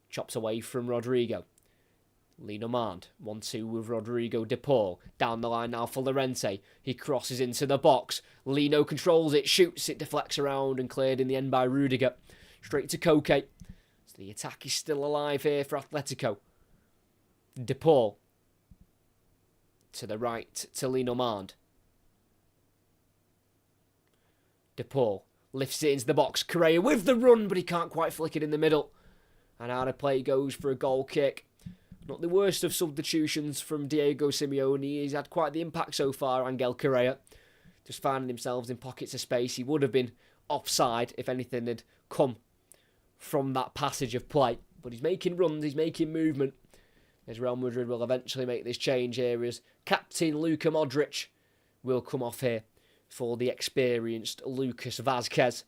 Chops away from Rodrigo. Lino Mand, 1-2 with Rodrigo de Paul. Down the line now for Llorente. He crosses into the box. Lino controls it, shoots it, deflects around and cleared in the end by Rudiger. Straight to Koke. So the attack is still alive here for Atletico. De Paul. To the right to Lino Mand. De Paul lifts it into the box. Correa with the run, but he can't quite flick it in the middle. And out of play goes for a goal kick. Not the worst of substitutions from Diego Simeone. He's had quite the impact so far, Angel Correa. Just finding himself in pockets of space. He would have been offside if anything had come from that passage of play. But he's making runs, he's making movement. As Real Madrid will eventually make this change here as captain Luka Modric will come off here for the experienced Lucas Vazquez.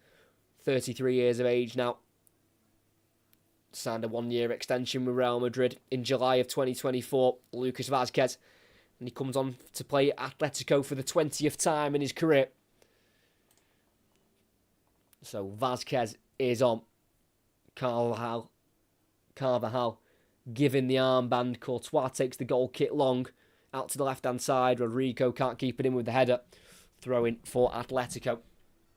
33 years of age now. Signed a 1-year extension with Real Madrid in July of 2024. Lucas Vazquez. And he comes on to play at Atletico for the 20th time in his career. So Vazquez is on. Carvajal giving the armband. Courtois takes the goal kick long. Out to the left-hand side. Rodrigo can't keep it in with the header. Throw in for Atletico.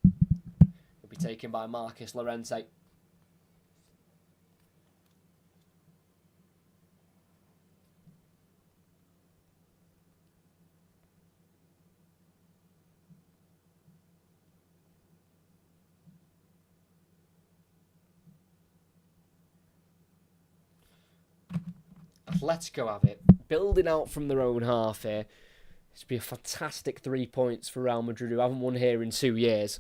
Will be taken by Marcus Llorente. Atletico have it. Building out from their own half here. It's be a fantastic 3 points for Real Madrid, who haven't won here in 2 years.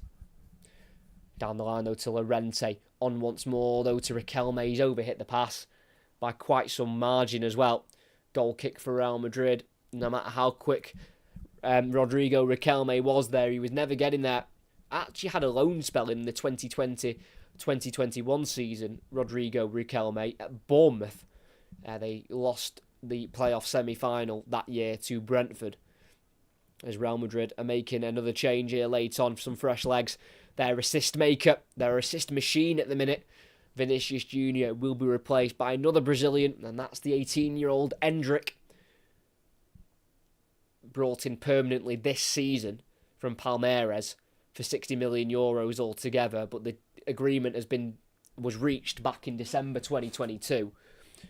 Down the line, though, to Llorente. On once more, though, to Riquelme. He's overhit the pass by quite some margin as well. Goal kick for Real Madrid. No matter how quick Rodrigo Riquelme was there, he was never getting there. Actually had a loan spell in the 2020-2021 season, Rodrigo Riquelme, at Bournemouth. They lost the playoff semi-final that year to Brentford. As Real Madrid are making another change here late on, some fresh legs. Their assist maker, their assist machine at the minute, Vinicius Jr. will be replaced by another Brazilian, and that's the 18-year-old Endrick. Brought in permanently this season from Palmeiras for €60 million altogether, but the agreement was reached back in December 2022.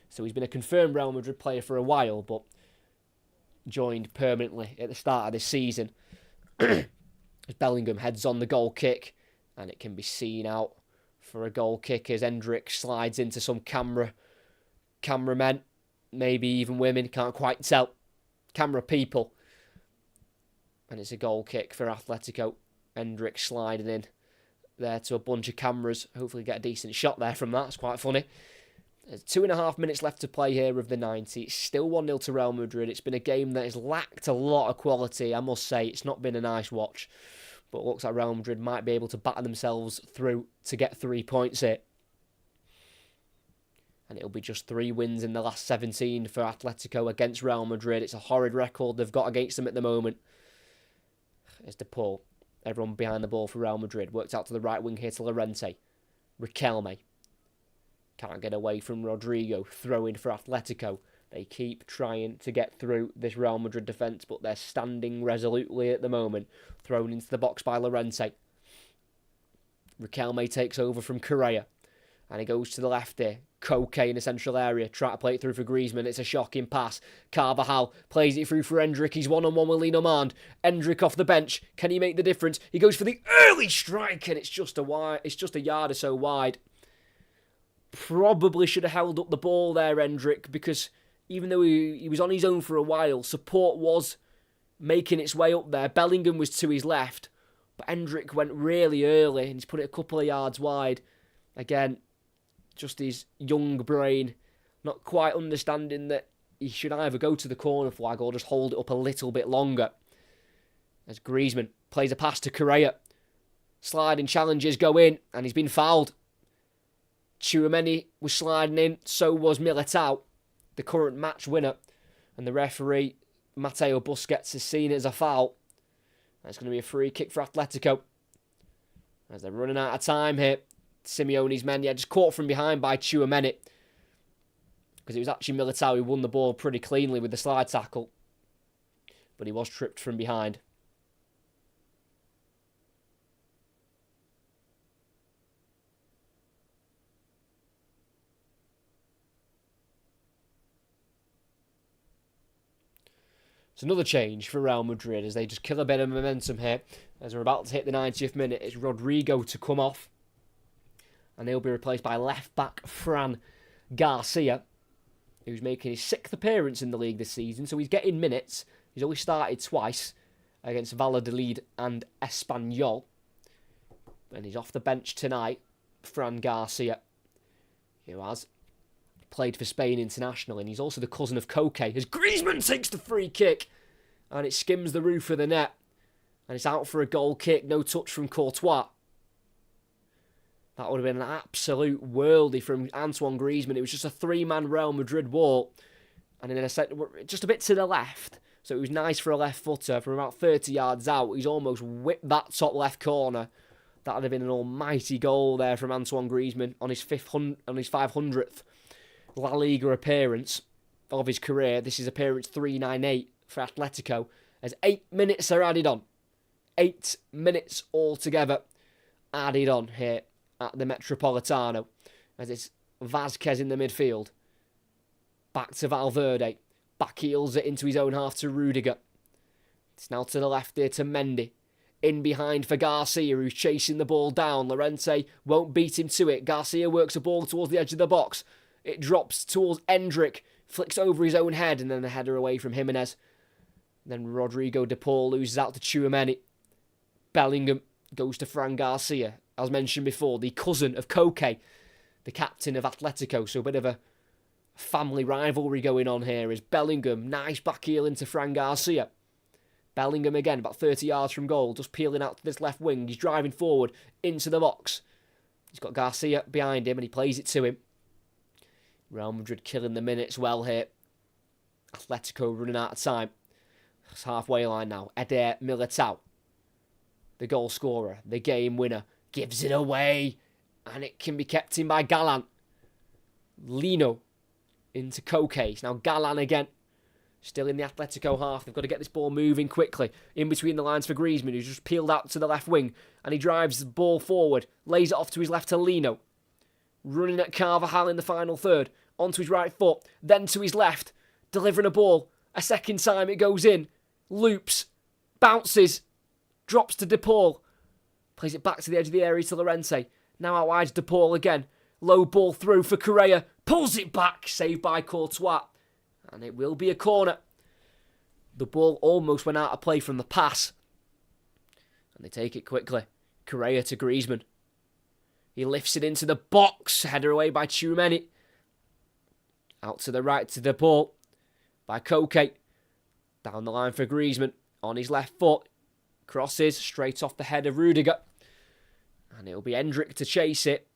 So he's been a confirmed Real Madrid player for a while, but joined permanently at the start of this season. As Bellingham heads on the goal kick, and it can be seen out for a goal kick as Endrick slides into some cameramen, maybe even women, can't quite tell, camera people. And it's a goal kick for Atletico. Endrick sliding in there to a bunch of cameras. Hopefully get a decent shot there from that. It's quite funny. There's 2.5 minutes left to play here of the 90. It's still 1-0 to Real Madrid. It's been a game that has lacked a lot of quality, I must say. It's not been a nice watch. But it looks like Real Madrid might be able to batter themselves through to get 3 points here. And it'll be just 3 wins in the last 17 for Atletico against Real Madrid. It's a horrid record they've got against them at the moment. It's De Paul. Everyone behind the ball for Real Madrid. Worked out to the right wing here to Llorente. Riquelme. Can't get away from Rodrigo. Throw in for Atletico. They keep trying to get through this Real Madrid defence, but they're standing resolutely at the moment. Thrown into the box by Llorente. Riquelme takes over from Correa. And he goes to the left here. Koke in the central area. Try to play it through for Griezmann. It's a shocking pass. Carvajal plays it through for Endrick. He's one-on-one with Lino Mand. Endrick off the bench. Can he make the difference? He goes for the early strike, and it's just a yard or so wide. Probably should have held up the ball there, Endrick, because even though he was on his own for a while, support was making its way up there. Bellingham was to his left, but Endrick went really early and he's put it a couple of yards wide. Again, just his young brain not quite understanding that he should either go to the corner flag or just hold it up a little bit longer. As Griezmann plays a pass to Correa. Sliding challenges go in, and he's been fouled. Tchouaméni was sliding in, so was Militao, the current match winner. And the referee, Mateo Busquets, has seen it as a foul. It's going to be a free kick for Atletico. As they're running out of time here. Simeone's men, just caught from behind by Tchouaméni. Because it was actually Militao who won the ball pretty cleanly with the slide tackle. But he was tripped from behind. It's another change for Real Madrid as they just kill a bit of momentum here. As we're about to hit the 90th minute, it's Rodrigo to come off. And he'll be replaced by left-back Fran Garcia, who's making his 6th appearance in the league this season. So he's getting minutes. He's only started twice against Valladolid and Espanyol. And he's off the bench tonight, Fran Garcia, who has played for Spain internationally, and he's also the cousin of Koke, as Griezmann takes the free kick, and it skims the roof of the net, and it's out for a goal kick, no touch from Courtois. That would have been an absolute worldie from Antoine Griezmann. It was just a 3-man Real Madrid wall, and in a set, just a bit to the left, so it was nice for a left footer from about 30 yards out. He's almost whipped that top left corner. That would have been an almighty goal there from Antoine Griezmann on his 500th La Liga appearance of his career. This is appearance 398 for Atletico, as 8 minutes are added on. 8 minutes altogether added on here at the Metropolitano, as it's Vázquez in the midfield. Back to Valverde. Back heels it into his own half to Rudiger. It's now to the left here to Mendy. In behind for Garcia, who's chasing the ball down. Llorente won't beat him to it. Garcia works a ball towards the edge of the box. It drops towards Endrick, flicks over his own head, and then the header away from Jimenez. Then Rodrigo de Paul loses out to Tchouaméni. Bellingham goes to Fran Garcia, as mentioned before, the cousin of Koke, the captain of Atletico. So a bit of a family rivalry going on here. Is Bellingham, nice back heel into Fran Garcia. Bellingham again, about 30 yards from goal, just peeling out to this left wing. He's driving forward into the box. He's got Garcia behind him, and he plays it to him. Real Madrid killing the minutes well here. Atletico running out of time. It's halfway line now. Eder Militao, the goal scorer, the game winner, gives it away. And it can be kept in by Galán. Lino into Koke. It's now Galán again. Still in the Atletico half. They've got to get this ball moving quickly. In between the lines for Griezmann, who's just peeled out to the left wing. And he drives the ball forward. Lays it off to his left to Lino. Running at Carvajal in the final third. Onto his right foot. Then to his left. Delivering a ball. A second time it goes in. Loops. Bounces. Drops to De Paul. Plays it back to the edge of the area to Llorente. Now out wide to De Paul again. Low ball through for Correa. Pulls it back. Saved by Courtois. And it will be a corner. The ball almost went out of play from the pass. And they take it quickly. Correa to Griezmann. He lifts it into the box. Header away by Tchouaméni. Out to the right to De Paul. By Koke. Down the line for Griezmann. On his left foot. Crosses straight off the head of Rudiger. And it'll be Endrick to chase it.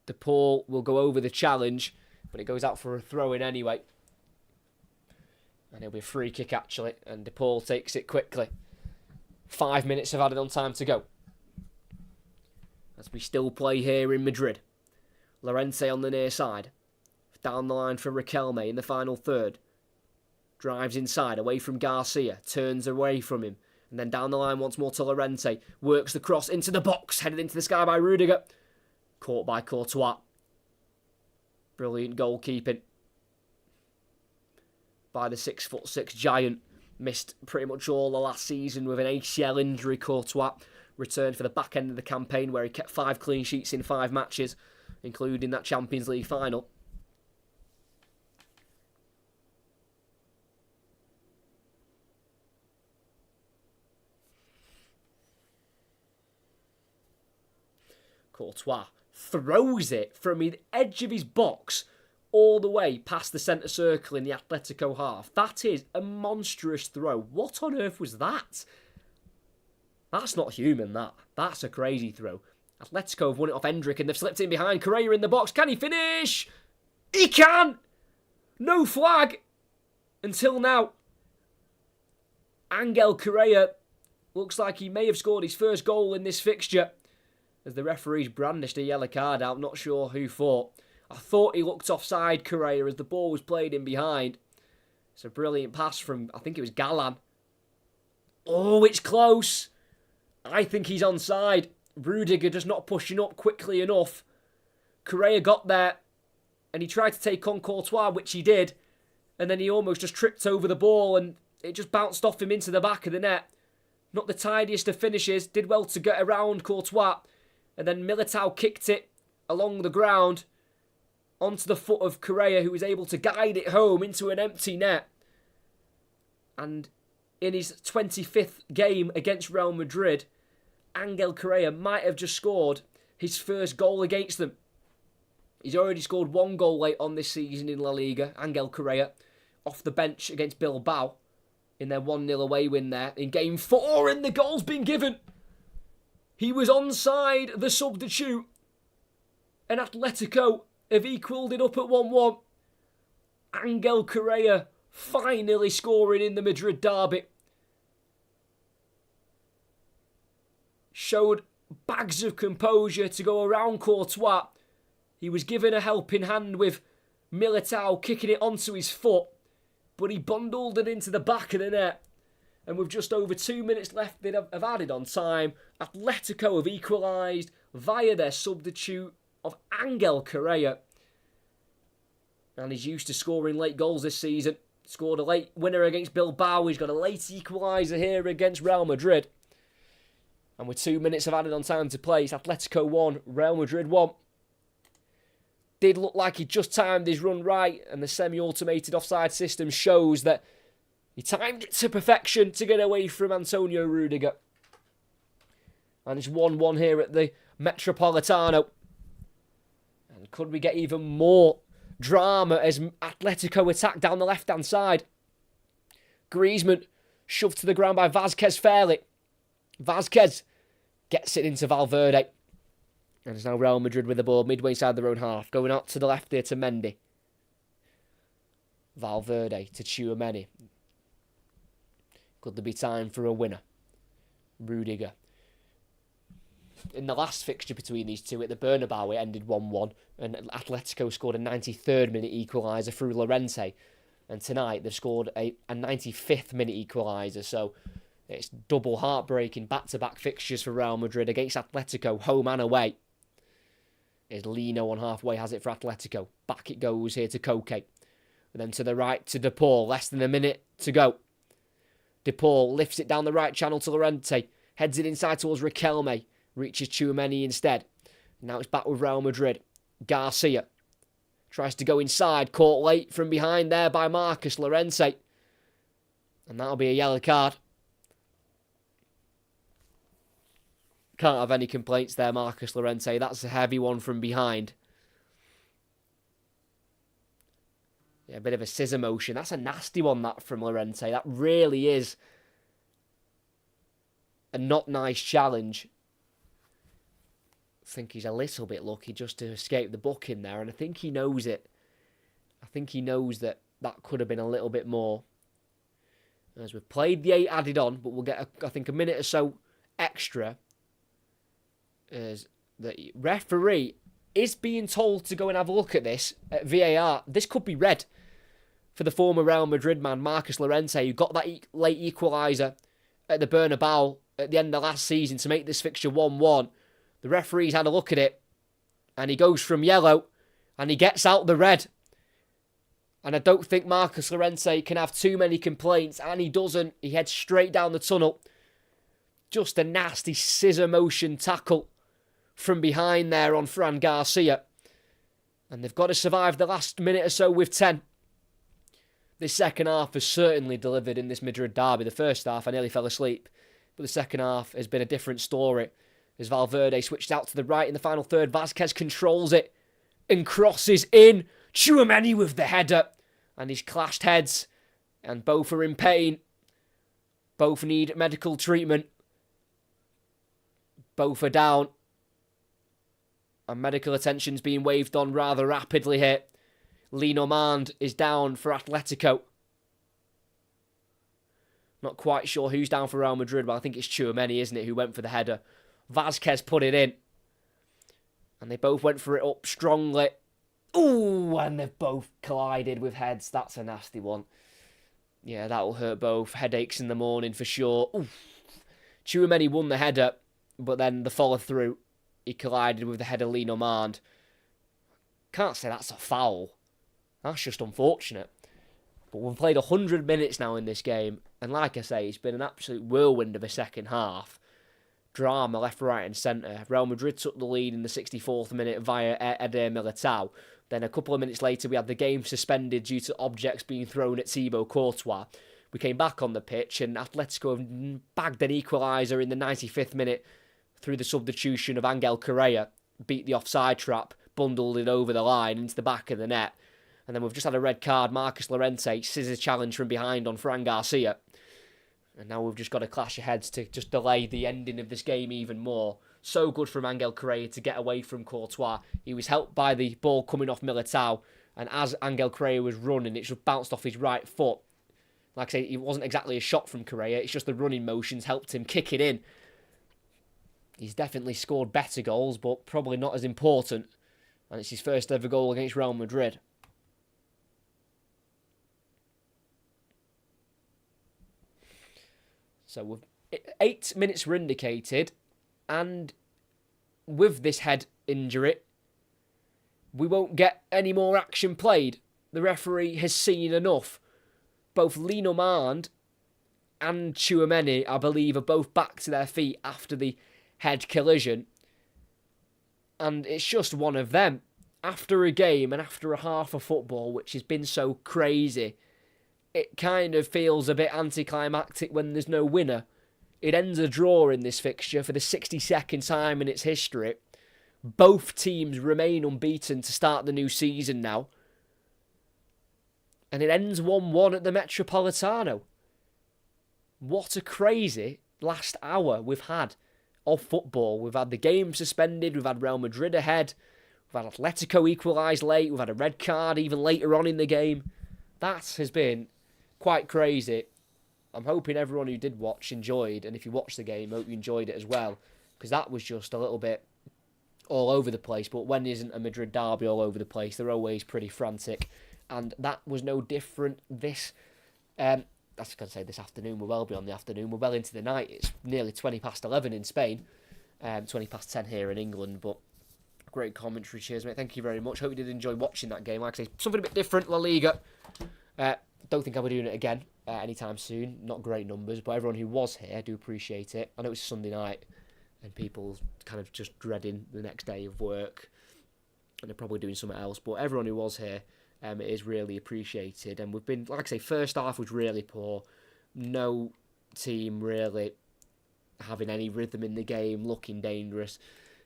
De Paul will go over the challenge. But it goes out for a throw-in anyway. And it'll be a free kick actually. And De Paul takes it quickly. 5 minutes of added on time to go. As we still play here in Madrid. Llorente on the near side. Down the line for Riquelme in the final third. Drives inside, away from Garcia. Turns away from him. And then down the line once more to Llorente. Works the cross into the box. Headed into the sky by Rudiger. Caught by Courtois. Brilliant goalkeeping by the 6'6" giant. Missed pretty much all the last season with an ACL injury. Courtois returned for the back end of the campaign where he kept 5 clean sheets in 5 matches, including that Champions League final. Courtois throws it from the edge of his box all the way past the centre circle in the Atletico half. That is a monstrous throw. What on earth was that? That's not human, that. That's a crazy throw. Atletico have won it off Endrick and they've slipped in behind. Correa in the box. Can he finish? He can! No flag until now. Angel Correa Looks like he may have scored his first goal in this fixture, as the referees brandished a yellow card out, not sure who for. I thought he looked offside, Correa, as the ball was played in behind. It's a brilliant pass from, I think it was Galan. Oh, it's close. I think he's onside. Rudiger just not pushing up quickly enough. Correa got there, and he tried to take on Courtois, which he did, and then he almost just tripped over the ball, and it just bounced off him into the back of the net. Not the tidiest of finishes, did well to get around Courtois, and then Militao kicked it along the ground onto the foot of Correa, who was able to guide it home into an empty net. And in his 25th game against Real Madrid, Angel Correa might have just scored his first goal against them. He's already scored one goal late on this season in La Liga, Angel Correa, off the bench against Bilbao in their 1-0 away win there in Game 4, and the goal's been given. He was onside, the substitute, and Atletico have equalled it up at 1-1. Angel Correa finally scoring in the Madrid derby. Showed bags of composure to go around Courtois. He was given a helping hand with Militao kicking it onto his foot, but he bundled it into the back of the net. And with just over 2 minutes left they'd have added on time, Atletico have equalised via their substitute of Angel Correa. And he's used to scoring late goals this season. Scored a late winner against Bilbao. He's got a late equaliser here against Real Madrid. And with 2 minutes of added on time to play, it's Atletico 1, Real Madrid 1. Did look like he just timed his run right, and the semi-automated offside system shows that he timed it to perfection to get away from Antonio Rudiger. And it's 1-1 here at the Metropolitano. And could we get even more drama as Atletico attack down the left-hand side? Griezmann shoved to the ground by Vázquez fairly. Vázquez gets it into Valverde. And it's now Real Madrid with the ball midway inside their own half. Going out to the left there to Mendy. Valverde to Tchouaméni. Could there be time for a winner? Rudiger. In the last fixture between these two at the Bernabeu, it ended 1-1. And Atletico scored a 93rd minute equaliser through Llorente. And tonight they've scored a 95th minute equaliser. So it's double heartbreaking back-to-back fixtures for Real Madrid against Atletico, home and away. As Lino on halfway has it for Atletico. Back it goes here to Koke. And then to the right to De Paul. Less than a minute to go. De Paul lifts it down the right channel to Llorente. Heads it inside towards Riquelme. Reaches Tchouaméni instead. Now it's back with Real Madrid. Garcia tries to go inside. Caught late from behind there by Marcus Llorente. And that'll be a yellow card. Can't have any complaints there, Marcus Llorente. That's a heavy one from behind. Yeah, a bit of a scissor motion. That's a nasty one, that, from Llorente. That really is a not nice challenge. I think he's a little bit lucky just to escape the booking there, and I think he knows it. I think he knows that that could have been a little bit more. As we've played the 8 added on, but we'll get, I think, a minute or so extra. As the referee is being told to go and have a look at this at VAR. This could be red for the former Real Madrid man, Marcus Llorente, who got that late equaliser at the Bernabeu at the end of last season to make this fixture 1-1. The referee's had a look at it, and he goes from yellow, and he gets out the red. And I don't think Marcus Llorente can have too many complaints, and he doesn't. He heads straight down the tunnel. Just a nasty scissor motion tackle from behind there on Fran Garcia. And they've got to survive the last minute or so with 10. This second half has certainly delivered in this Madrid derby. The first half, I nearly fell asleep. But the second half has been a different story. As Valverde switched out to the right in the final third, Vázquez controls it and crosses in. Tchouaméni with the header. And he's clashed heads. And both are in pain. Both need medical treatment. Both are down. And medical attention's being waved on rather rapidly here. Lenormand is down for Atletico. Not quite sure who's down for Real Madrid, but I think it's Tchouaméni, isn't it, who went for the header. Vázquez put it in. And they both went for it up strongly. Ooh, and they've both collided with heads. That's a nasty one. Yeah, that will hurt both. Headaches in the morning for sure. Ooh. Tchouaméni won the header, but then the follow through, he collided with the header Linomand. Can't say that's a foul. That's just unfortunate. But we've played 100 minutes now in this game, and like I say, it's been an absolute whirlwind of a second half. Drama left, right and centre. Real Madrid took the lead in the 64th minute via Eder Militao. Then a couple of minutes later, we had the game suspended due to objects being thrown at Thibaut Courtois. We came back on the pitch, and Atletico bagged an equaliser in the 95th minute through the substitution of Angel Correa, beat the offside trap, bundled it over the line into the back of the net. And then we've just had a red card. Marcus Llorente scissors challenge from behind on Fran Garcia. And now we've just got a clash of heads to just delay the ending of this game even more. So good from Angel Correa to get away from Courtois. He was helped by the ball coming off Militao. And as Angel Correa was running, it just bounced off his right foot. Like I say, it wasn't exactly a shot from Correa. It's just the running motions helped him kick it in. He's definitely scored better goals, but probably not as important. And it's his first ever goal against Real Madrid. So 8 minutes were indicated, and with this head injury, we won't get any more action played. The referee has seen enough. Both Linomand and Tchouaméni, I believe, are both back to their feet after the head collision. And it's just one of them. After a game and after a half of football, which has been so crazy, it kind of feels a bit anticlimactic when there's no winner. It ends a draw in this fixture for the 62nd time in its history. Both teams remain unbeaten to start the new season now. And it ends 1-1 at the Metropolitano. What a crazy last hour we've had of football. We've had the game suspended, we've had Real Madrid ahead, we've had Atletico equalise late, we've had a red card even later on in the game. That has been quite crazy. I'm hoping everyone who did watch enjoyed, and if you watched the game, I hope you enjoyed it as well, because that was just a little bit all over the place. But when isn't a Madrid derby all over the place? They're always pretty frantic, and that was no different this I was going to say this afternoon. We're well beyond the afternoon. We're well into the night. It's nearly 20 past 11 in Spain, 20 past 10 here in England, but great commentary. Cheers, mate. Thank you very much. Hope you did enjoy watching that game. Like I say, something a bit different, La Liga. Don't think I'll be doing it again anytime soon. Not great numbers, but everyone who was here, I do appreciate it. I know it's Sunday night, and people kind of just dreading the next day of work, and they're probably doing something else, but everyone who was here, it is really appreciated. And we've been, like I say, first half was really poor. No team really having any rhythm in the game, looking dangerous.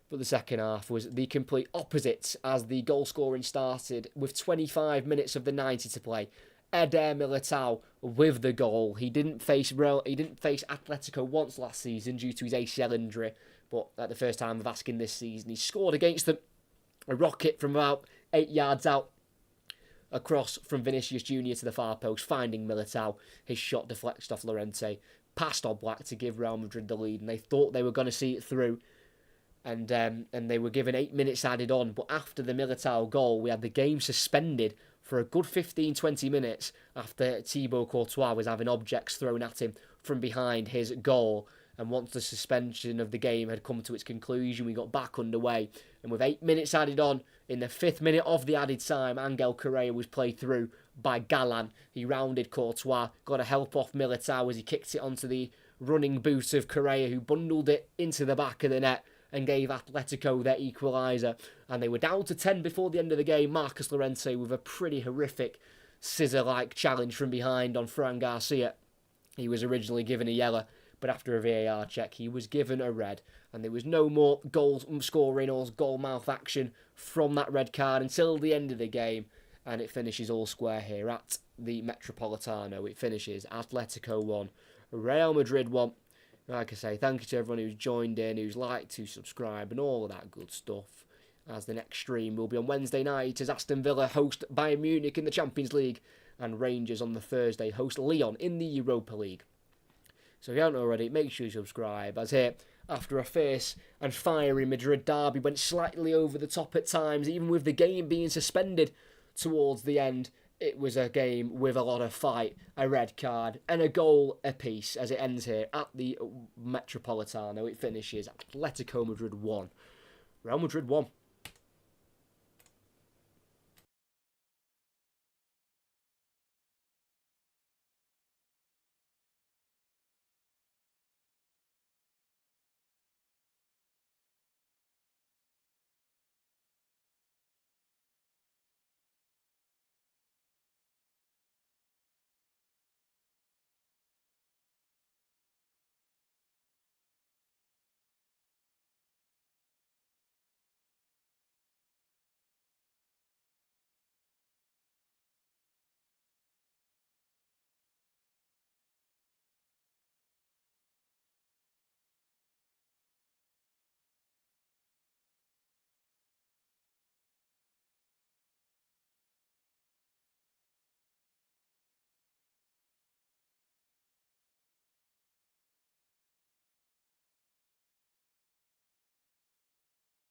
But the second half was the complete opposite as the goal scoring started with 25 minutes of the 90 to play. Eder Militao with the goal. He didn't face Atletico once last season due to his ACL injury, but at the first time of asking this season, he scored against them. A rocket from about 8 yards out, across from Vinicius Junior to the far post, finding Militao. His shot deflected off Llorente, past Oblak to give Real Madrid the lead, and they thought they were going to see it through. And they were given 8 minutes added on. But after the Militao goal, we had the game suspended for a good 15-20 minutes after Thibaut Courtois was having objects thrown at him from behind his goal. And once the suspension of the game had come to its conclusion, we got back underway. And with 8 minutes added on, in the 5th minute of the added time, Angel Correa was played through by Galan. He rounded Courtois, got a help off Militao as he kicked it onto the running boot of Correa, who bundled it into the back of the net and gave Atletico their equaliser. And they were down to 10 before the end of the game. Marcus Llorente with a pretty horrific scissor-like challenge from behind on Fran Garcia. He was originally given a yellow, but after a VAR check, he was given a red. And there was no more goal scoring or goal mouth action from that red card until the end of the game. And it finishes all square here at the Metropolitano. It finishes Atletico 1, Real Madrid 1. Like I say, thank you to everyone who's joined in, who's liked to subscribe and all of that good stuff. As the next stream will be on Wednesday night as Aston Villa host Bayern Munich in the Champions League, and Rangers on the Thursday host Lyon in the Europa League. So if you haven't already, make sure you subscribe. As here, after a fierce and fiery Madrid derby, went slightly over the top at times, even with the game being suspended towards the end. It was a game with a lot of fight, a red card, and a goal apiece as it ends here at the Metropolitano. It finishes Atletico Madrid 1, Real Madrid 1.